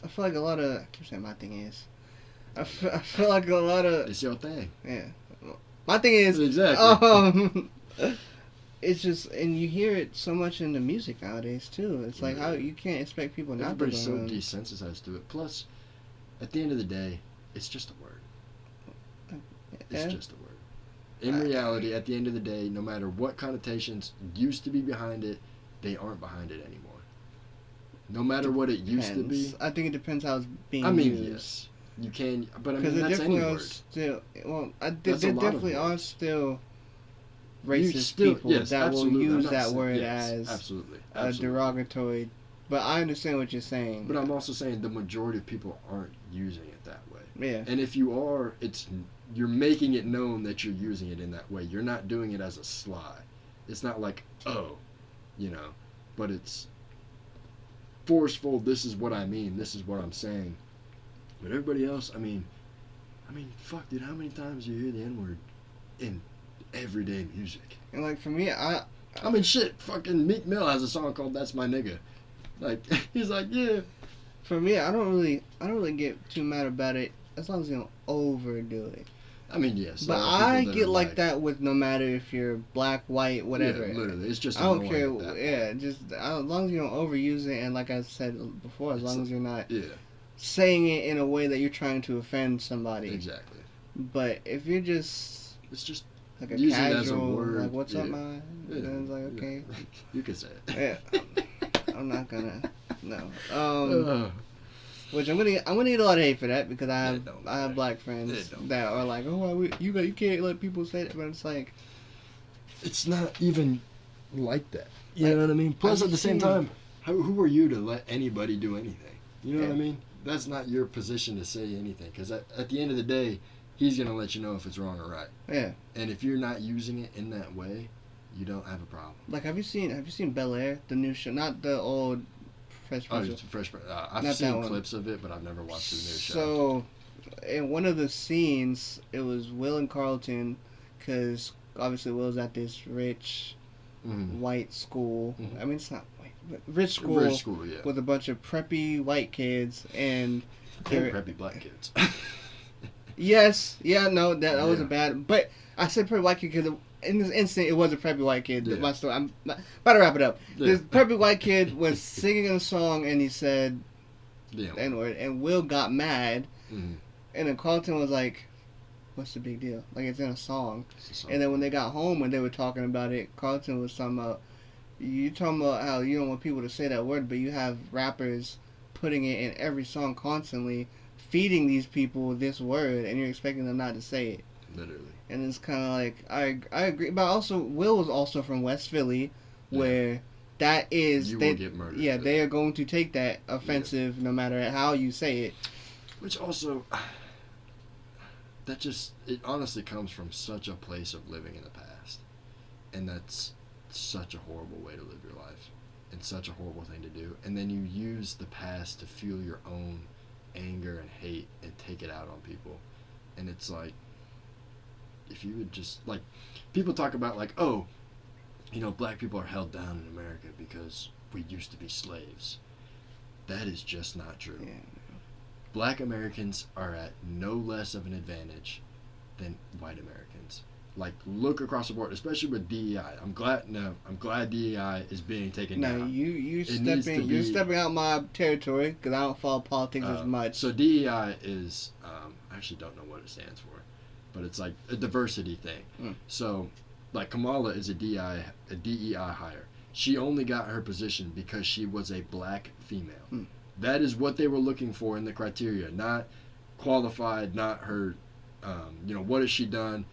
feel like a lot of. I keep saying my thing is. I feel like a lot of. It's your thing. Yeah. My thing is. Exactly. It's just, and you hear it so much in the music nowadays too. It's like how you can't expect people not to. Everybody's so desensitized to it. Plus, at the end of the day, it's just a word. It's just a word. In reality, at the end of the day, no matter what connotations used to be behind it, they aren't behind it anymore. No matter what it used to be. I think it depends how it's being used. Yes. You can, but that's any word. There definitely are still racist people that will use that word as a derogatory. But I understand what you're saying. But I'm also saying the majority of people aren't using it that way. Yeah. And if you are, you're making it known that you're using it in that way. You're not doing it as a sly. It's not like, oh, but it's forceful. This is what I mean. This is what I'm saying. But everybody else, I mean, fuck, dude. How many times do you hear the N-word in everyday music? And like for me, I mean, shit. Fucking Meek Mill has a song called "That's My Nigga." Like he's like, yeah. For me, I don't really get too mad about it as long as you don't overdo it. I mean, yes. But I get like that with no matter if you're black, white, whatever. Yeah, literally, it's just. I don't care. Yeah, just as long as you don't overuse it, and like I said before, as long as you're not saying it in a way that you're trying to offend somebody. Exactly. But if you're just, it's just like a using casual, it as a word, like what's up, man? And it's like okay, you can say it. Yeah, I'm not gonna. No. Which I'm gonna get a lot of hate for that because I have black friends that are like, oh, you can't let people say that, but it's like, it's not even like that. You know what I mean? Plus, at the same time, who are you to let anybody do anything? You know what I mean? That's not your position to say anything because at the end of the day, he's gonna let you know if it's wrong or right. Yeah. And if you're not using it in that way, you don't have a problem. Like, have you seen Bel Air, the new show, not the old Fresh Prince? I've seen clips of it, but I've never watched the new show. So, in one of the scenes, it was Will and Carlton, because obviously Will's at this rich white school. Mm-hmm. I mean, it's not white, but rich school yeah. With a bunch of preppy white kids and preppy black kids. Yes, yeah, no, that wasn't bad. But I said preppy white kid because in this instant, it was a preppy white kid. Yeah. My story. I'm about to wrap it up. Yeah. This preppy white kid was singing a song and he said the N-word, and Will got mad, and then Carlton was like, "What's the big deal? Like it's in a song." And then when they got home, when they were talking about it, Carlton was talking about how you don't want people to say that word, but you have rappers putting it in every song constantly, feeding these people this word, and you're expecting them not to say it. Literally. And it's kind of like I agree, but also Will was also from West Philly, where that is will get murdered. Yeah, they are going to take that offensive no matter how you say it. Which also, it honestly comes from such a place of living in the past, and that's such a horrible way to live your life, and such a horrible thing to do. And then you use the past to fuel your own anger and hate and take it out on people, and it's like, if you would just, like, people talk about, like, oh, black people are held down in America because we used to be slaves. That is just not true. Yeah. Black Americans are at no less of an advantage than white Americans. Like, look across the board, especially with DEI. I'm glad DEI is being taken down. No, you're stepping out my territory because I don't follow politics as much. So DEI is, I actually don't know what it stands for, but it's like a diversity thing. So, like, Kamala is a DEI hire. She only got her position because she was a black female. That is what they were looking for in the criteria, not qualified, not her, what has she done?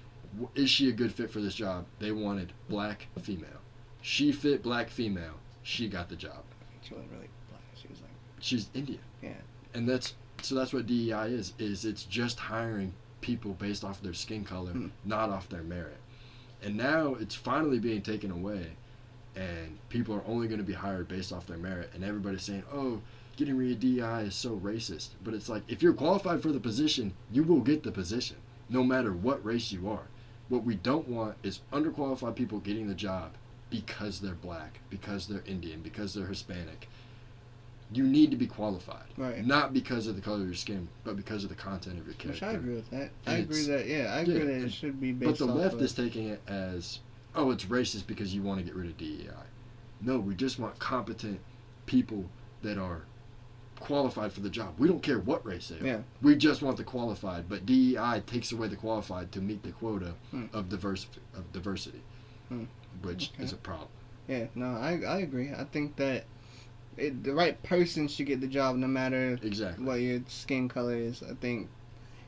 Is she a good fit for this job? They wanted black female. She fit black female. She got the job. She wasn't really black. She's Indian. Yeah. And that's what DEI is it's just hiring people based off their skin color, not off their merit. And now it's finally being taken away, and people are only going to be hired based off their merit, and everybody's saying, oh, getting rid of DEI is so racist. But it's like, if you're qualified for the position, you will get the position, no matter what race you are. What we don't want is underqualified people getting the job because they're black, because they're Indian, because they're Hispanic. You need to be qualified. Right. Not because of the color of your skin, but because of the content of your character. Which I agree with that. I agree that it should be based off. But the left of... is taking it as, oh, it's racist because you want to get rid of DEI. No, we just want competent people that are qualified for the job. We don't care what race they are. Yeah. We just want the qualified. But DEI takes away the qualified to meet the quota of diversity, which is a problem. Yeah, no, I agree. I think that the right person should get the job no matter what your skin color is. I think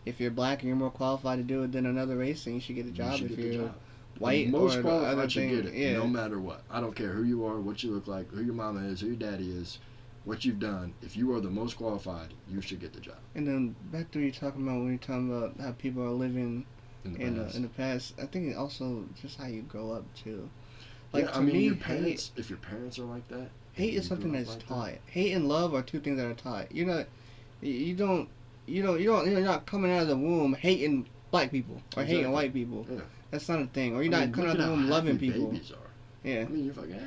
if you're black and you're more qualified to do it than another race, then you should get the job. If you're white, most or qualified should thing, get it, no matter what. I don't care who you are, what you look like, who your mama is, who your daddy is. what you've done. If you are the most qualified, you should get the job. And then back to what you're talking about when you're talking about how people are living in the past. I think it also just how you grow up too. Like, yeah, I mean, your parents. If your parents are like that, hate is something that's like taught. Hate and love are two things that are taught. You're not coming out of the womb hating black people or hating white people. Yeah. That's not a thing. Or you're not coming out of the womb loving people. Babies are. Yeah. I mean, you're fucking.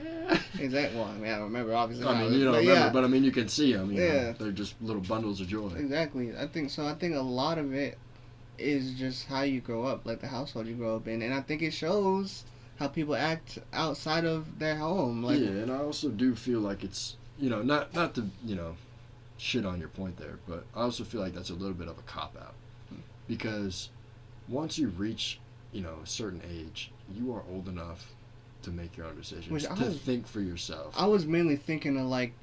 Exactly. Well, I mean, I don't remember obviously. I mean, you don't remember, but I mean, you can see them. You know, they're just little bundles of joy. Exactly. I think so. I think a lot of it is just how you grow up, like the household you grow up in, and I think it shows how people act outside of their home. Like, yeah, and I also do feel like it's, you know, not to, you know, shit on your point there, but I also feel like that's a little bit of a cop out, because once you reach, you know, a certain age, you are old enough to make your own decisions, think for yourself. I was mainly thinking of like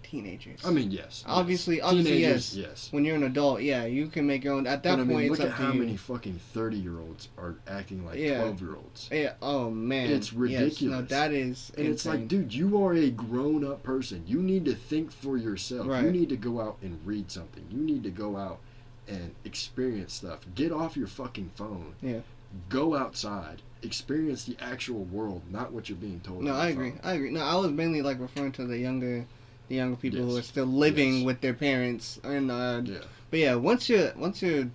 teenagers. I mean, yes. Obviously, yes. When you're an adult, yeah, you can make your own. At that point, look at how many fucking 30-year-olds are acting like 12-year-olds. Yeah. Oh man, it's ridiculous. Yes. No, that is. And it's like, dude, you are a grown-up person. You need to think for yourself. Right. You need to go out and read something. You need to go out and experience stuff. Get off your fucking phone. Yeah. Go outside. Experience the actual world, not what you're being told. No, I agree. No, I was mainly like referring to the younger people who are still living with their parents. And but yeah, once you're an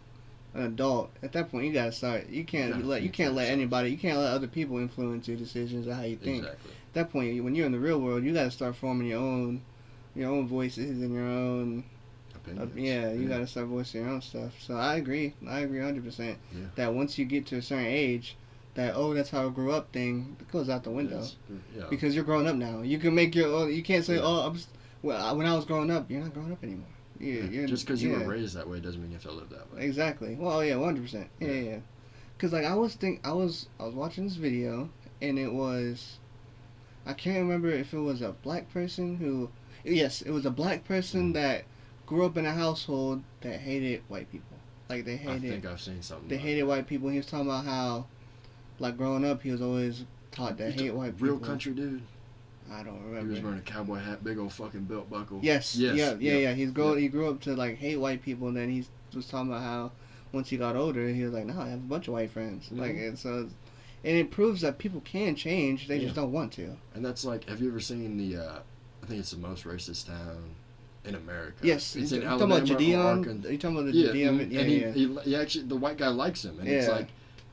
adult, at that point you gotta start. You can't let anybody. You can't let other people influence your decisions or how you think. Exactly. At that point, when you're in the real world, you gotta start forming your own voices and your own. You gotta start voicing your own stuff. So I agree 100% that once you get to a certain age, that's how I grew up thing goes out the window. Because you're growing up now. You can make your own. You can't say when I was growing up, you're not growing up anymore. You're, just because you were raised that way doesn't mean you have to live that way. Exactly. Well, yeah, 100%. Yeah. Because like I was watching this video and it was, I can't remember if it was a black person who, yes, it was a black person that grew up in a household that hated white people. Like they hated. I think I've seen something. They hated white people. He was talking about how, like growing up, he was always taught to hate white people. Real country dude. I don't remember. He was wearing a cowboy hat, big old fucking belt buckle. Yes. Yeah. He grew up to like hate white people, and then he was talking about how once he got older, he was like, "No, I have a bunch of white friends." Mm-hmm. Like, and it proves that people can change. They just don't want to. And that's like, have you ever seen the? I think it's the most racist town in America. Yes, it's in Alabama or Arkansas. Are you talking about the Gideon? He actually, the white guy likes him, and it's like,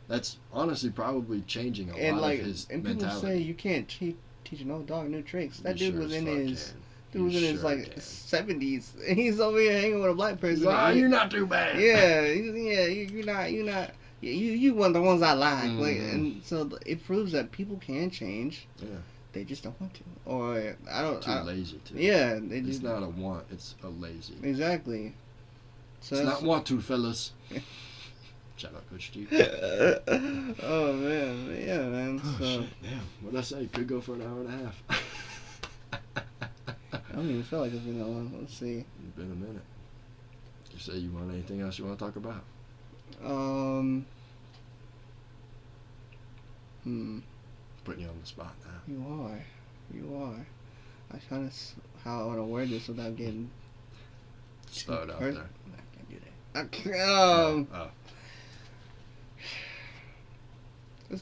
that's honestly probably changing a lot of his mentality. And people say you can't teach an old dog new tricks. That dude was in his 70s, and he's over here hanging with a black person. You're not too bad. You're not. You one of the ones I like. Mm-hmm. Like, and so it proves that people can change. Yeah. They just don't want to, or I don't. Too lazy to. Yeah, it's not a want. It's a lazy. Exactly. So it's not want to, fellas. Shout out Coach Steve. Oh man, yeah, man. Oh, shit, damn. What'd I say? Could go for an hour and a half. I don't even feel like it's been that long. Let's see. It's been a minute. You say you want anything else you want to talk about? Putting you on the spot now. You are. I'm trying to how I want to word this without getting. Start out there. I can't do that.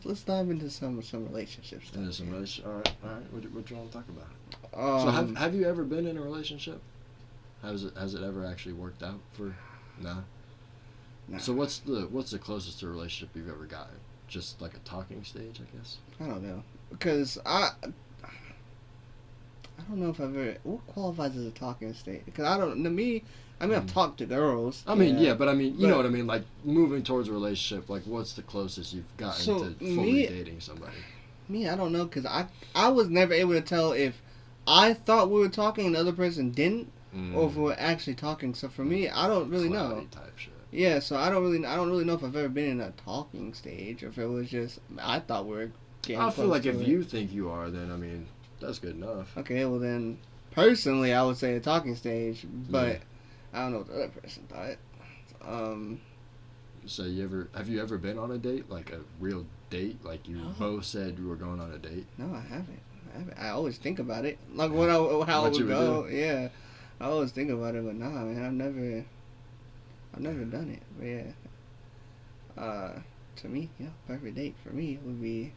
Let's dive into some relationships. All right. What you want to talk about? So have you ever been in a relationship? Has it ever actually worked out for? No. So what's the closest to a relationship you've ever gotten? Just like a talking stage, I guess. I don't know, because I don't know if I've ever. What qualifies as a talking stage? Because I don't. To me, I mean, I've talked to girls. I mean, but I mean, you know what I mean. Like moving towards a relationship. Like, what's the closest you've gotten to fully dating somebody? Me, I don't know, because I was never able to tell if I thought we were talking and the other person didn't, or if we were actually talking. So for me, I don't really know. Type shit. Yeah, so I don't really know if I've ever been in a talking stage, or if it was just I thought we were getting close. I feel like if you think you are, then I mean that's good enough. Okay, well then, personally, I would say a talking stage, but I don't know what the other person thought. So have you ever been on a date, like a real date, like you both said you were going on a date? No, I haven't. I always think about it, like how it would go. Yeah, I always think about it, but nah, man, I've never done it. But yeah, to me, perfect date for me would be.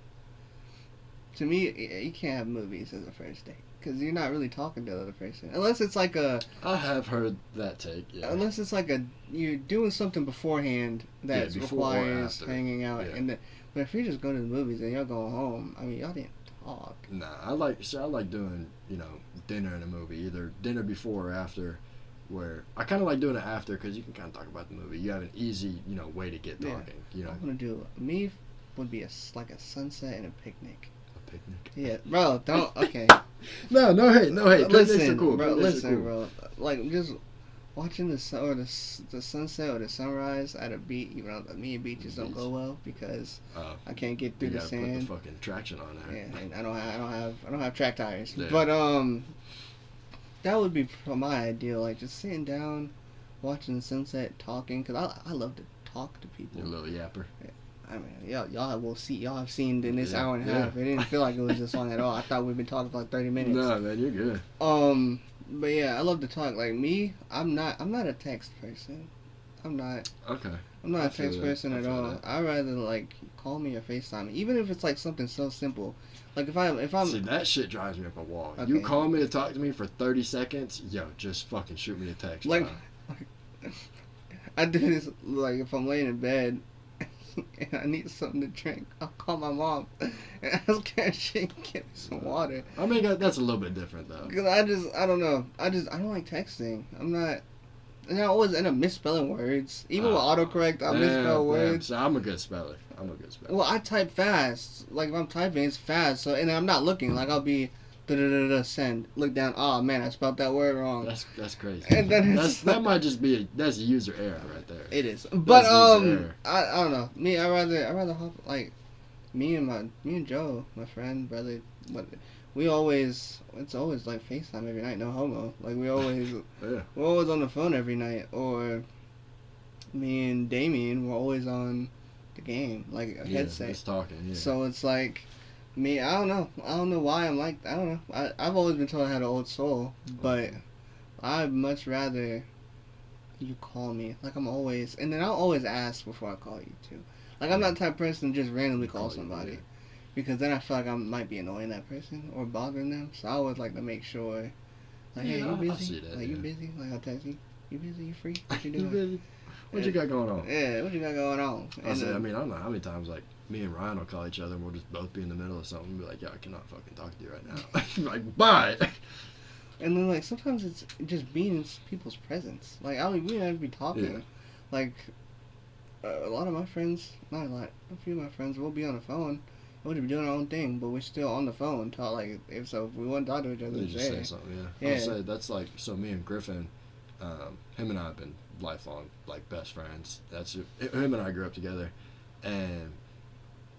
To me, you can't have movies as a first date because you're not really talking to the other person unless it's like a. I have heard that take. Yeah. Unless it's like you're doing something beforehand that requires hanging out, but if you just go to the movies and y'all go home, I mean, y'all didn't talk. Nah, I like doing dinner and a movie, either dinner before or after. Where I kind of like doing it after because you can kind of talk about the movie. You have an easy way to get talking. I'm gonna do me would be like a sunset and a picnic. Picnic. Yeah, bro. Don't. Okay. no hate. Listen, are cool. bro. Listen, bro. Like just watching the sunset or the sunrise at a beach. Even though me and beaches don't go well because I can't get through the sand. Put the fucking traction on there. Yeah, and I don't have track tires. Yeah. But that would be my ideal. Like just sitting down, watching the sunset, talking. Cause I love to talk to people. You're a little yapper. Yeah. I mean, y'all have seen in this hour and a half. It didn't feel like it was this long at all. I thought we'd been talking for like 30 minutes. No, man, you're good. But yeah, I love to talk. Like me, I'm not a text person. I'm not. Okay. I'm not a text person at all. I'd rather like call me or FaceTime, even if it's like something so simple. Like if I'm. See, that shit drives me up a wall. Okay. You call me to talk to me for 30 seconds, just fucking shoot me a text. Like I do this like if I'm laying in bed. And I need something to drink, I'll call my mom and ask her if she can get me some water. I mean, that's a little bit different though. Cause I don't know. I don't like texting. I'm not. And I always end up misspelling words. Even with autocorrect, I misspell words. So I'm a good speller. Well, I type fast. Like if I'm typing, it's fast. So and I'm not looking. Like I'll be send. Look down. Oh man, I spelled that word wrong. That's crazy. And then that might just be that's a user error right there. It is. But I don't know. Me, I rather hop like me and Joe, my friend, brother. We always it's always like FaceTime every night. No homo. Like we always we're always on the phone every night. Or me and Damien, we're always on the game like a headset. Just talking. Yeah. So it's like. Me, I don't know why I'm like, I don't know. I've always been told I had an old soul, but I'd much rather you call me. Like I'm always, and then I'll always ask before I call you too. Like I'm not the type of person to just randomly call somebody, because then I feel like I might be annoying that person or bothering them. So I always like to make sure, like, hey, you busy? You busy? Like I'll text you. You busy? You free? What you doing? You busy? What you got going on? Yeah, what you got going on? I mean, I don't know how many times like me and Ryan will call each other and we'll just both be in the middle of something and be like, I cannot fucking talk to you right now. Like, bye. And then like sometimes it's just being in people's presence. Like we don't have to be talking. Yeah. Like a lot of my friends, not a lot, a few of my friends will be on the phone. We'll be doing our own thing, but we're still on the phone. Talk like if we want to talk to each other, just say something. Yeah. I'll say that's like so. Me and Griffin, him and I have been lifelong like best friends. Him and I grew up together, and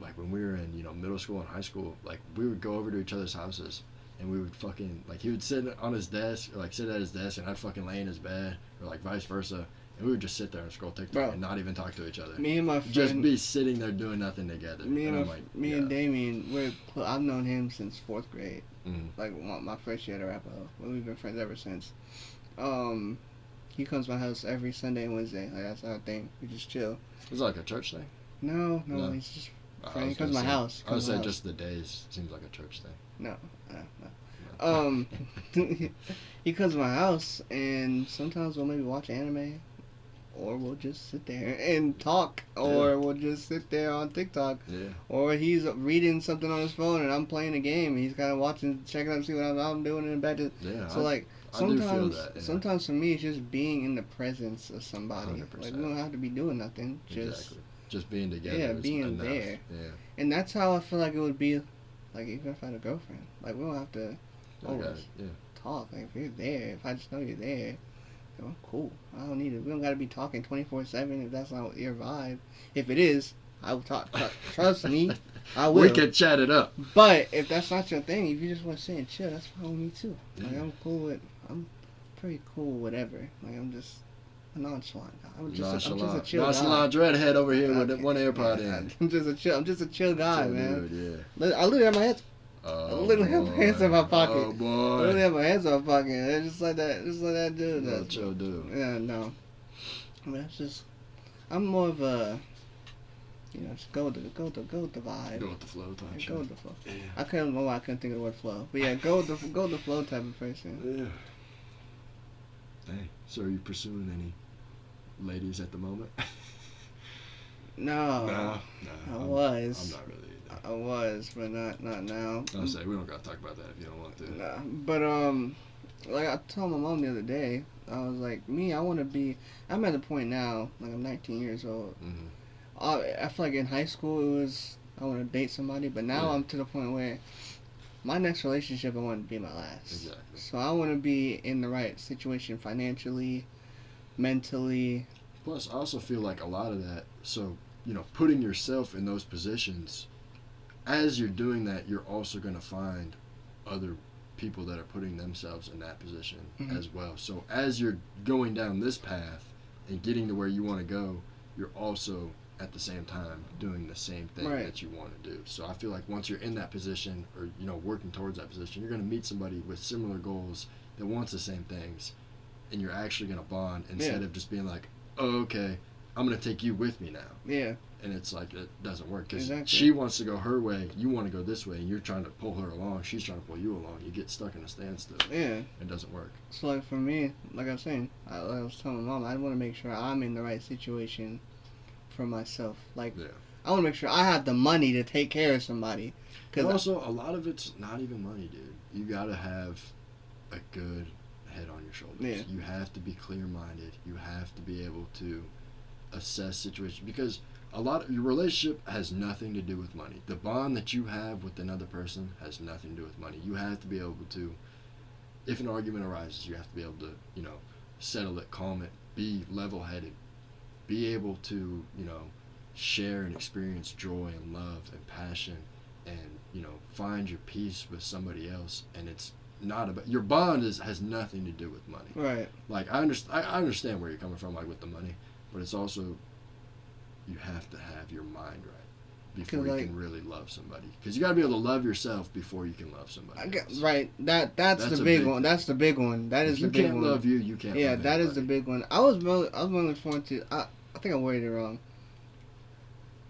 like when we were in middle school and high school, like we would go over to each other's houses and we would fucking like he would sit on his desk or like sit at his desk and I'd fucking lay in his bed or like vice versa, and we would just sit there and scroll TikTok and not even talk to each other. Me and my friend just be sitting there doing nothing together. Me and Damien, I've known him since 4th grade. Mm-hmm. Like my first year at Arapahoe. We've been friends ever since. He comes to my house every Sunday and Wednesday. Like that's our thing. We just chill. Is it like a church thing? No. He's just friend. He comes to my house. I would say just the days seems like a church thing. No. He comes to my house and sometimes we'll maybe watch anime, or we'll just sit there and talk, or we'll just sit there on TikTok, or he's reading something on his phone and I'm playing a game. And he's kind of watching, checking out, see what I'm doing in the back. So sometimes for me it's just being in the presence of somebody. 100%. Like we don't have to be doing nothing. Just being together. Yeah, being enough. There. Yeah. And that's how I feel like it would be, like even if I had a girlfriend. Like we don't have to always talk. Like if you're there, if I just know you're there, cool. I don't need it. We don't got to be talking 24/7 if that's not your vibe. If it is, I will talk. Trust me, I will. We can chat it up. But if that's not your thing, if you just want to sit and chill, that's fine with me too. Like I'm pretty cool with whatever. Like I'm just a nonchalant guy. I'm just a chill guy. Nonchalant redhead over here with one AirPod in. I'm just a chill guy, man. Dude, I literally have my head. I literally have my hands in my pocket. Oh boy. I literally have my hands in my pocket. And just like that dude. Little chill dude. Yeah, no. I mean, I'm more of a, just go with the vibe. Go with the flow type shit. Go with the flow. Yeah. I couldn't know why I couldn't think of the word flow. But yeah, go with the flow type of person. Yeah. Hey, so are you pursuing any ladies at the moment? No. I was. I'm not really either. I was, but not now. I'll say we don't gotta talk about that if you don't want to. Nah, but like I told my mom the other day, I was like, I'm at the point now, like I'm 19 years old. Mm-hmm. I feel like in high school I want to date somebody, but now I'm to the point where my next relationship I want to be my last. Exactly. So I want to be in the right situation financially, mentally. Plus, I also feel like a lot of that. So putting yourself in those positions. As you're doing that, you're also going to find other people that are putting themselves in that position as well. So as you're going down this path and getting to where you want to go, you're also at the same time doing the same thing that you want to do. So I feel like once you're in that position or working towards that position, you're going to meet somebody with similar goals that wants the same things, and you're actually going to bond instead of just being like, oh, okay, I'm going to take you with me now. Yeah. And it's like, it doesn't work because she wants to go her way, you want to go this way, and you're trying to pull her along, she's trying to pull you along. You get stuck in a standstill. Yeah. It doesn't work. So, like, for me, like I was saying, I was telling my mom, I want to make sure I'm in the right situation for myself. Like, I want to make sure I have the money to take care of somebody. But also, a lot of it's not even money, dude. You got to have a good head on your shoulders. Yeah. You have to be clear-minded. You have to be able to assess situations because your relationship has nothing to do with money. The bond that you have with another person has nothing to do with money. You have to be able to, if an argument arises, you have to be able to, settle it, calm it, be level-headed, be able to, share and experience joy and love and passion and, find your peace with somebody else. And it's not about, your bond has nothing to do with money. Right. Like, I understand where you're coming from, like, with the money, but it's also, you have to have your mind right before you can really love somebody. Because you got to be able to love yourself before you can love somebody else. Right. That's the big one. That's the big one. That is the big one. If you can't love you can't love anybody. Yeah, that is the big one. I was really forward to. I think I worded it wrong.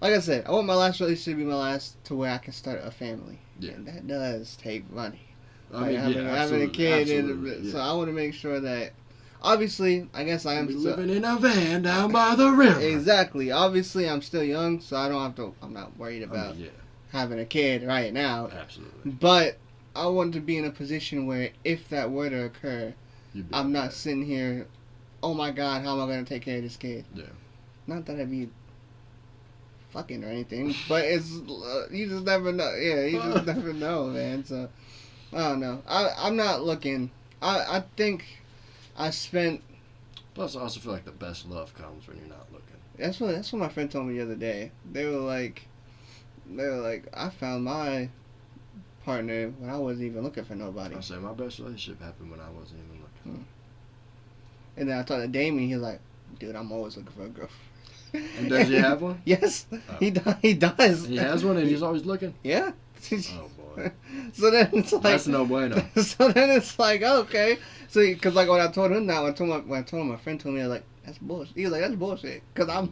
Like I said, I want my last relationship to be my last to where I can start a family. Yeah. And that does take money. Having a kid. So I want to make sure that. Obviously, I guess I am living in a van down by the river. Exactly. Obviously, I'm still young, so I don't have to. I'm not worried about having a kid right now. Absolutely. But I want to be in a position where, if that were to occur, I'm not sitting here. Oh my God, how am I going to take care of this kid? Yeah. Not that I'd be fucking or anything, but it's you just never know. Yeah, you just never know, man. So I don't know. I'm not looking. I think. I spent. Plus, I also feel like the best love comes when you're not looking. That's what my friend told me the other day. They were like, I found my partner when I wasn't even looking for nobody. I say my best relationship happened when I wasn't even looking. And then I talked to Damien. He was like, dude, I'm always looking for a girlfriend. And does he have one? Yes, he does. He has one, and he's always looking. Yeah. Oh boy. So then it's like that's no bueno. So then it's like, okay. So because like when I told him that, when I told him, my friend told me, I was like, that's bullshit. He was like, that's bullshit. Because I'm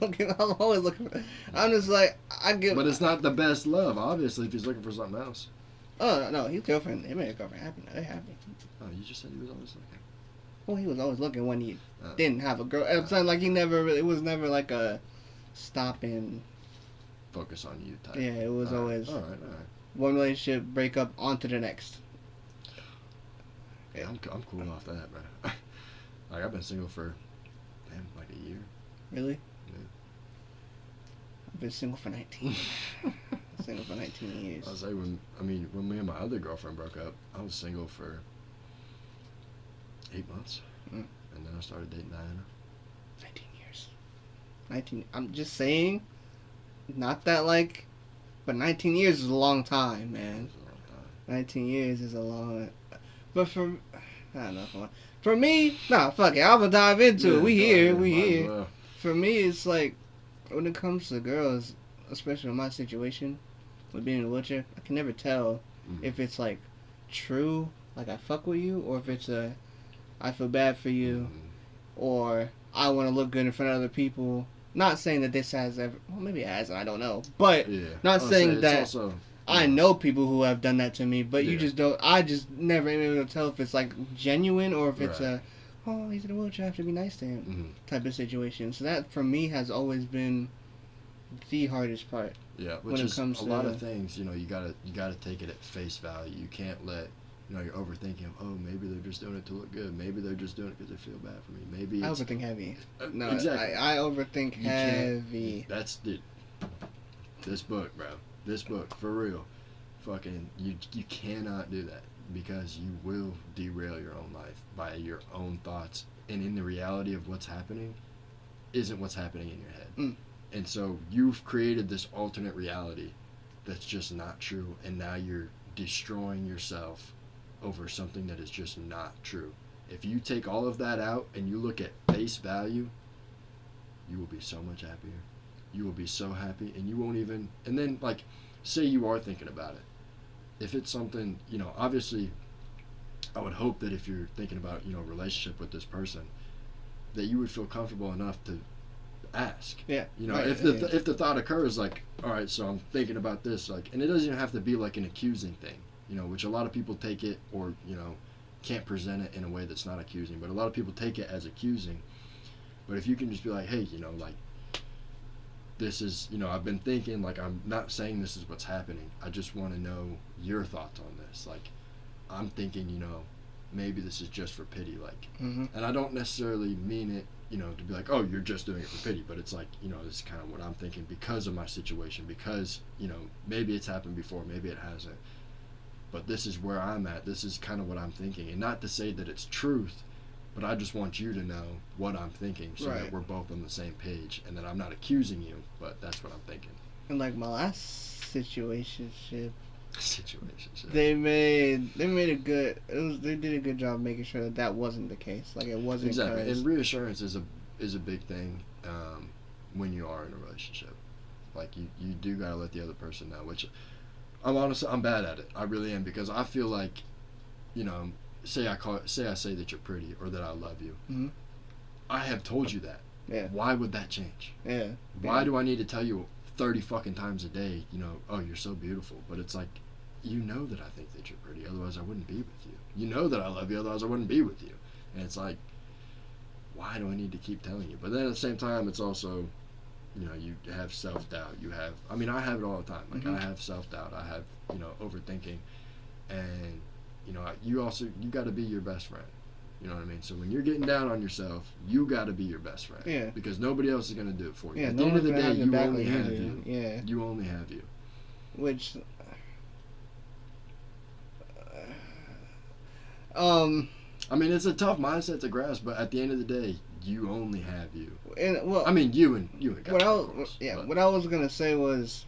always looking for. I'm just like, But it's not the best love, obviously, if he's looking for something else. Oh no, his girlfriend, him and his girlfriend happy now. They're happy. Oh, you just said he was always looking. Well, he was always looking when he didn't have a girl. I'm saying like he never really. It was never like a stop and focus on you type. Yeah, it was always. All right. One relationship, break up, on to the next. Yeah, I'm cool off that, man. Like, I've been single for, like a year. Really? Yeah. I've been single for 19. Single for 19 years. I'll say when me and my other girlfriend broke up, I was single for 8 months. And then I started dating Diana. 19 years. 19, I'm just saying, not that like, but 19 years is a long time, man. 19 years is a long, but I don't know. For me, nah, fuck it. I'm gonna dive into it. We here. Well. For me, it's like, when it comes to girls, especially in my situation, with being in a wheelchair, I can never tell if it's like true, like I fuck with you, or if it's I feel bad for you, or I want to look good in front of other people. Not saying that this has ever, well, maybe it hasn't, I don't know, but not saying that also, I know people who have done that to me, but you just don't. I just never am able to tell if it's like genuine or if it's oh, he's in a wheelchair, I have to be nice to him type of situation. So that for me has always been the hardest part. Yeah, which is a lot of things. You know, you gotta take it at face value. You can't let you're overthinking. Oh, maybe they're just doing it to look good. Maybe they're just doing it because they feel bad for me. Maybe I overthink heavy. No, exactly. I overthink heavy. That's this book, bro. This book for real. Fucking you cannot do that because you will derail your own life by your own thoughts, and in the reality of what's happening isn't what's happening in your head. And so you've created this alternate reality that's just not true, and now you're destroying yourself over something that is just not true. If you take all of that out and you look at face value, you will be so much happier. You will be so happy, and you won't even, and then like say you are thinking about it. If it's something, obviously I would hope that if you're thinking about, relationship with this person, that you would feel comfortable enough to ask. Yeah. If the thought occurs like, all right, so I'm thinking about this, like, and it doesn't even have to be like an accusing thing, which a lot of people take it or, can't present it in a way that's not accusing, but a lot of people take it as accusing. But if you can just be like, hey, like, this is, I've been thinking, like, I'm not saying this is what's happening. I just want to know your thoughts on this. Like, I'm thinking, maybe this is just for pity, like, and I don't necessarily mean it, to be like, oh, you're just doing it for pity, but it's like, this is kind of what I'm thinking because of my situation, because, maybe it's happened before, maybe it hasn't, but this is where I'm at, this is kind of what I'm thinking, and not to say that it's truth, but I just want you to know what I'm thinking so that we're both on the same page, and that I'm not accusing you, but that's what I'm thinking. And like my last situationship, they did a good job making sure that wasn't the case. Like it wasn't exactly. And reassurance is a big thing when you are in a relationship. Like you do gotta let the other person know. Which I'm bad at it. I really am, because I feel like, say I say that you're pretty or that I love you. Mm-hmm. I have told you that. Yeah. Why would that change? Yeah. Why do I need to tell you 30 fucking times a day, oh, you're so beautiful? But it's like, you know that I think that you're pretty, otherwise I wouldn't be with you. You know that I love you, otherwise I wouldn't be with you. And it's like, why do I need to keep telling you? But then at the same time, it's also, you have self-doubt. I have it all the time. Like, I have self-doubt. I have, overthinking. And, you got to be your best friend. You know what I mean? So when you're getting down on yourself, you got to be your best friend. Yeah. Because nobody else is going to do it for you. Yeah, At the end of the day, you only have you. Yeah. You only have you. Which, it's a tough mindset to grasp, but at the end of the day, you only have you. And you and God, what I was gonna say was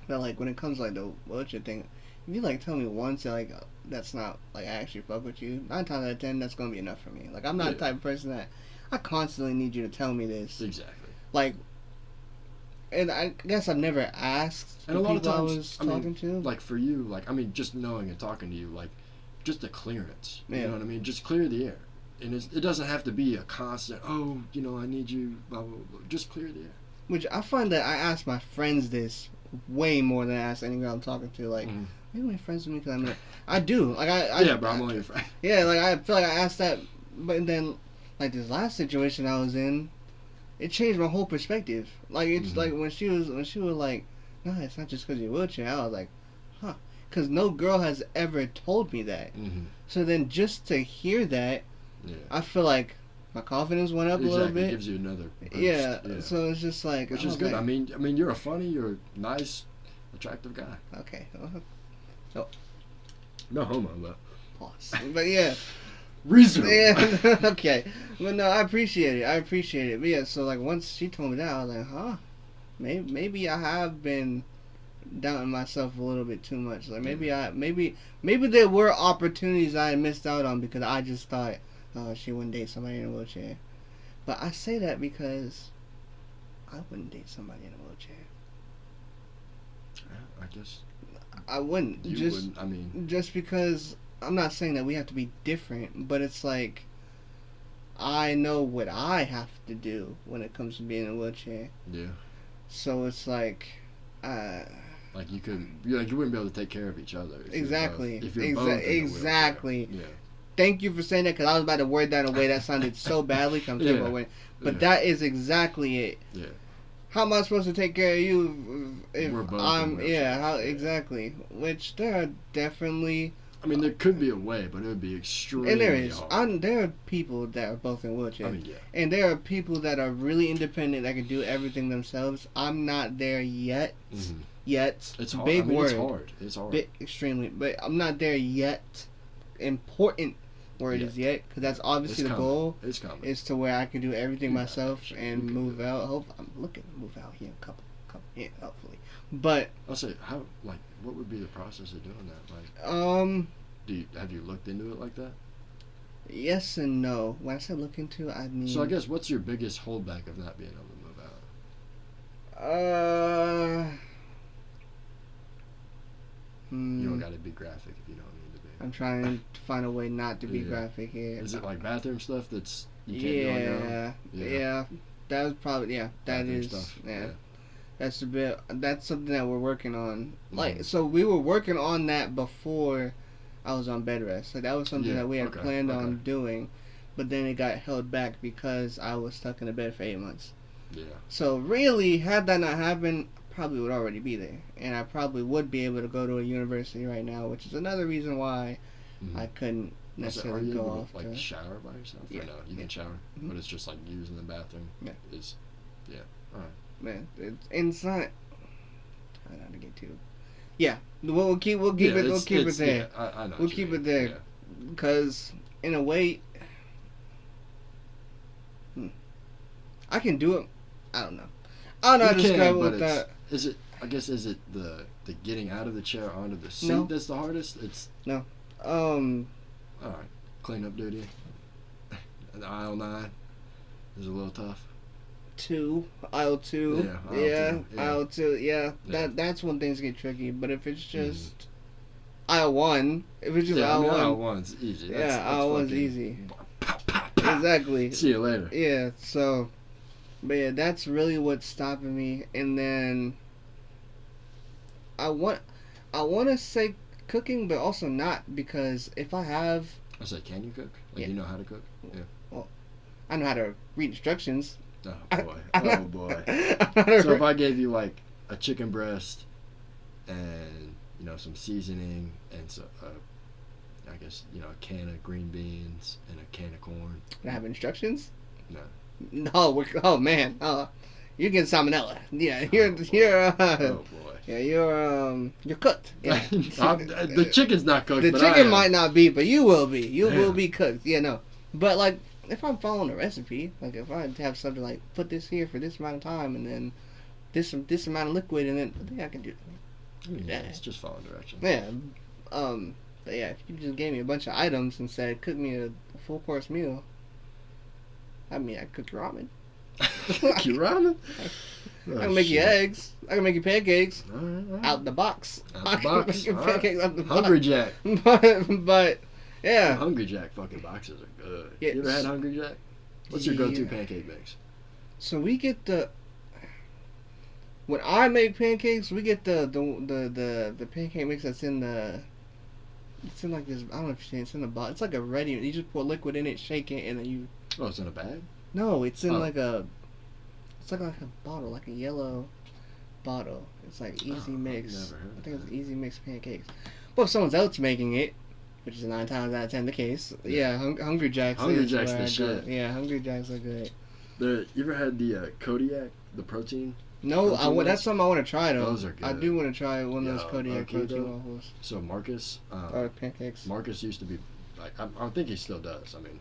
that, like, when it comes to, like, the wheelchair thing, if you, like, tell me once that, like, that's not, like, I actually fuck with you, 9 times out of 10 that's gonna be enough for me. Like, I'm not the type of person that I constantly need you to tell me this. Exactly. Like, and I guess I've never asked and a lot of times, I was talking to. Like, for you, like, just knowing and talking to you, like, just a clearance. Yeah. You know what I mean? Just clear the air. And it doesn't have to be a constant, oh, I need you, blah, blah, blah. Just clear the air. Which I find that I ask my friends this way more than I ask any girl I'm talking to. Like, maybe my friends with me because I do. Like, yeah, bro, I'm only your friend. Yeah, like, I feel like I asked that, but then, like, this last situation I was in, it changed my whole perspective. Like, it's like when she was like, no, it's not just because you're wheelchair. I was like, huh. Because no girl has ever told me that. So then just to hear that, I feel like my confidence went up a little bit. It gives you another boost. Yeah, so it's just like... Which is good. Like, you're you're a nice, attractive guy. Okay. So, no homo, but... Pause. But yeah. Reasonable. Yeah, okay. But no, I appreciate it. But yeah, so like once she told me that, I was like, huh? Maybe I have been doubting myself a little bit too much. Like maybe there were opportunities I had missed out on because I just thought, oh, she wouldn't date somebody in a wheelchair. But I say that because I wouldn't date somebody in a wheelchair. Yeah, I guess. I wouldn't. You wouldn't. I mean, just because I'm not saying that we have to be different, but it's like I know what I have to do when it comes to being in a wheelchair. Yeah. So it's like, like you couldn't, you wouldn't be able to take care of each other. Exactly. If you're both Exactly. Yeah. Thank you for saying that, because I was about to word that in a way that sounded so badly. I'm talking about but that is exactly it. Yeah. How am I supposed to take care of you if we're both I'm? Yeah. How exactly? Which there are definitely. I mean, there could be a way, but it would be extremely and there is. hard. There are people that are both in wheelchairs. I mean, yeah. And there are people that are really independent that can do everything themselves. I'm not there yet. Mm-hmm. Yet. It's hard. Big I mean, word. It's hard. Extremely. But I'm not there yet. Important word is yet, because that's obviously the goal. It's coming. Is to where I can do everything myself and move out. Hope I'm looking to move out here, couple, hopefully. But I'll say, what would be the process of doing that? Like, have you looked into it like that? Yes and no. When I say look into, I mean. So I guess what's your biggest holdback of not being able to move out? You don't got to be graphic if you don't need to be. I'm trying to find a way not to be graphic here. Is it like bathroom stuff that's you can't do on your own? Yeah. That was probably that bathroom is stuff. Yeah. That's a bit. That's something that we're working on. Like so, we were working on that before I was on bed rest. So that was something that we had planned on doing, but then it got held back because I was stuck in the bed for 8 months. Yeah. So really, had that not happened, I probably would already be there, and I probably would be able to go to a university right now, which is another reason why I couldn't necessarily go off. Are you able to shower by yourself? Yeah. Or no, you can shower, but it's just like using the bathroom. Yeah. All right. Man, it's not. Try not to get too. Yeah, we'll keep it there. Yeah, I know. We'll keep it there, because in a way, I can do it. I don't know. I don't know how to describe it with that. Is it? I guess is it the getting out of the chair onto the seat that's the hardest? It's no. All right, cleanup duty. Aisle 9 is a little tough. Aisle 2. Yeah. Aisle 2. Yeah. That's when things get tricky. But if it's just aisle 1, if it's just aisle 1, aisle 1's easy. Aisle 1's easy. Exactly. See you later. Yeah. So, but yeah, that's really what's stopping me. And then I want to say cooking, but also not, because if I have. I say, can you cook? Like you know how to cook? Yeah. Well, I know how to read instructions. Oh boy. So if I gave you like a chicken breast and some seasoning and so I guess a can of green beans and a can of corn. I have instructions? No. No. Oh man. You're getting salmonella. Yeah. You're. Oh boy. Yeah. You're cooked. Yeah. The chicken's not cooked. The chicken might not be, but you will be. You will be cooked. Yeah. No. But like. If I'm following a recipe, like if I have something like put this here for this amount of time and then this amount of liquid and then I think I can do it. Yeah, it's just following directions. Yeah. But yeah, if you just gave me a bunch of items and said cook me a full course meal, I mean I cook your ramen. Cook your ramen? I can make you eggs. I can make you pancakes. All right. Out the box. Out the box. Make you pancakes out the box. Hungry Jack. but yeah. Hungry Jack fucking boxes are good. Yeah. You ever had Hungry Jack? What's your go-to pancake mix? So we get when I make pancakes, we get the pancake mix that's in like this. I don't know if you've seen it. It's in a bottle. It's like a ready. You just pour liquid in it, shake it, and then you. Oh, it's in a bag? No, it's in like a. It's like a bottle, like a yellow bottle. It's like Easy Mix. I've never heard of I think it's Easy Mix pancakes. But if someone else making it, which is 9 times out of 10 the case. Yeah, Hungry Jacks. Hungry Jacks the shit. Yeah, Hungry Jacks are good. You ever had the Kodiak, the protein? No, that's something I want to try though. Those are good. I do want to try one of those Kodiak protein waffles. So Marcus, or pancakes. Marcus used to be like I think he still does. I mean,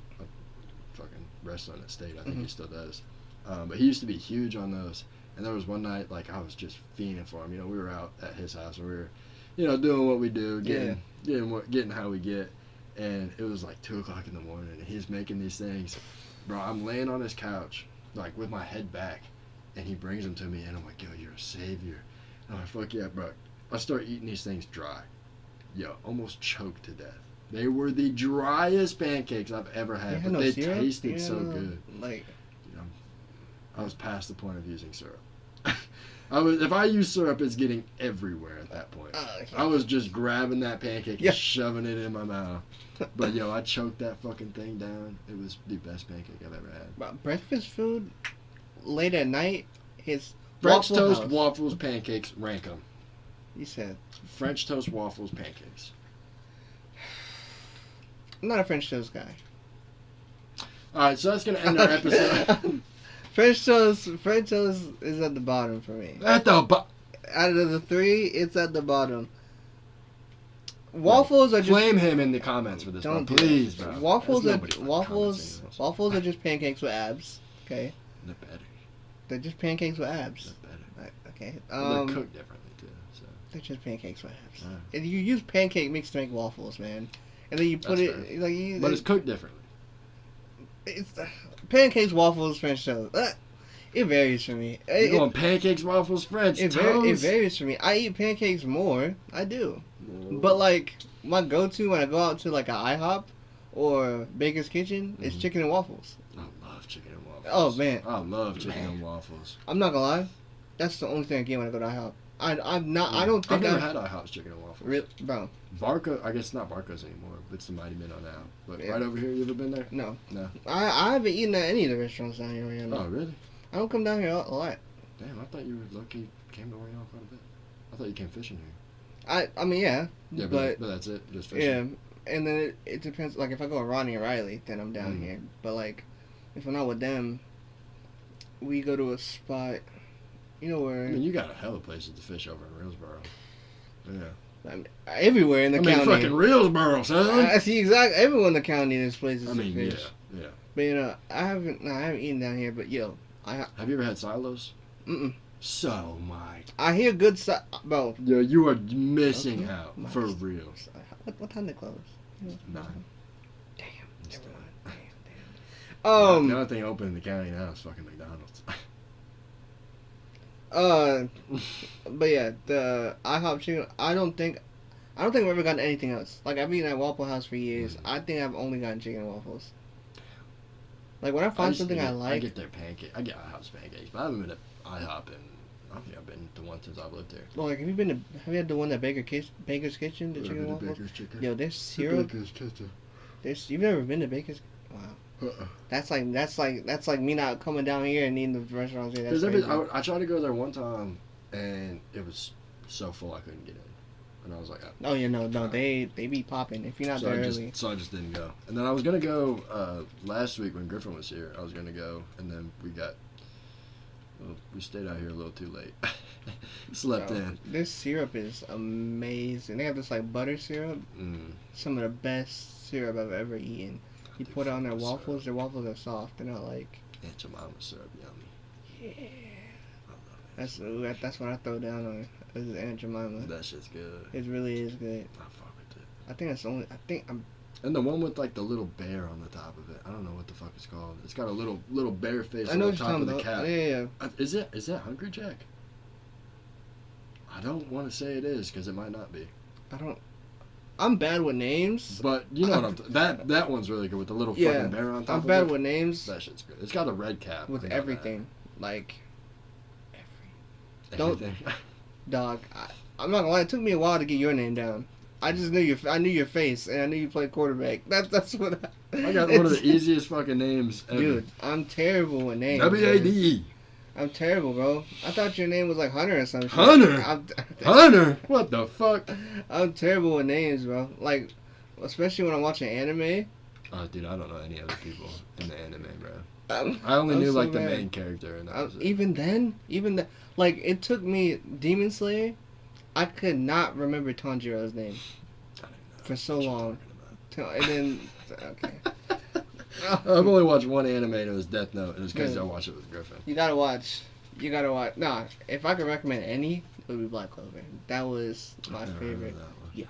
fucking wrestling at State. I think he still does. But he used to be huge on those. And there was one night like I was just fiending for him. We were out at his house and we were, doing what we do, getting how we get. And it was like 2:00 in the morning and he's making these things. Bro, I'm laying on his couch, like with my head back, and he brings them to me and I'm like, yo, you're a savior. And I'm like, fuck yeah, bro. I start eating these things dry. Yo, almost choked to death. They were the driest pancakes I've ever had, but they tasted so good. Like, I was past the point of using syrup. If I use syrup, it's getting everywhere at that point. I was just grabbing that pancake and shoving it in my mouth. But yo, I choked that fucking thing down. It was the best pancake I've ever had. But breakfast food late at night is French toast, waffles, pancakes. Rank them. You said French toast, waffles, pancakes. I'm not a French toast guy. All right, so that's gonna end our episode. French toast is at the bottom for me. At the bottom. Out of the three, it's at the bottom. Waffles are just... Flame him in the comments for this one, please, bro. Waffles are just pancakes with abs. Okay. They're better. They're just pancakes with abs. They're better. Okay. They're cooked differently too. So. They're just pancakes with abs. Right. And you use pancake mix to make waffles, man. And then you put but it's cooked differently. It's pancakes, waffles, French toast. It varies for me. You're going pancakes, waffles, French toast? It varies for me. I eat pancakes more. I do. But, like, my go-to when I go out to, like, an IHOP or Baker's Kitchen is chicken and waffles. I love chicken and waffles. Oh, man. I love chicken and waffles. I'm not gonna lie. That's the only thing I get when I go to IHOP. I've never had IHOP's chicken and waffles. Really? Bro. Barca, I guess it's not Barca's anymore, but it's the Mighty Minnow now. But right over here, you ever been there? No. No. I haven't eaten at any of the restaurants down here. Oh, really? I don't come down here a lot. Damn, I thought you were lucky came to Orion quite a bit. I thought you came fishing here. I mean, yeah. Yeah, but that's it. Just fishing. Yeah, and then it depends. Like, if I go with Ronnie and Riley, then I'm down here. But, like, if I'm not with them, we go to a spot, you know where... I mean, you got a hell of places to fish over in Reelsboro. Yeah. I mean, everywhere in the county. Fucking Reelsboro, son! I see exactly. Everywhere in the county there's places to fish. Yeah. But, you know, I haven't eaten down here, but, yo... Have you ever had silos? Mm-mm. So, Mike. I hear good bro. Yo, you are missing out. For real. What time they close? 9. Damn. The only thing open in the county now is fucking McDonald's. But yeah, the IHOP chicken. I don't think I've ever gotten anything else. Like, I've eaten at Waffle House for years. I think I've only gotten chicken and waffles. Like, when I find something I like... I get their pancake. I get IHOP's pancakes, but I haven't been to IHOP in... I don't think I've been to one since I've lived here. Well, like, have you had the one at Baker's Kitchen, the chicken and waffles? Baker's Chicken. Yo, there's syrup. Baker's Kitchen. You've never been to Baker's? Wow. That's like me not coming down here and eating the restaurants here. I tried to go there one time, and it was so full I couldn't get in. And I was like, oh yeah, no, they be popping if you're not there early. So I just didn't go. And then I was gonna go last week when Griffin was here. I was gonna go, and then we stayed out here a little too late. Slept in. This syrup is amazing. They have this like butter syrup. Some of the best syrup I've ever eaten. You put it on their waffles. Their waffles are soft. They're not like Aunt Jemima syrup, yummy. Yeah. That's what I throw down on. This is Aunt Jemima. That shit's good. It really is good. I fuck with it. I think that's the only. And the one with like the little bear on the top of it. I don't know what the fuck it's called. It's got a little bear face on the top of the cap. Yeah. Is that Hungry Jack? I don't want to say it is because it might not be. I'm bad with names. But you know what that one's really good with the little fucking bear on top of it. I'm bad with names. That shit's good. It's got a red cap. With everything. Like everything. Dog, I'm not gonna lie, it took me a while to get your name down. I just knew I knew your face and I knew you played quarterback. That's what I got one of the easiest fucking names ever. Dude, I'm terrible with names. WADE. I'm terrible, bro. I thought your name was like Hunter or something. Hunter? Hunter? What the fuck? I'm terrible with names, bro. Like, especially when I'm watching anime. Oh, dude, I don't know any other people in the anime, bro. I only knew, like, the main character. And that was it. Even then, like, it took me Demon Slayer. I could not remember Tanjiro's name for so long. And then, okay. I've only watched one anime and it was Death Note, and it's because I watched it with Griffin. You gotta watch. Nah, if I could recommend any, it would be Black Clover. That was my favorite. Yeah.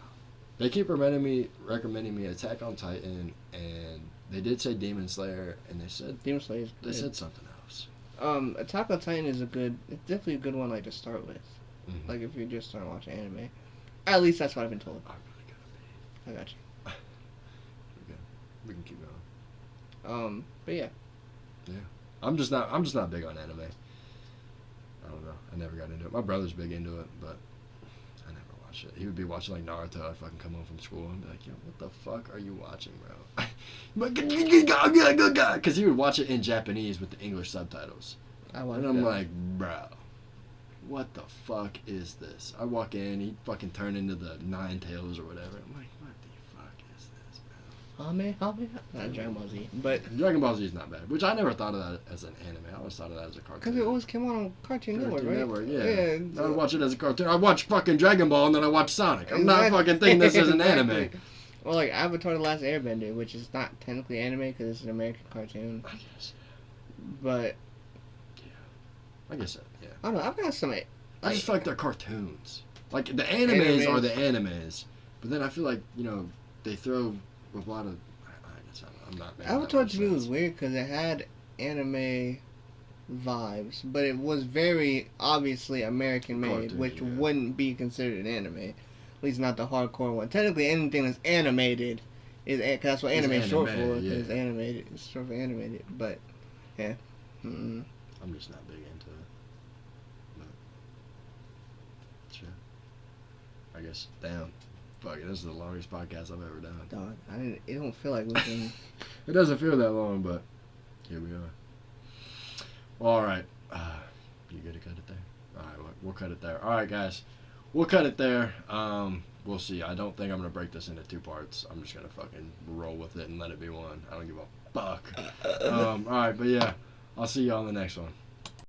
They keep recommending me Attack on Titan, and they did say Demon Slayer, and they said Demon Slayer. They said something else. Attack on Titan is it's definitely a good one, like, to start with. Mm-hmm. Like if you're just starting watching anime. At least that's what I've been told. I'm really I got you. gonna be. Okay. We can keep going. But yeah. Yeah. I'm just not big on anime. I don't know. I never got into it. My brother's big into it, but I never watched it. He would be watching like Naruto. I'd fucking come home from school and be like, yo, what the fuck are you watching, bro? Because he would watch it in Japanese with the English subtitles. And I'm like, bro, what the fuck is this? I walk in, he'd fucking turn into the Nine Tails or whatever. I'm like, what the fuck is this, bro? Not Dragon Ball Z. But Dragon Ball Z is not bad, which I never thought of that as an anime. I always thought of that as a cartoon. because it always came on Cartoon Network, right? Yeah. I would watch it as a cartoon. I watch fucking Dragon Ball and then I watch Sonic. I'm not fucking thinking this is an anime. Well, like Avatar: The Last Airbender, which is not technically anime because it's an American cartoon. I guess. But I guess so, yeah. I don't know. I've got some. I just feel like they're cartoons. Like the animes are the animes, but then I feel like they throw a lot of. I'm not. Avatar to me was weird because it had anime vibes, but it was very obviously American made, Cartoon, which yeah. wouldn't be considered an anime. At least not the hardcore one. Technically, anything that's animated is cause that's what anime is short for. Yeah. It's animated. It's short for animated. But yeah, I'm just not big into it. But sure. I guess. Damn. Fuck it. This is the longest podcast I've ever done. dog. It don't feel like we can. It doesn't feel that long, but here we are. All right. You good to cut it there? All right, we'll cut it there. All right, guys. We'll cut it there. We'll see. I don't think I'm going to break this into 2 parts. I'm just going to fucking roll with it and let it be one. I don't give a fuck. All right, but yeah. I'll see you on the next one.